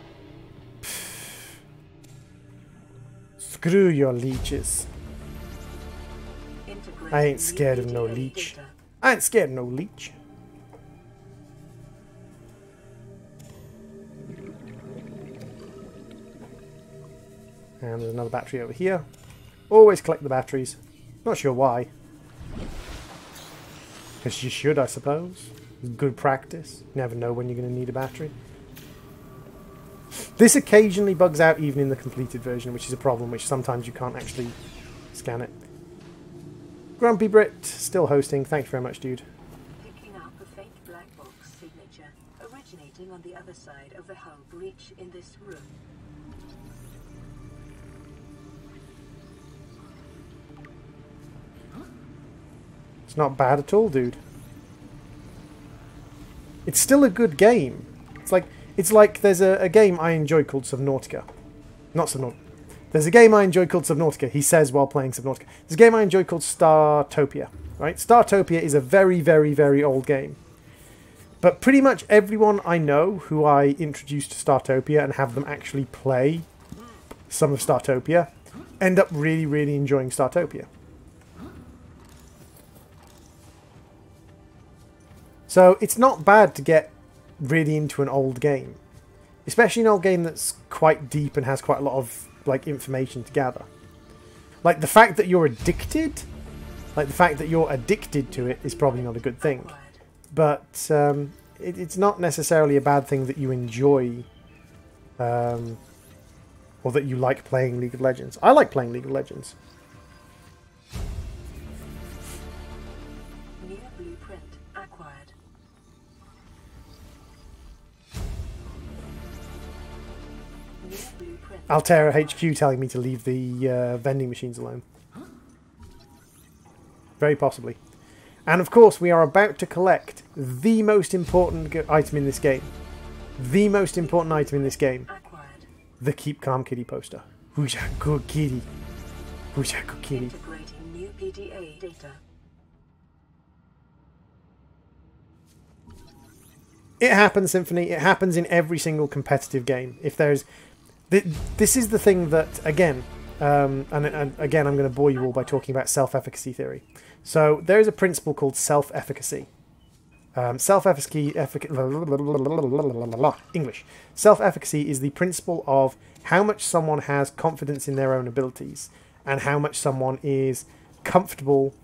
Screw your leeches. I ain't scared of no leech. I ain't scared of no leech. And there's another battery over here. Always collect the batteries. Not sure why. Because you should, I suppose. Good practice. Never know when you're going to need a battery. This occasionally bugs out even in the completed version, which is a problem, which sometimes you can't actually scan it. Grumpy Brit, still hosting. Thank you very much, dude. Picking up a faint black box signature originating on the other side of the hull breach in this room. It's not bad at all, dude. It's still a good game. It's like there's a game I enjoy called Subnautica. Not Subnautica. There's a game I enjoy called Subnautica, he says while playing Subnautica. There's a game I enjoy called Startopia, right? Startopia is a very, very, very old game. But pretty much everyone I know who I introduce to Startopia and have them actually play some of Startopia end up really, really enjoying Startopia. So it's not bad to get really into an old game. Especially an old game that's quite deep and has quite a lot of like information to gather. Like the fact that you're addicted to it is probably not a good thing. But it's not necessarily a bad thing that you enjoy or that you like playing League of Legends. I like playing League of Legends. New blueprint acquired. New blueprint. Altera HQ telling me to leave the vending machines alone. Very possibly. And of course, we are about to collect the most important item in this game. The most important item in this game. Acquired. The Keep Calm Kitty poster. Who's a good kitty? Who's a good kitty? Integrating new PDA data. It happens, Symphony. It happens in every single competitive game. If there's... This is the thing that, again... and again, I'm going to bore you all by talking about self-efficacy theory. So there is a principle called self-efficacy. Self-efficacy English. Self-efficacy is the principle of how much someone has confidence in their own abilities and how much someone is comfortable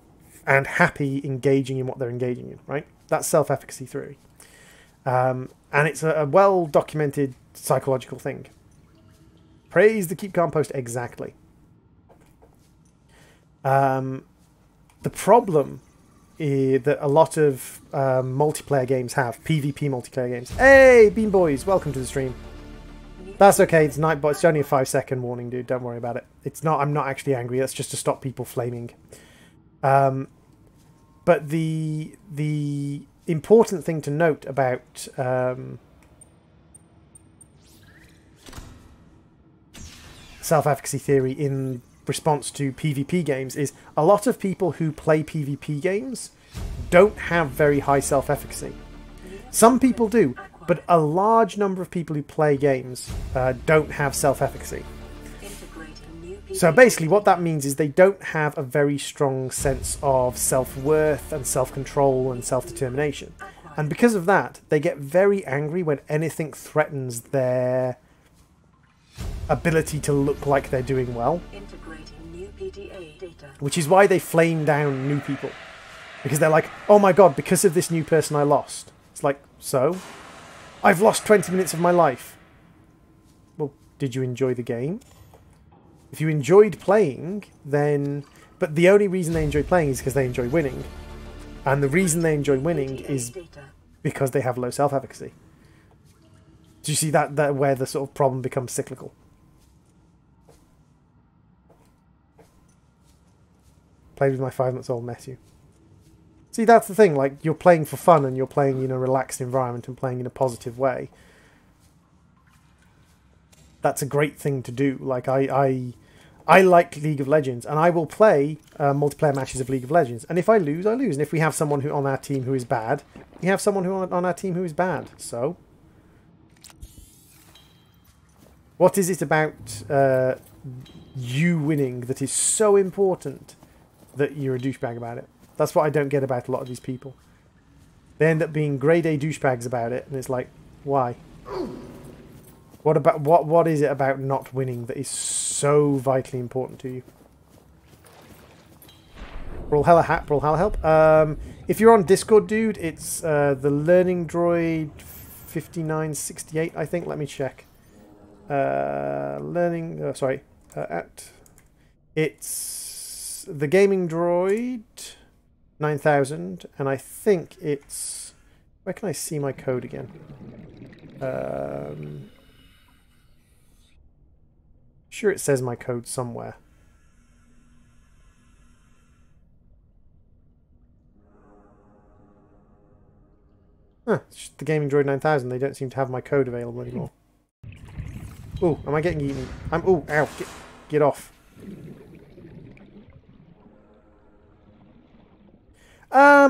and happy engaging in what they're engaging in, right? That's self-efficacy theory. And it's a well-documented psychological thing. Praise the Keep Calm post, exactly. The problem that a lot of multiplayer games have, PvP multiplayer games. Hey, Bean Boys, welcome to the stream. That's okay, it's night, but it's only a 5-second warning, dude. Don't worry about it. It's not. I'm not actually angry. That's just to stop people flaming. But the important thing to note about self-efficacy theory in response to PvP games is a lot of people who play PvP games don't have very high self-efficacy. Some people do, but a large number of people who play games don't have self-efficacy. So basically what that means is they don't have a very strong sense of self-worth and self-control and self-determination. And because of that, they get very angry when anything threatens their ability to look like they're doing well. Which is why they flame down new people. Because they're like, oh my god, because of this new person I lost. It's like, so? I've lost 20 minutes of my life. Well, did you enjoy the game? If you enjoyed playing, then... But the only reason they enjoy playing is because they enjoy winning. And the reason they enjoy winning is because they have low self-efficacy. Do you see that where the sort of problem becomes cyclical? Played with my 5-month-old nephew. See, that's the thing. Like, you're playing for fun and you're playing in a relaxed environment and playing in a positive way. That's a great thing to do. Like, I like League of Legends, and I will play multiplayer matches of League of Legends. And if I lose, I lose. And if we have someone who on our team who is bad, we have someone who on our team who is bad. So, what is it about you winning that is so important that you're a douchebag about it? That's what I don't get about a lot of these people. They end up being grade A douchebags about it, and it's like, why? What is it about not winning that is so vitally important to you? Brawlhalla help. If you're on Discord, dude, it's the GamingDroid 5968, I think. Let me check. It's the GamingDroid 9000, and I think it's... Where can I see my code again? Sure, it says my code somewhere. Huh, it's just the GamingDroid 9000. They don't seem to have my code available anymore. Oh, am I getting eaten? Oh, ow, get off.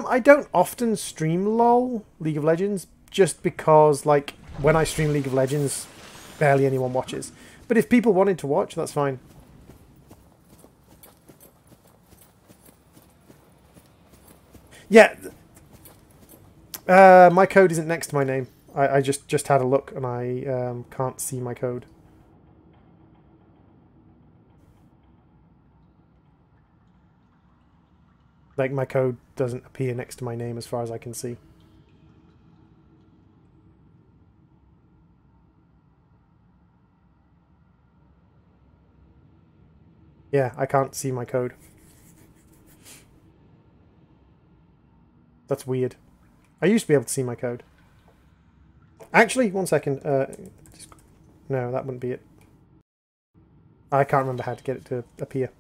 I don't often stream LOL, League of Legends, just because, like, when I stream League of Legends, barely anyone watches. But if people wanted to watch, that's fine. Yeah. My code isn't next to my name. I just had a look and I can't see my code. Like, my code doesn't appear next to my name as far as I can see. Yeah, I can't see my code. That's weird. I used to be able to see my code. Actually, one second. No, that wouldn't be it. I can't remember how to get it to appear.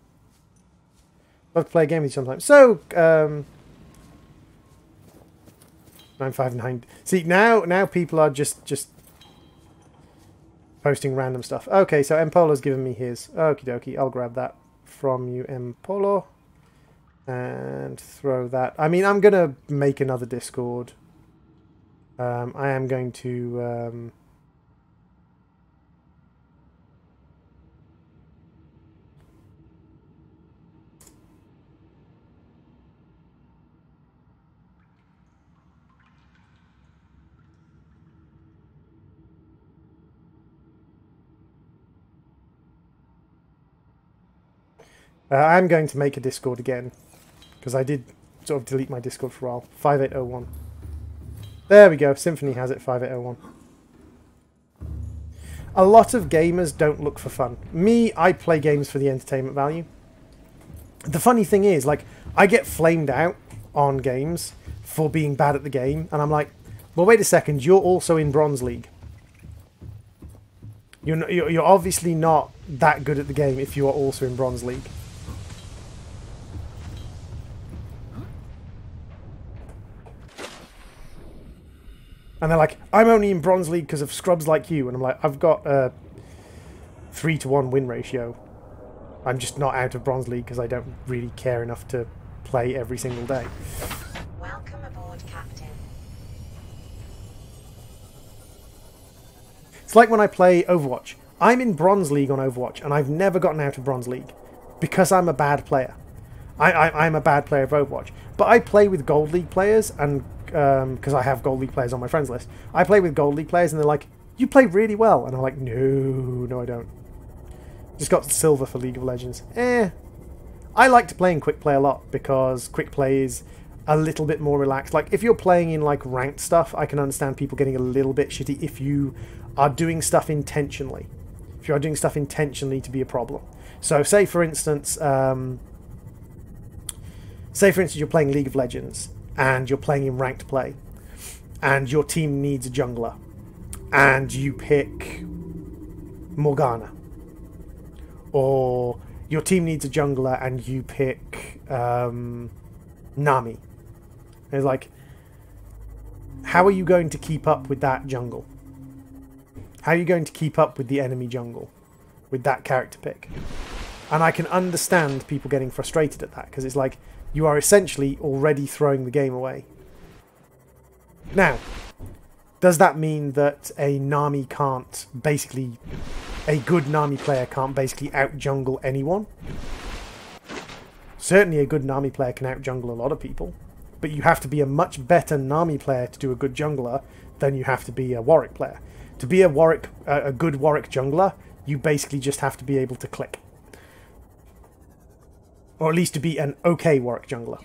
Love to play a game with you sometimes. So, 959. See, now people are just posting random stuff. Okay, so Mpolo's given me his. Okie dokie, I'll grab that from you, Mpolo. And throw that. I mean, I'm going to make another Discord. I am going to... I'm going to make a Discord again, because I did sort of delete my Discord for a while. 5801. There we go. Symphony has it, 5801. A lot of gamers don't look for fun. Me, I play games for the entertainment value. The funny thing is, like, I get flamed out on games for being bad at the game, and I'm like, well, wait a second, you're also in Bronze League. You're obviously not that good at the game if you are also in Bronze League. And they're like, I'm only in Bronze League because of scrubs like you. And I'm like, I've got a 3-to-1 win ratio. I'm just not out of Bronze League because I don't really care enough to play every single day. Welcome aboard, Captain. It's like when I play Overwatch. I'm in Bronze League on Overwatch, and I've never gotten out of Bronze League because I'm a bad player. I'm a bad player of Overwatch. But I play with Gold League players, and because I have Gold League players on my friends list. I play with Gold League players and they're like, you play really well. And I'm like, no, I don't. Just got silver for League of Legends. I like to play in quick play a lot because quick play is a little bit more relaxed. Like, if you're playing in, like, ranked stuff, I can understand people getting a little bit shitty if you are doing stuff intentionally. If you are doing stuff intentionally to be a problem. So, say for instance, you're playing League of Legends and you're playing in ranked play and your team needs a jungler and you pick Morgana, or your team needs a jungler and you pick Nami. It's like, how are you going to keep up with that jungle? How are you going to keep up with the enemy jungle with that character pick? And I can understand people getting frustrated at that, because it's like, you are essentially already throwing the game away. Now, does that mean that a Nami can't basically... a good Nami player can't basically out-jungle anyone? Certainly a good Nami player can out-jungle a lot of people. But you have to be a much better Nami player to do a good jungler than you have to be a Warwick player. To be a good Warwick jungler, you basically just have to be able to click. Or at least to be an okay Warwick jungler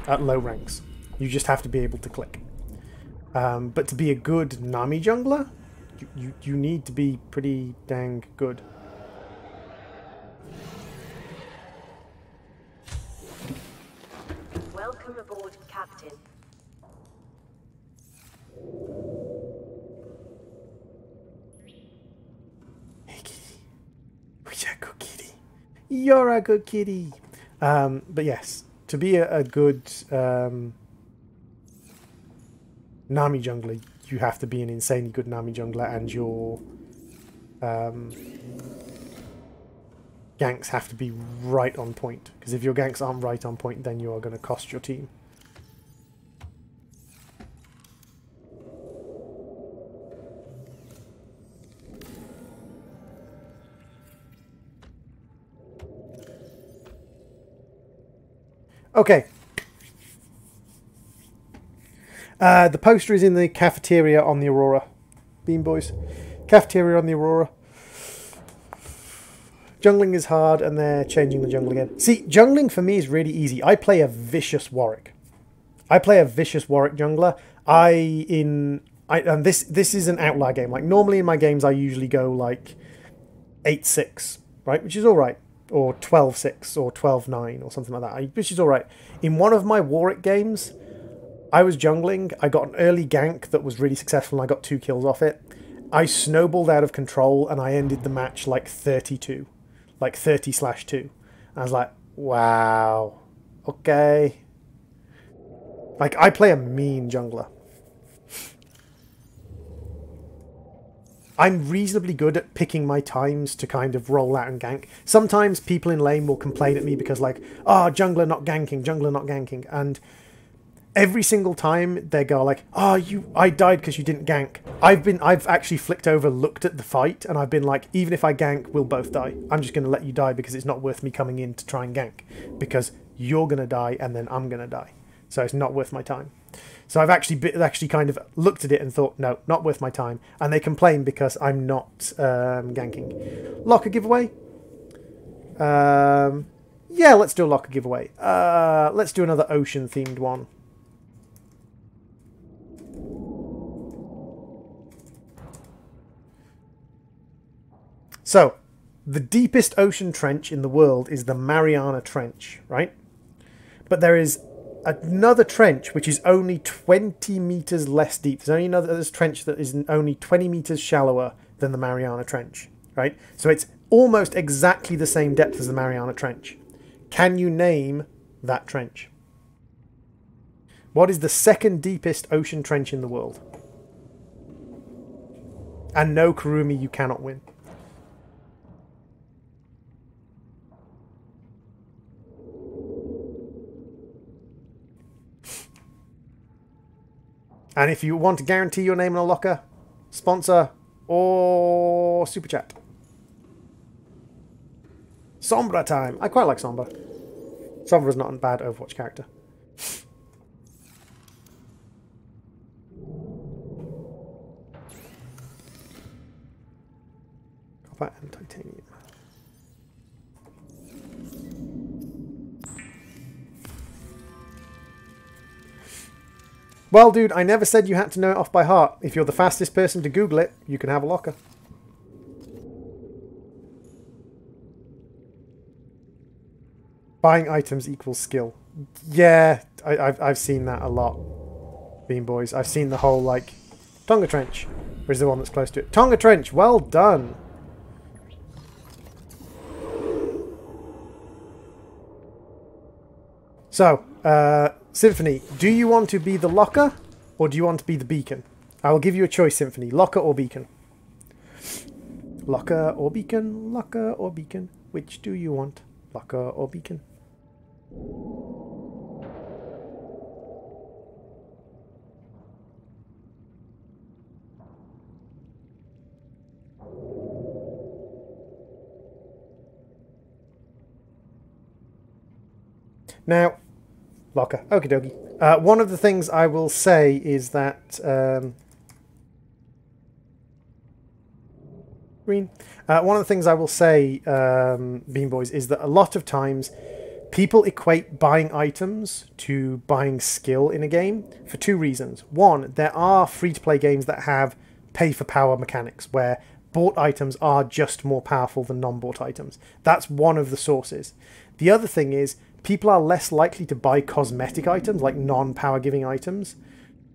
at low ranks. You just have to be able to click. But to be a good Nami jungler, you need to be pretty dang good. Welcome aboard, Captain. Hey kitty. You're a good kitty. You're a good kitty. But yes, to be a good Nami jungler, you have to be an insanely good Nami jungler, and your ganks have to be right on point. Because if your ganks aren't right on point, then you are going to cost your team. Okay. The poster is in the cafeteria on the Aurora. Bean Boys. Cafeteria on the Aurora. Jungling is hard, and they're changing the jungle again. See, jungling for me is really easy. I play a vicious Warwick. I play a vicious Warwick jungler. And this is an outlier game. Like, normally in my games, I usually go like 8-6, right? Which is all right. Or 12-6, or 12-9, or something like that, which is all right. In one of my Warwick games, I was jungling. I got an early gank that was really successful, and I got 2 kills off it. I snowballed out of control, and I ended the match like 32. Like 30/2. I was like, wow. Okay. Like, I play a mean jungler. I'm reasonably good at picking my times to kind of roll out and gank. Sometimes people in lane will complain at me because, like, oh, jungler not ganking, jungler not ganking. And every single time they go like, oh, I died because you didn't gank. I've actually flicked over, looked at the fight, and I've been like, even if I gank, we'll both die. I'm just going to let you die because it's not worth me coming in to try and gank. Because you're going to die and then I'm going to die. So it's not worth my time. So I've actually kind of looked at it and thought, no, not worth my time. And they complain because I'm not ganking. Locker giveaway? Yeah, let's do a locker giveaway. Let's do another ocean-themed one. So, the deepest ocean trench in the world is the Mariana Trench, right? But there is another trench which is only 20 meters less deep. There's only another trench that is only 20 meters shallower than the Mariana Trench, right? So it's almost exactly the same depth as the Mariana Trench. Can you name that trench? What is the second deepest ocean trench in the world? And no, Kurumi, you cannot win. And if you want to guarantee your name in a locker, sponsor or super chat. Sombra time. I quite like Sombra. Sombra's not a bad Overwatch character. Copper and titanium. Well, dude, I never said you had to know it off by heart. If you're the fastest person to Google it, you can have a locker. Buying items equals skill. Yeah, I've seen that a lot, Bean Boys. I've seen the whole, like, Tonga Trench, which is the one that's close to it. Tonga Trench, well done. So, Symphony, do you want to be the locker or do you want to be the beacon? I will give you a choice, Symphony. Locker or beacon? Locker or beacon? Locker or beacon? Which do you want? Locker or beacon? Now, locker. Okie dokie. One of the things I will say is that... green. One of the things I will say, Bean Boys, is that a lot of times people equate buying items to buying skill in a game for 2 reasons. One, there are free-to-play games that have pay-for-power mechanics, where bought items are just more powerful than non-bought items. That's one of the sources. The other thing is, people are less likely to buy cosmetic items, like non-power-giving items,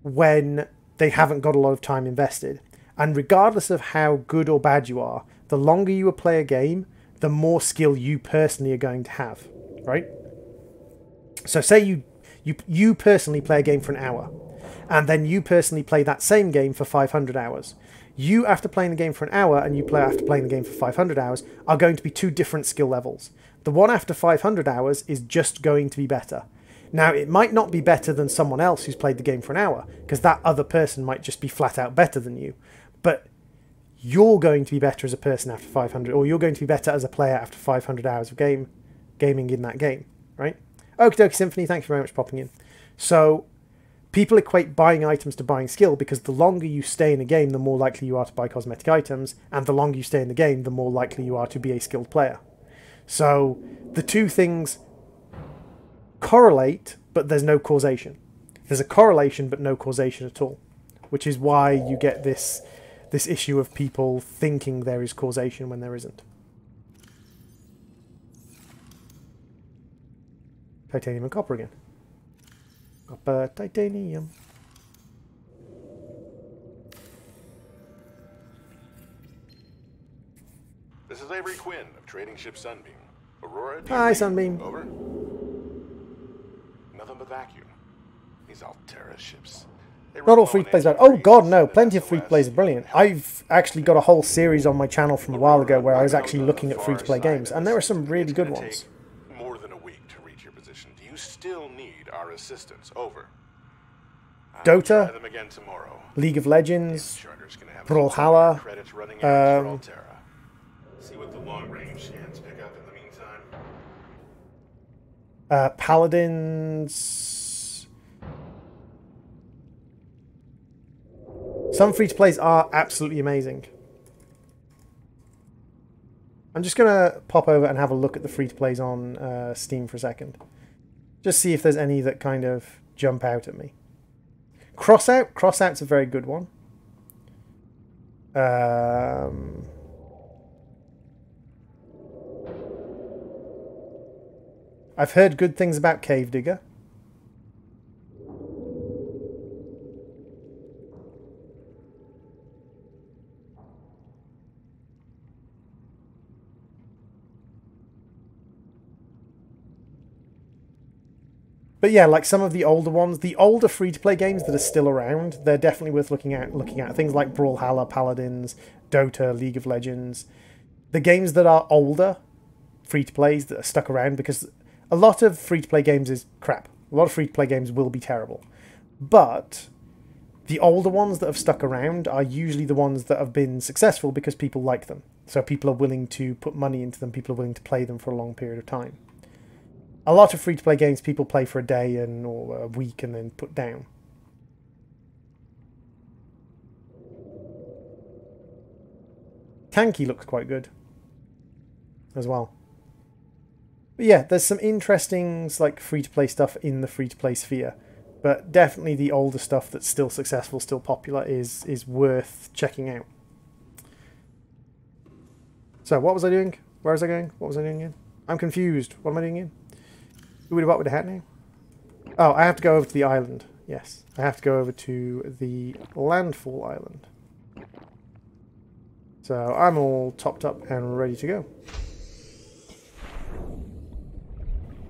when they haven't got a lot of time invested. And regardless of how good or bad you are, the longer you play a game, the more skill you personally are going to have, right? So say you personally play a game for an hour. and then you personally play that same game for 500 hours. You, after playing the game for an hour, and you play after playing the game for 500 hours, are going to be two different skill levels. The one after 500 hours is just going to be better. Now, it might not be better than someone else who's played the game for an hour, because that other person might just be flat out better than you. But you're going to be better as a person after 500, or you're going to be better as a player after 500 hours of gaming in that game, right? Okie dokie Symphony, thank you very much for popping in. So, people equate buying items to buying skill, because the longer you stay in a game, the more likely you are to buy cosmetic items, and the longer you stay in the game, the more likely you are to be a skilled player. So, the two things correlate, but there's no causation. There's a correlation, but no causation at all, which is why you get this issue of people thinking there is causation when there isn't. Titanium and copper again. Copper, titanium. This is Avery Quinn of Trading Ship Sunbeam. Aurora, Hi, Sunbeam. Over. Nothing but vacuum. These Altera ships. Not all free-to-plays are... Oh god, no. Plenty of free-to-plays are brilliant. I've actually got a whole series on my channel from a while ago where I was actually looking at free-to-play games, and there are some really good ones. More than a week to reach your position. Do you still need our assistance? Over. Dota, Try them again tomorrow. League of Legends, Charter's gonna have Brawlhalla, credits running out for Altera. See what the long-range scans pick up in the meantime. Paladins... Some free-to-plays are absolutely amazing. I'm just going to pop over and have a look at the free-to-plays on Steam for a second. Just see if there's any that kind of jump out at me. Crossout's a very good one. I've heard good things about Cave Digger. But yeah, like some of the older ones, the older free-to-play games that are still around, they're definitely worth looking at. Things like Brawlhalla, Paladins, Dota, League of Legends. The games that are older, free-to-plays that are stuck around, because a lot of free-to-play games is crap. A lot of free-to-play games will be terrible. But the older ones that have stuck around are usually the ones that have been successful because people like them. So people are willing to put money into them, people are willing to play them for a long period of time. A lot of free-to-play games people play for a day or a week and then put down. Tanky looks quite good as well. But yeah, there's some interesting like free-to-play stuff in the free-to-play sphere. But definitely the older stuff that's still successful, still popular, is worth checking out. So, what was I doing? Where was I going? What was I doing again? I'm confused. What am I doing again? Who would have what with the hat now? Oh, I have to go over to the island. Yes, I have to go over to the landfall island. So I'm all topped up and ready to go.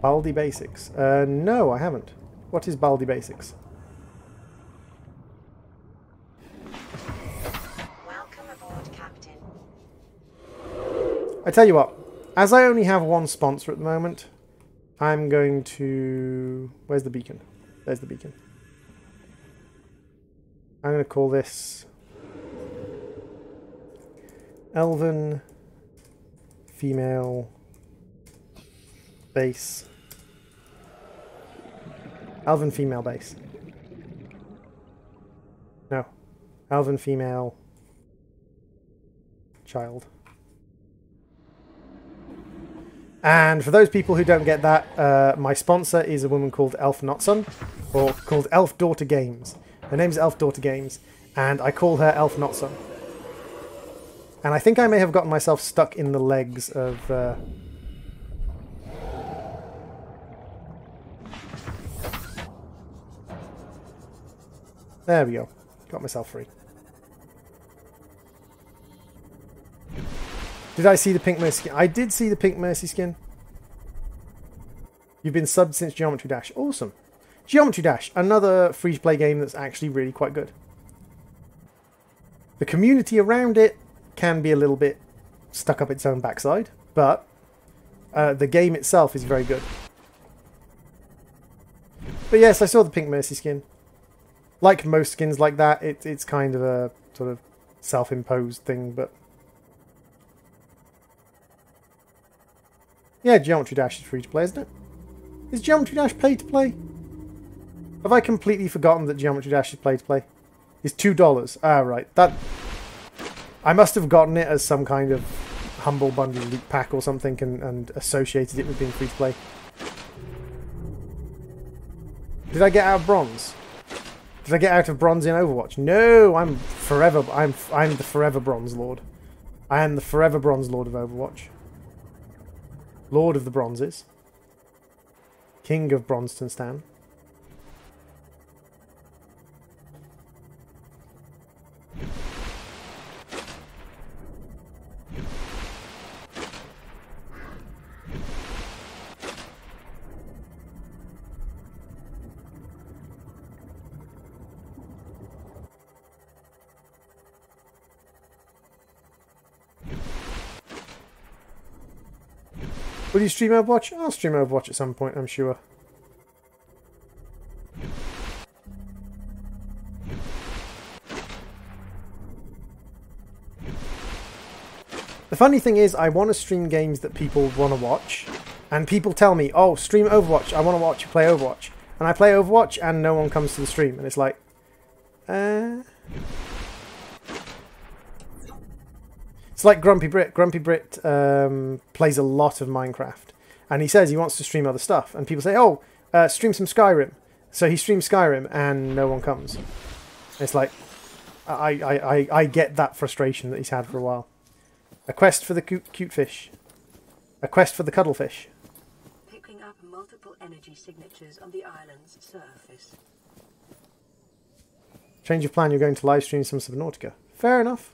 Baldi Basics. No, I haven't. What is Baldi Basics? Welcome aboard, Captain. I tell you what, as I only have one sponsor at the moment, I'm going to... Where's the beacon? There's the beacon. I'm going to call this Elven Female Base. Elven Female Base. No. Elven Female Child. And for those people who don't get that, my sponsor is a woman called Elf Notson, or called Elf Daughter Games. Her name's Elf Daughter Games, and I call her Elf Notson. And I think I may have gotten myself stuck in the legs of... There we go. Got myself free. Did I see the pink Mercy skin? I did see the pink Mercy skin. You've been subbed since Geometry Dash. Awesome. Geometry Dash, another free-to-play game that's actually really quite good. The community around it can be a little bit stuck up its own backside, but the game itself is very good. But yes, I saw the Pink Mercy skin. Like most skins like that, it's kind of a sort of self-imposed thing, but... Yeah, Geometry Dash is free to play, isn't it? Is Geometry Dash pay to play? Have I completely forgotten that Geometry Dash is pay to play? It's $2. Ah, right. That... I must have gotten it as some kind of Humble Bundle loot pack or something and associated it with being free to play. Did I get out of bronze? Did I get out of bronze in Overwatch? No, I'm the forever bronze lord. I am the forever bronze lord of Overwatch. Lord of the bronzes. King of Bronston Stan. Will you stream Overwatch? I'll stream Overwatch at some point, I'm sure. The funny thing is, I want to stream games that people want to watch, and people tell me, oh, stream Overwatch, I want to watch you play Overwatch. And I play Overwatch, and no one comes to the stream, and it's like, It's like Grumpy Brit. Grumpy Brit plays a lot of Minecraft, and he says he wants to stream other stuff, and people say, oh, stream some Skyrim. So he streams Skyrim, and no one comes. It's like, I get that frustration that he's had for a while. A quest for the cute fish. A quest for the cuddlefish. Picking up multiple energy signatures on the island's surface. Change of plan, you're going to live stream some Subnautica. Fair enough.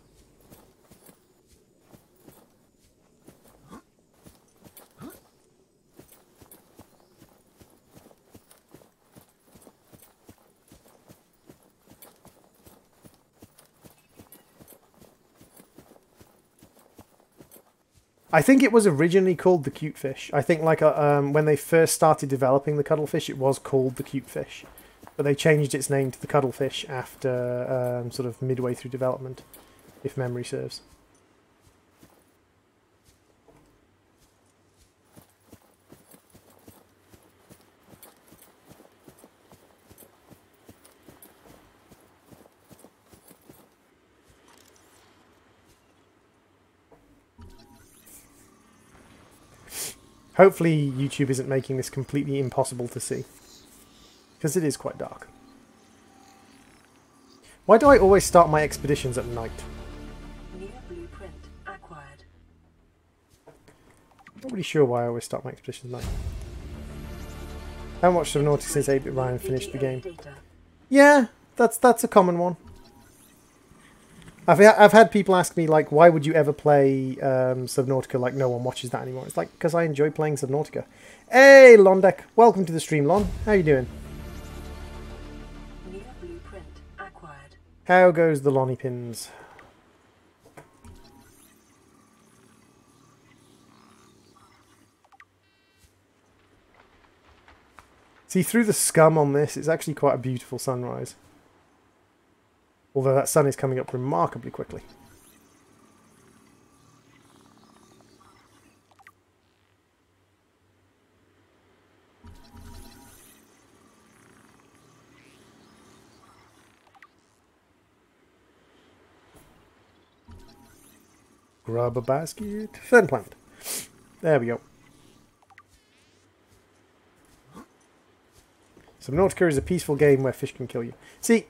I think it was originally called the cute fish. I think like when they first started developing the cuddlefish, it was called the cute fish, but they changed its name to the cuddlefish after sort of midway through development, if memory serves. Hopefully YouTube isn't making this completely impossible to see, because it is quite dark. Why do I always start my expeditions at night? New blueprint acquired. Not really sure why I always start my expeditions at night. I haven't watched Subnautica since 8-Bit Ryan finished the game. Yeah, that's a common one. I've had people ask me, like, why would you ever play Subnautica, like no one watches that anymore? It's like, because I enjoy playing Subnautica. Hey, Londek, welcome to the stream, Lon. How you doing? New blueprint acquired. How goes the Lonnie Pins? See, through the scum on this, it's actually quite a beautiful sunrise. Although that sun is coming up remarkably quickly. Grab a basket. Fern plant. There we go. Subnautica is a peaceful game where fish can kill you. See,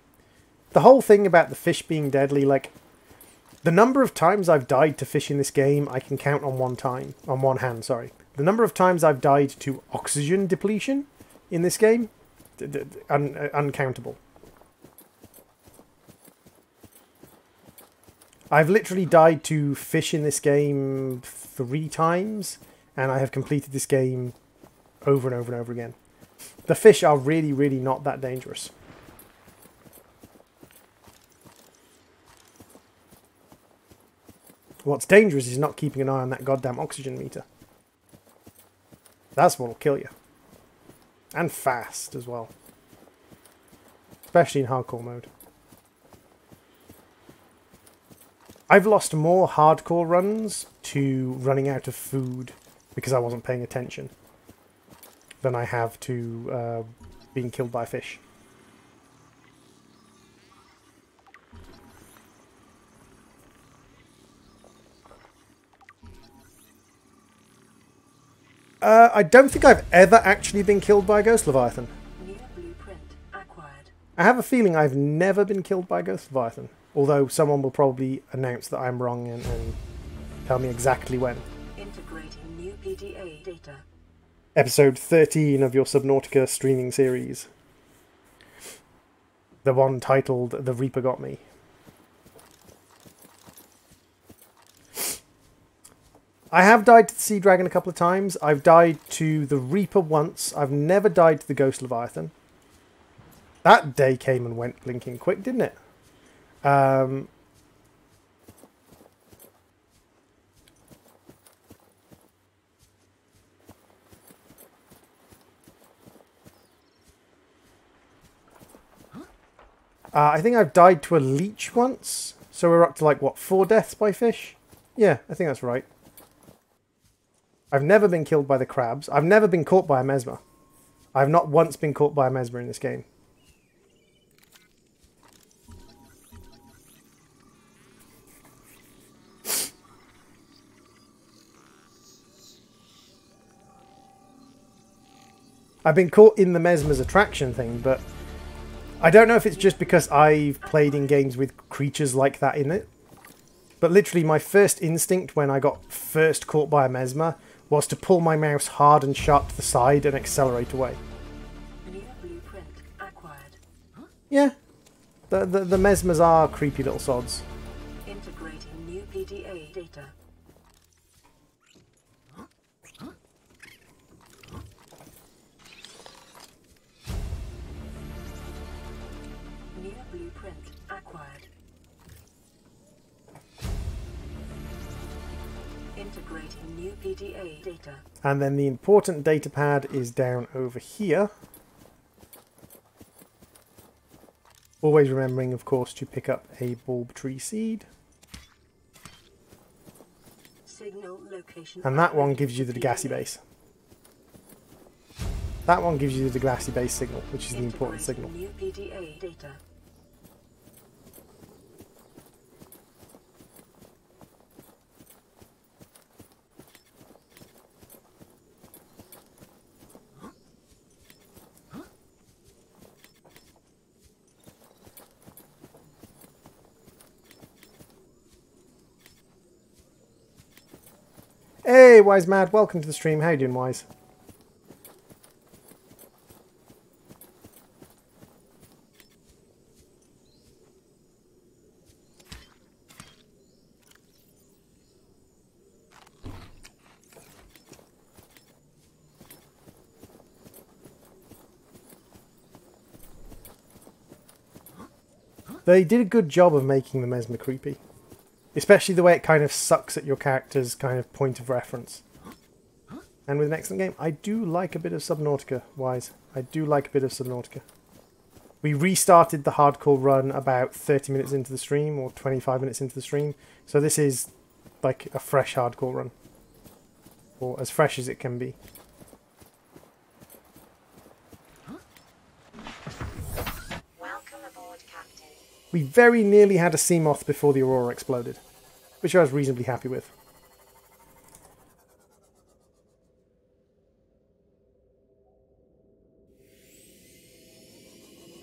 the whole thing about the fish being deadly, like, the number of times I've died to fish in this game, I can count on one hand, sorry. The number of times I've died to oxygen depletion in this game, uncountable. I've literally died to fish in this game 3 times, and I have completed this game over and over and over again. The fish are really, really not that dangerous. What's dangerous is not keeping an eye on that goddamn oxygen meter. That's what'll kill you. And fast as well. Especially in hardcore mode. I've lost more hardcore runs to running out of food because I wasn't paying attention than I have to being killed by a fish. I don't think I've ever actually been killed by a Ghost Leviathan. New blueprint acquired. I have a feeling I've never been killed by a Ghost Leviathan. Although someone will probably announce that I'm wrong and tell me exactly when. Integrating new PDA data. Episode 13 of your Subnautica streaming series. The one titled The Reaper Got Me. I have died to the Sea Dragon a couple of times. I've died to the Reaper once. I've never died to the Ghost Leviathan. That day came and went blinking quick, didn't it? I think I've died to a leech once. So we're up to like, what, 4 deaths by fish? Yeah, I think that's right. I've never been killed by the crabs. I've never been caught by a mesmer. I've not once been caught by a mesmer in this game. I've been caught in the mesmer's attraction thing, but I don't know if it's just because I've played in games with creatures like that in it. But literally my first instinct when I got first caught by a mesmer was to pull my mouse hard and sharp to the side and accelerate away. New blueprint acquired. Yeah, the mesmers are creepy little sods. Integrating new PDA data. New blueprint acquired. Integrating new PDA data. And then the important data pad is down over here. Always remembering, of course, to pick up a bulb tree seed. Signal location. And that one gives you the Degassi base. That one gives you the Degassi base signal, which is the important signal. New PDA data. Hey, Wise Mad, welcome to the stream. How you doing, Wise? They did a good job of making the mesmer creepy. Especially the way it kind of sucks at your character's kind of point of reference. And with an excellent game. I do like a bit of Subnautica, Wise. I do like a bit of Subnautica. We restarted the hardcore run about 30 minutes into the stream, or 25 minutes into the stream. So this is like a fresh hardcore run. Or as fresh as it can be. Welcome aboard, Captain. We very nearly had a sea moth before the Aurora exploded, which I was reasonably happy with.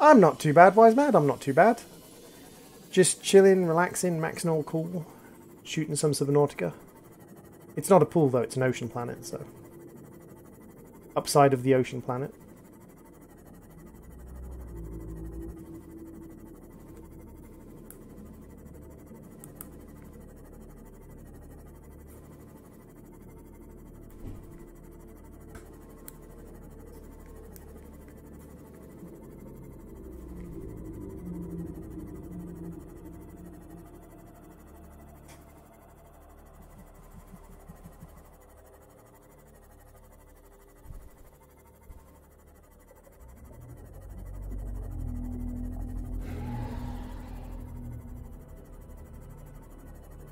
I'm not too bad, Wise Mad, I'm not too bad. Just chilling, relaxing, maxing all cool, shooting some Subnautica. It's not a pool though, it's an ocean planet, so... Upside of the ocean planet.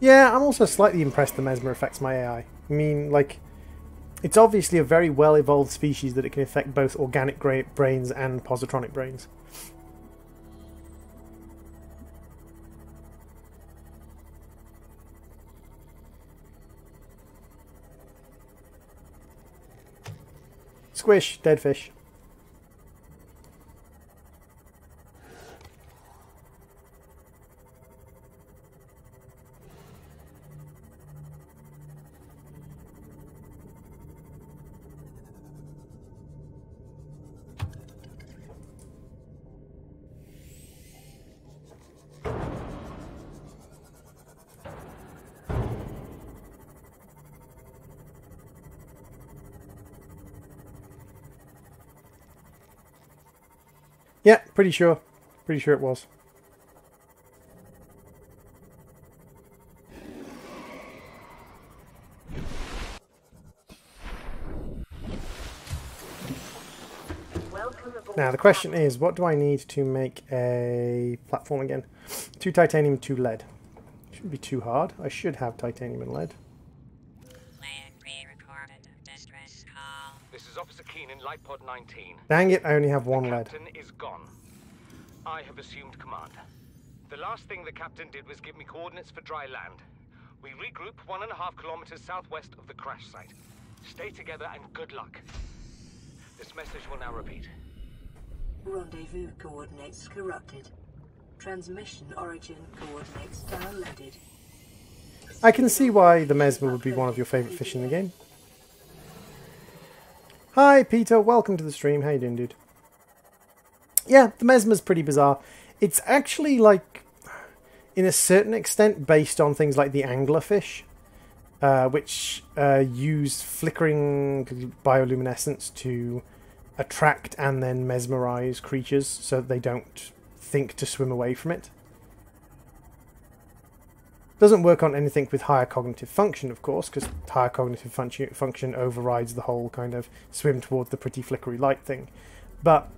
Yeah, I'm also slightly impressed the mesmer affects my AI. I mean, like, it's obviously a very well-evolved species that it can affect both organic brains and positronic brains. Squish, dead fish. Yeah, pretty sure. Pretty sure it was. Now the question is, what do I need to make a platform again? 2 titanium, 2 lead. Shouldn't be too hard. I should have titanium and lead. This is Officer Keen in Light Pod 19. Dang it, I only have 1 lead. Captain is gone. I have assumed command. The last thing the captain did was give me coordinates for dry land. We regroup 1.5 kilometers southwest of the crash site. Stay together and good luck. This message will now repeat. Rendezvous coordinates corrupted. Transmission origin coordinates downloaded. I can see why the mesmer would be one of your favourite fish in the game. Hi Peter, welcome to the stream. How you doing, dude? Yeah, the mesmer's pretty bizarre. It's actually, like, in a certain extent based on things like the anglerfish, which use flickering bioluminescence to attract and then mesmerize creatures so that they don't think to swim away from it. Doesn't work on anything with higher cognitive function, of course, because higher cognitive function overrides the whole kind of swim toward the pretty flickery light thing. But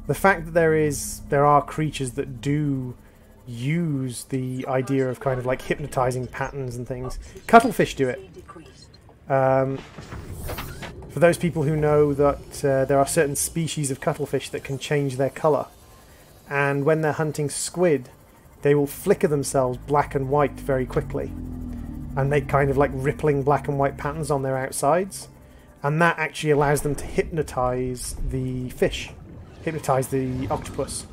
the fact that there are creatures that do use the idea of kind of like hypnotizing patterns and things. Cuttlefish do it. For those people who know that there are certain species of cuttlefish that can change their colour, and when they're hunting squid, they will flicker themselves black and white very quickly and make kind of like rippling black and white patterns on their outsides, and that actually allows them to hypnotise the fish, hypnotise the octopus,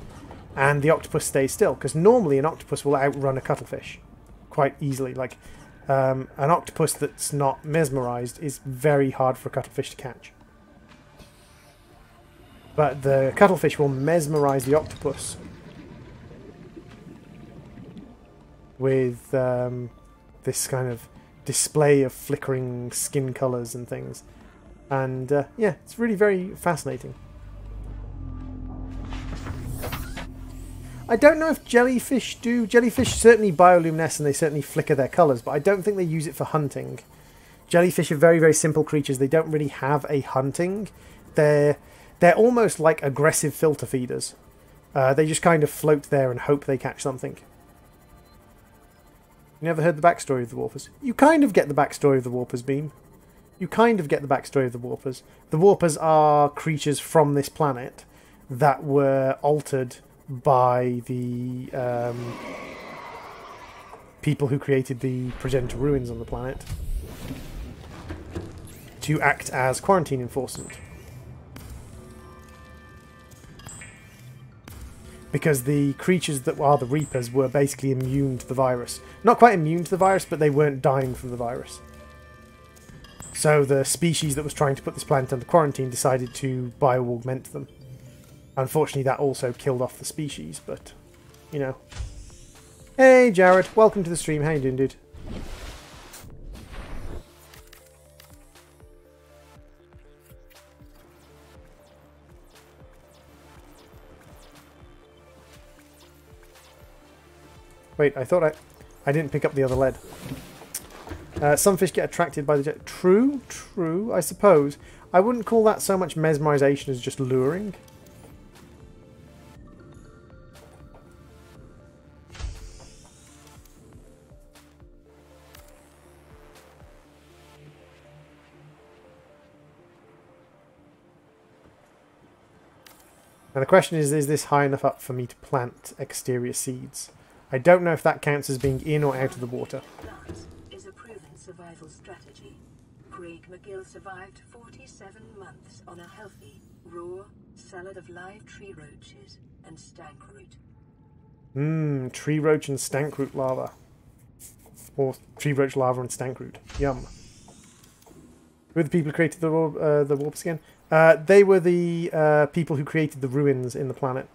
and the octopus stays still, because normally an octopus will outrun a cuttlefish quite easily. Like an octopus that's not mesmerised is very hard for a cuttlefish to catch. But the cuttlefish will mesmerise the octopus with this kind of display of flickering skin colours and things. And yeah, it's really very fascinating. I don't know if jellyfish do. Jellyfish certainly bioluminesce and they certainly flicker their colours, but I don't think they use it for hunting. Jellyfish are very, very simple creatures. They don't really have a hunting. They're almost like aggressive filter feeders. They just kind of float there and hope they catch something. You never heard the backstory of the Warpers? You kind of get the backstory of the Warpers, Beam. You kind of get the backstory of the Warpers. The Warpers are creatures from this planet that were altered by the people who created the progenitor ruins on the planet to act as quarantine enforcement. Because the creatures that are the Reapers were basically immune to the virus. Not quite immune to the virus, but they weren't dying from the virus. So the species that was trying to put this planet under quarantine decided to bio-augment them. Unfortunately, that also killed off the species, but, you know. Hey, Jared. Welcome to the stream. How you doing, dude? Wait, I thought I didn't pick up the other lead. Some fish get attracted by the jet. True, true, I suppose. I wouldn't call that so much mesmerization as just luring. Now the question is this high enough up for me to plant exterior seeds? I don't know if that counts as being in or out of the water. Plants is a proven survival strategy. Craig McGill survived 47 months on a healthy, raw salad of live tree roaches and stankroot. Mmm, tree roach and stankroot lava. Or tree roach lava and stankroot. Yum. Who are the people who created the warps again? They were the people who created the ruins in the planet.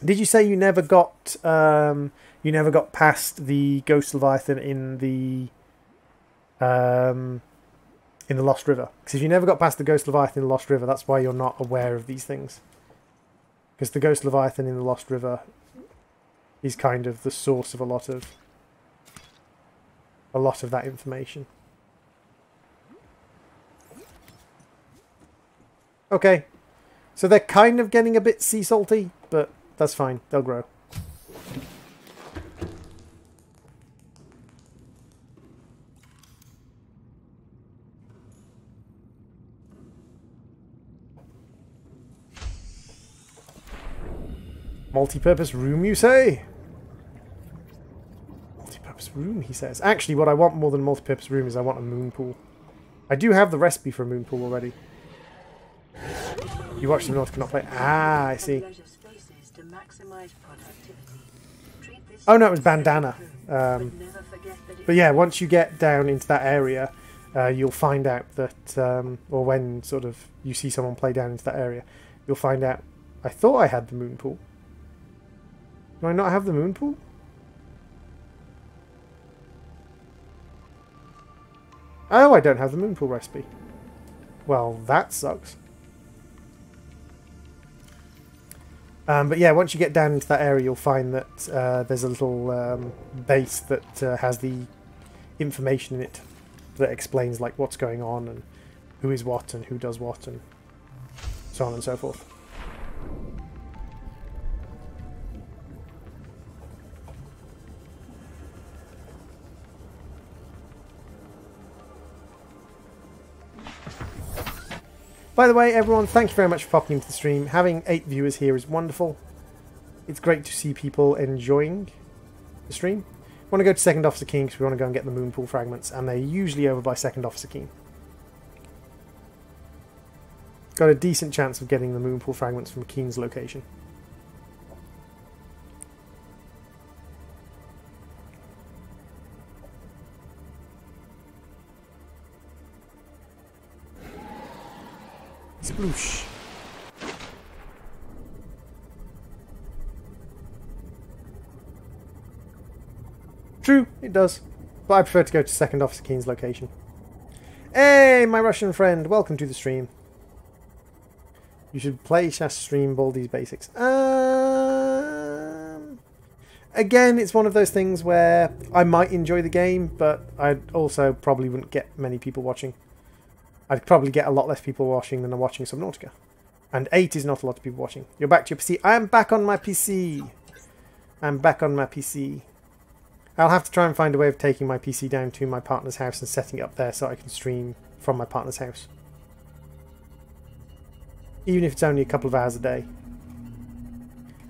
Did you say you never got past the Ghost Leviathan in the Lost River? Because if you never got past the Ghost Leviathan in the Lost River, that's why you're not aware of these things. Because the Ghost Leviathan in the Lost River is kind of the source of a lot of that information. Okay, so they're kind of getting a bit sea salty, but that's fine. They'll grow. Multi-purpose room, you say? Multi-purpose room, he says. Actually, what I want more than a multi-purpose room is I want a moon pool. I do have the recipe for a moon pool already. You watch Subnautica not play. Ah, I see. Oh no, it was bandana. But yeah, once you get down into that area, you'll find out that, or when sort of you see someone play down into that area, you'll find out. I thought I had the moon pool. Do I not have the moon pool? Oh, I don't have the moon pool recipe. Well, that sucks. But yeah, once you get down into that area, you'll find that there's a little base that has the information in it that explains like what's going on and who is what and who does what and so on and so forth. By the way, everyone, thank you very much for popping into the stream. Having 8 viewers here is wonderful. It's great to see people enjoying the stream. I want to go to Second Officer Keen because we want to go and get the moon pool fragments, and they're usually over by Second Officer Keen. Got a decent chance of getting the moon pool fragments from Keen's location. Sploosh. True, it does. But I prefer to go to Second Officer Keen's location. Hey, my Russian friend, welcome to the stream. You should play / stream Baldi's Basics. Again, it's one of those things where I might enjoy the game, but I also probably wouldn't get many people watching. I'd probably get a lot less people watching than are watching Subnautica. And 8 is not a lot of people watching. You're back to your PC. I am back on my PC. I'm back on my PC. I'll have to try and find a way of taking my PC down to my partner's house and setting it up there so I can stream from my partner's house. Even if it's only a couple of hours a day.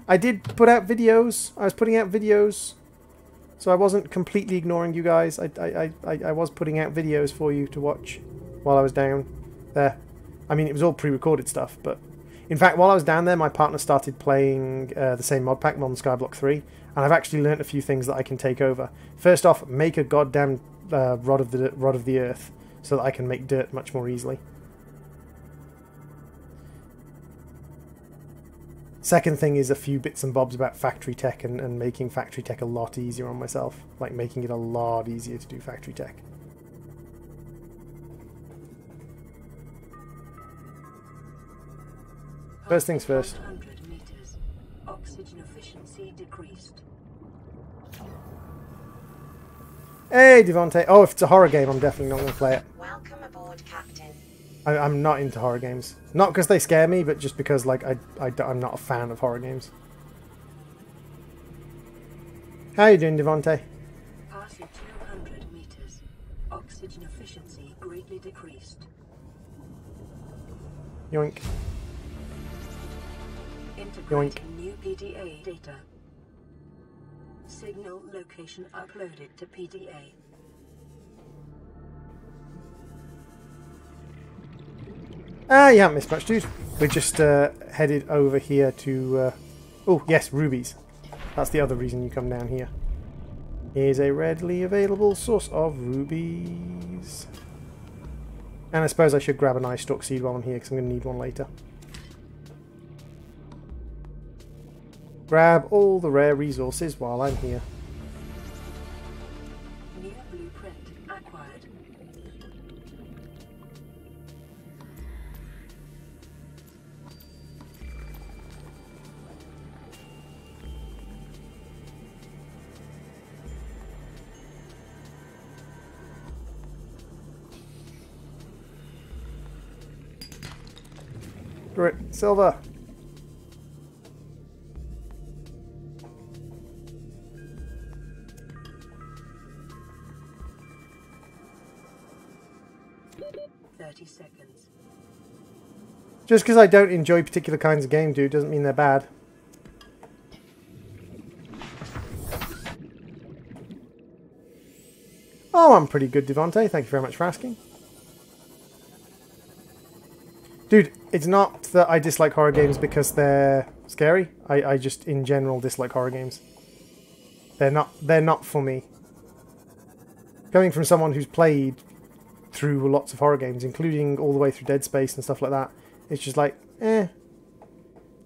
I did put out videos. I was putting out videos. So I wasn't completely ignoring you guys. I was putting out videos for you to watch while I was down there. I mean, it was all pre-recorded stuff, but in fact, while I was down there, my partner started playing the same mod pack, Modern Skyblock 3, and I've actually learnt a few things that I can take over. First off, make a goddamn rod of the earth, so that I can make dirt much more easily. Second thing is a few bits and bobs about factory tech and making factory tech a lot easier on myself. Like making it a lot easier to do factory tech. First things first. 100 meters. Oxygen efficiency decreased. Hey, Devontae. Oh, if it's a horror game, I'm definitely not going to play it. Welcome aboard, Captain. I'm not into horror games. Not because they scare me, but just because like I'm not a fan of horror games. How you doing, Devontae? Passing 200 meters. Oxygen efficiency greatly decreased. Yoink. Integrating new PDA data. Signal location uploaded to PDA. You haven't missed much, dude. We're just headed over here to... oh, yes, rubies. That's the other reason you come down here. Here's a readily available source of rubies. And I suppose I should grab an eye stalk seed while I'm here, because I'm going to need one later. Grab all the rare resources while I'm here. New blueprint acquired. Great. Silver. Seconds. Just because I don't enjoy particular kinds of game, dude, doesn't mean they're bad. Oh, I'm pretty good, Devontae. Thank you very much for asking. Dude, it's not that I dislike horror games because they're scary. I just, in general, dislike horror games. They're not for me. Coming from someone who's played through lots of horror games, including all the way through Dead Space and stuff like that, it's just like, they're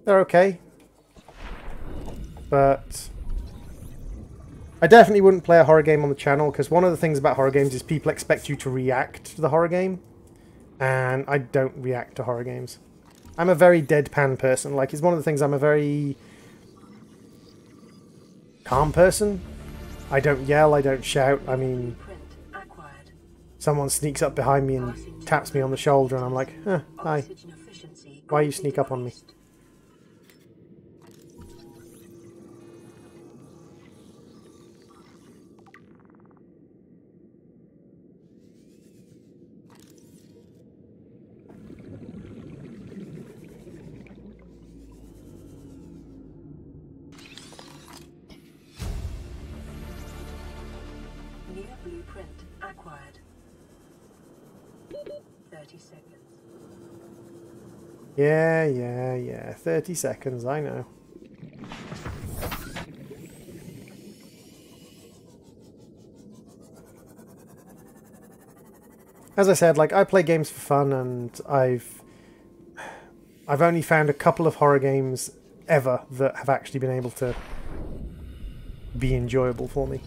okay. But I definitely wouldn't play a horror game on the channel, because one of the things about horror games is people expect you to react to the horror game, and I don't react to horror games. I'm a very deadpan person. Like, it's one of the things, I'm a very calm person. I don't yell, I don't shout. I mean, someone sneaks up behind me and taps me on the shoulder, and I'm like, hi. Why you sneak up on me? New blueprint acquired. 30 seconds. Yeah. 30 seconds, I know. As I said, like, I play games for fun, and I've only found a couple of horror games ever that have actually been able to be enjoyable for me.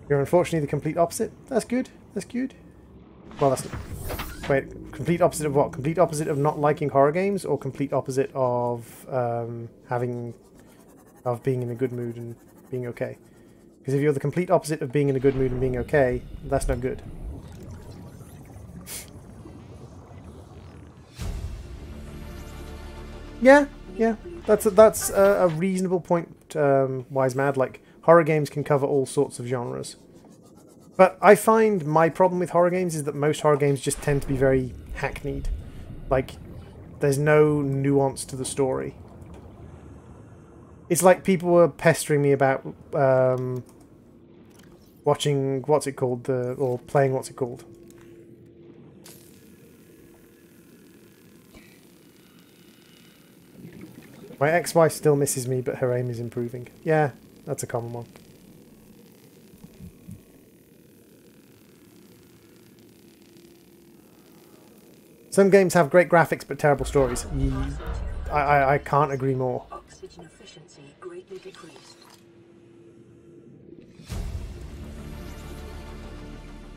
You're unfortunately the complete opposite. That's good. That's good. Well, that's... Wait, complete opposite of what? Complete opposite of not liking horror games, or complete opposite of being in a good mood and being okay? Because if you're the complete opposite of being in a good mood and being okay, that's not good. Yeah. That's a reasonable point, Wise Mad. Like, horror games can cover all sorts of genres. But I find my problem with horror games is that most horror games just tend to be very hackneyed. Like, there's no nuance to the story. It's like people were pestering me about watching, what's it called, or playing, what's it called? My ex-wife still misses me, but her aim is improving. Yeah, that's a common one. Some games have great graphics but terrible stories. I can't agree more. Oxygen efficiency greatly decreased.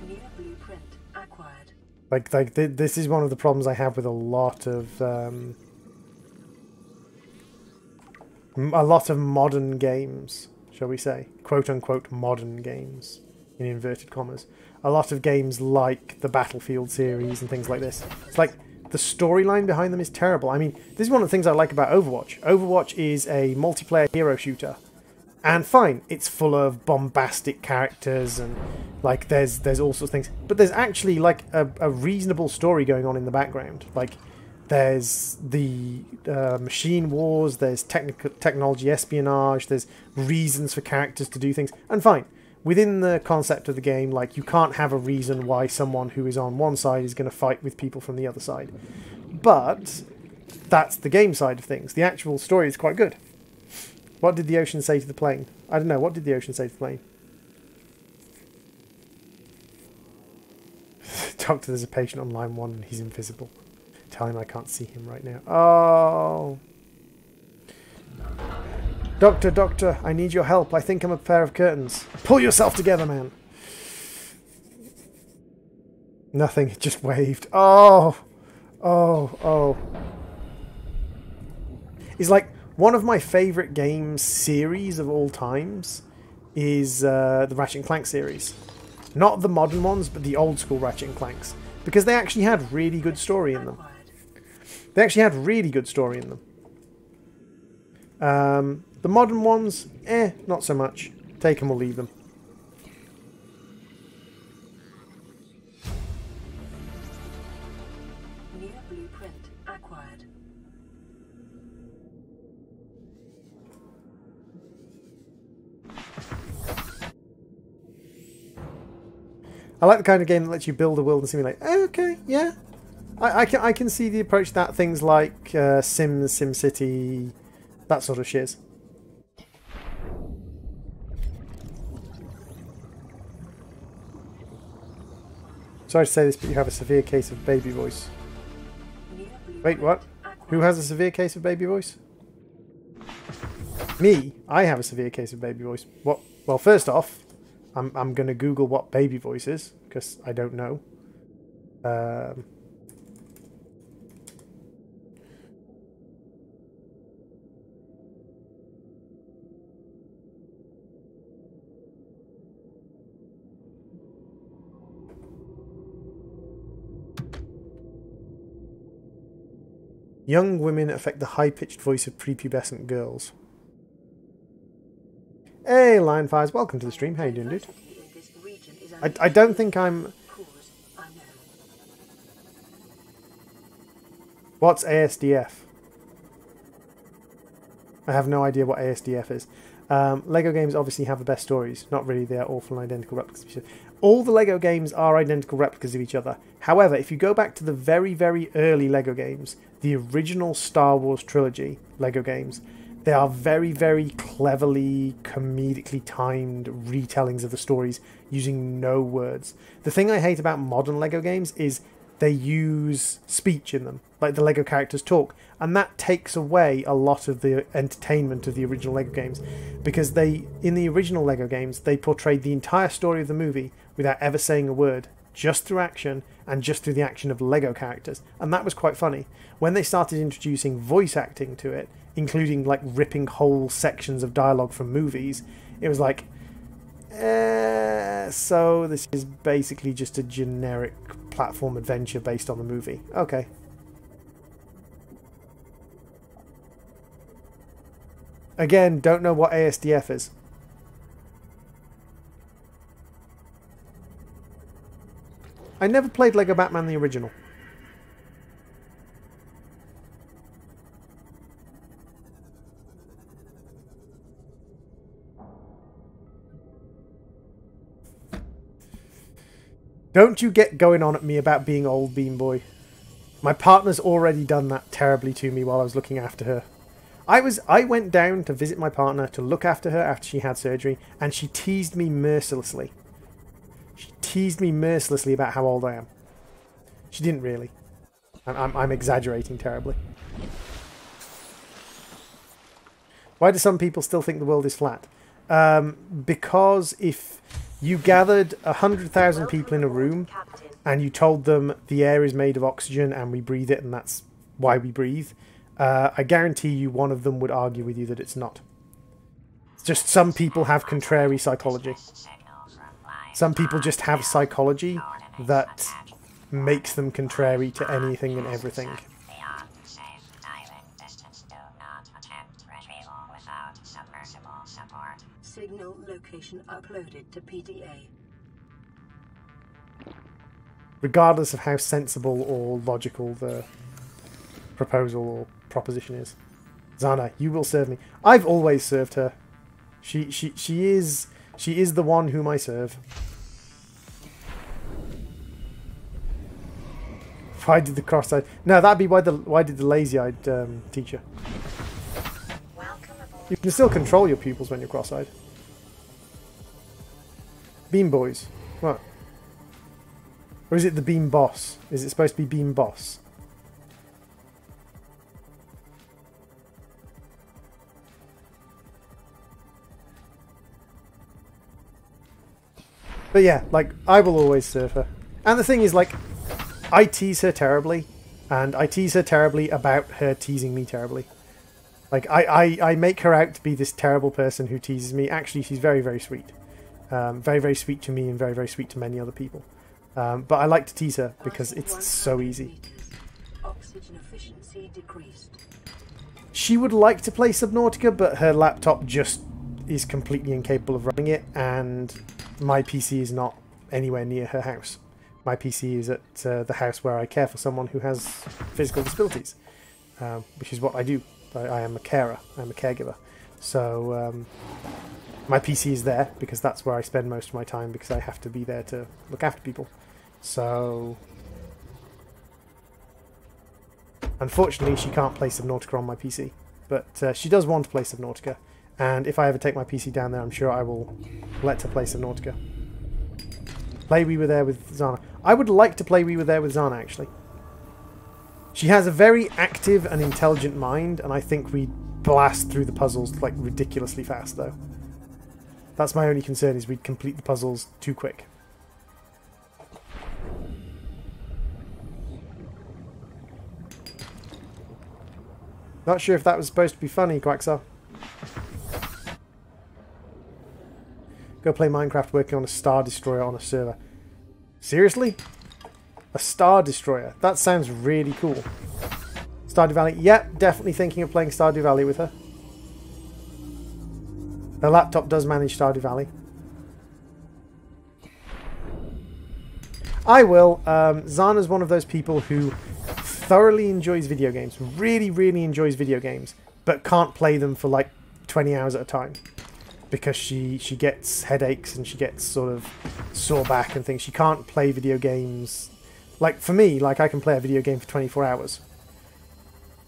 New blueprint acquired. Like this is one of the problems I have with a lot of modern games, shall we say, quote unquote modern games in inverted commas. A lot of games like the Battlefield series and things like this. It's like the storyline behind them is terrible. I mean, this is one of the things I like about Overwatch. Overwatch is a multiplayer hero shooter. And fine, it's full of bombastic characters and like there's all sorts of things. But there's actually like a reasonable story going on in the background. Like There's the machine wars, there's technology espionage, there's reasons for characters to do things, and fine. Within the concept of the game, like, you can't have a reason why someone who is on one side is going to fight with people from the other side. But that's the game side of things. The actual story is quite good. What did the ocean say to the plane? I don't know, what did the ocean say to the plane? Doctor, there's a patient on line 1 and he's invisible. Tell him I can't see him right now. Oh. Doctor, doctor, I need your help. I think I'm a pair of curtains. Pull yourself together, man. Nothing, it just waved. Oh. Oh, oh. It's like one of my favourite games series of all times is the Ratchet and Clank series. Not the modern ones, but the old school Ratchet and Clanks. Because they actually had really good story in them. They actually had really good story in them. The modern ones, not so much. Take them or leave them. New blueprint acquired. I like the kind of game that lets you build a world and simulate. Okay, yeah. I can see the approach to that. Things like Sims, SimCity, that sort of shiz. Sorry to say this, but you have a severe case of baby voice. Wait, what? Who has a severe case of baby voice? Me? I have a severe case of baby voice. What? Well, first off, I'm going to Google what baby voice is, because I don't know. Young women affect the high-pitched voice of prepubescent girls. Hey, Lionfires, welcome to the stream. How you doing, dude? I don't think I'm... What's ASDF? I have no idea what ASDF is. Lego games obviously have the best stories. Not really, they're awful and identical replicas of each other. All the Lego games are identical replicas of each other. However, if you go back to the very, very early Lego games, the original Star Wars trilogy Lego games, they are very, very cleverly, comedically timed retellings of the stories using no words. The thing I hate about modern Lego games is they use speech in them, like the Lego characters talk, and that takes away a lot of the entertainment of the original Lego games, because in the original Lego games, they portrayed the entire story of the movie without ever saying a word, just through action, and just through the action of Lego characters, and that was quite funny. When they started introducing voice acting to it, including like ripping whole sections of dialogue from movies, it was like, so this is basically just a generic platform adventure based on the movie. Okay. Again, don't know what ASDF is. I never played Lego Batman the original. Don't you get going on at me about being old, Bean Boy. My partner's already done that terribly to me while I was looking after her. I went down to visit my partner to look after her after she had surgery, and she teased me mercilessly. She teased me mercilessly about how old I am. She didn't really. I'm exaggerating terribly. Why do some people still think the world is flat? Because if you gathered 100,000 people in a room and you told them the air is made of oxygen and we breathe it and that's why we breathe, I guarantee you one of them would argue with you that it's not. It's just some people have contrary psychology. Some people just have psychology that makes them contrary to anything and everything. Signal location uploaded to PDA. Regardless of how sensible or logical the proposal or proposition is. Zana, you will serve me. I've always served her. She is the one whom I serve. Why did the cross-eyed? No, that'd be why did the lazy-eyed teacher? You can still control your pupils when you're cross-eyed. Beam boys. What? Or is it the beam boss? Is it supposed to be beam boss? But yeah, like, I will always serve her. And the thing is, like, I tease her terribly, and I tease her terribly about her teasing me terribly. Like, I make her out to be this terrible person who teases me. Actually, she's very, very sweet. Very, very sweet to me and very, very sweet to many other people. But I like to tease her because it's so easy. Oxygen efficiency decreased. She would like to play Subnautica, but her laptop just is completely incapable of running it, and my PC is not anywhere near her house. My PC is at the house where I care for someone who has physical disabilities, which is what I do. I am a carer. I'm a caregiver. So my PC is there because that's where I spend most of my time, because I have to be there to look after people. So unfortunately, she can't play Subnautica on my PC, but she does want to play Subnautica. And if I ever take my PC down there, I'm sure I will let her play Subnautica. Play We Were There with Zana. I would like to play We Were There with Zana, actually. She has a very active and intelligent mind, and I think we blast through the puzzles like ridiculously fast, though. That's my only concern, is we'd complete the puzzles too quick. Not sure if that was supposed to be funny, Quaxar. Go play Minecraft working on a Star Destroyer on a server. Seriously? A Star Destroyer? That sounds really cool. Stardew Valley? Yep, definitely thinking of playing Stardew Valley with her. Her laptop does manage Stardew Valley. I will. Zana's one of those people who thoroughly enjoys video games. Really, really enjoys video games. But can't play them for like 20 hours at a time. Because she gets headaches and she gets sort of sore back and things. She can't play video games. Like for me, like I can play a video game for 24 hours.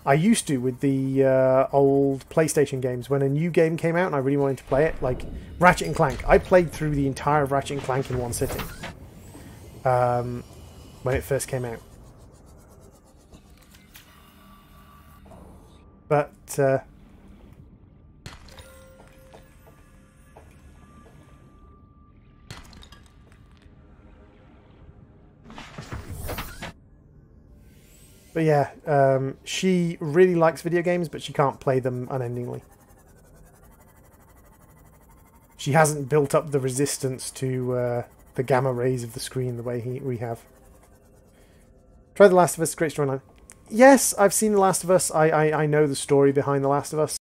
I used to with the old PlayStation games. When a new game came out and I really wanted to play it, like Ratchet and Clank. I played through the entire Ratchet and Clank in one sitting. When it first came out. But yeah, she really likes video games, but she can't play them unendingly. She hasn't built up the resistance to the gamma rays of the screen the way we have. Try The Last of Us, great storyline. Yes, I've seen The Last of Us. I know the story behind The Last of Us.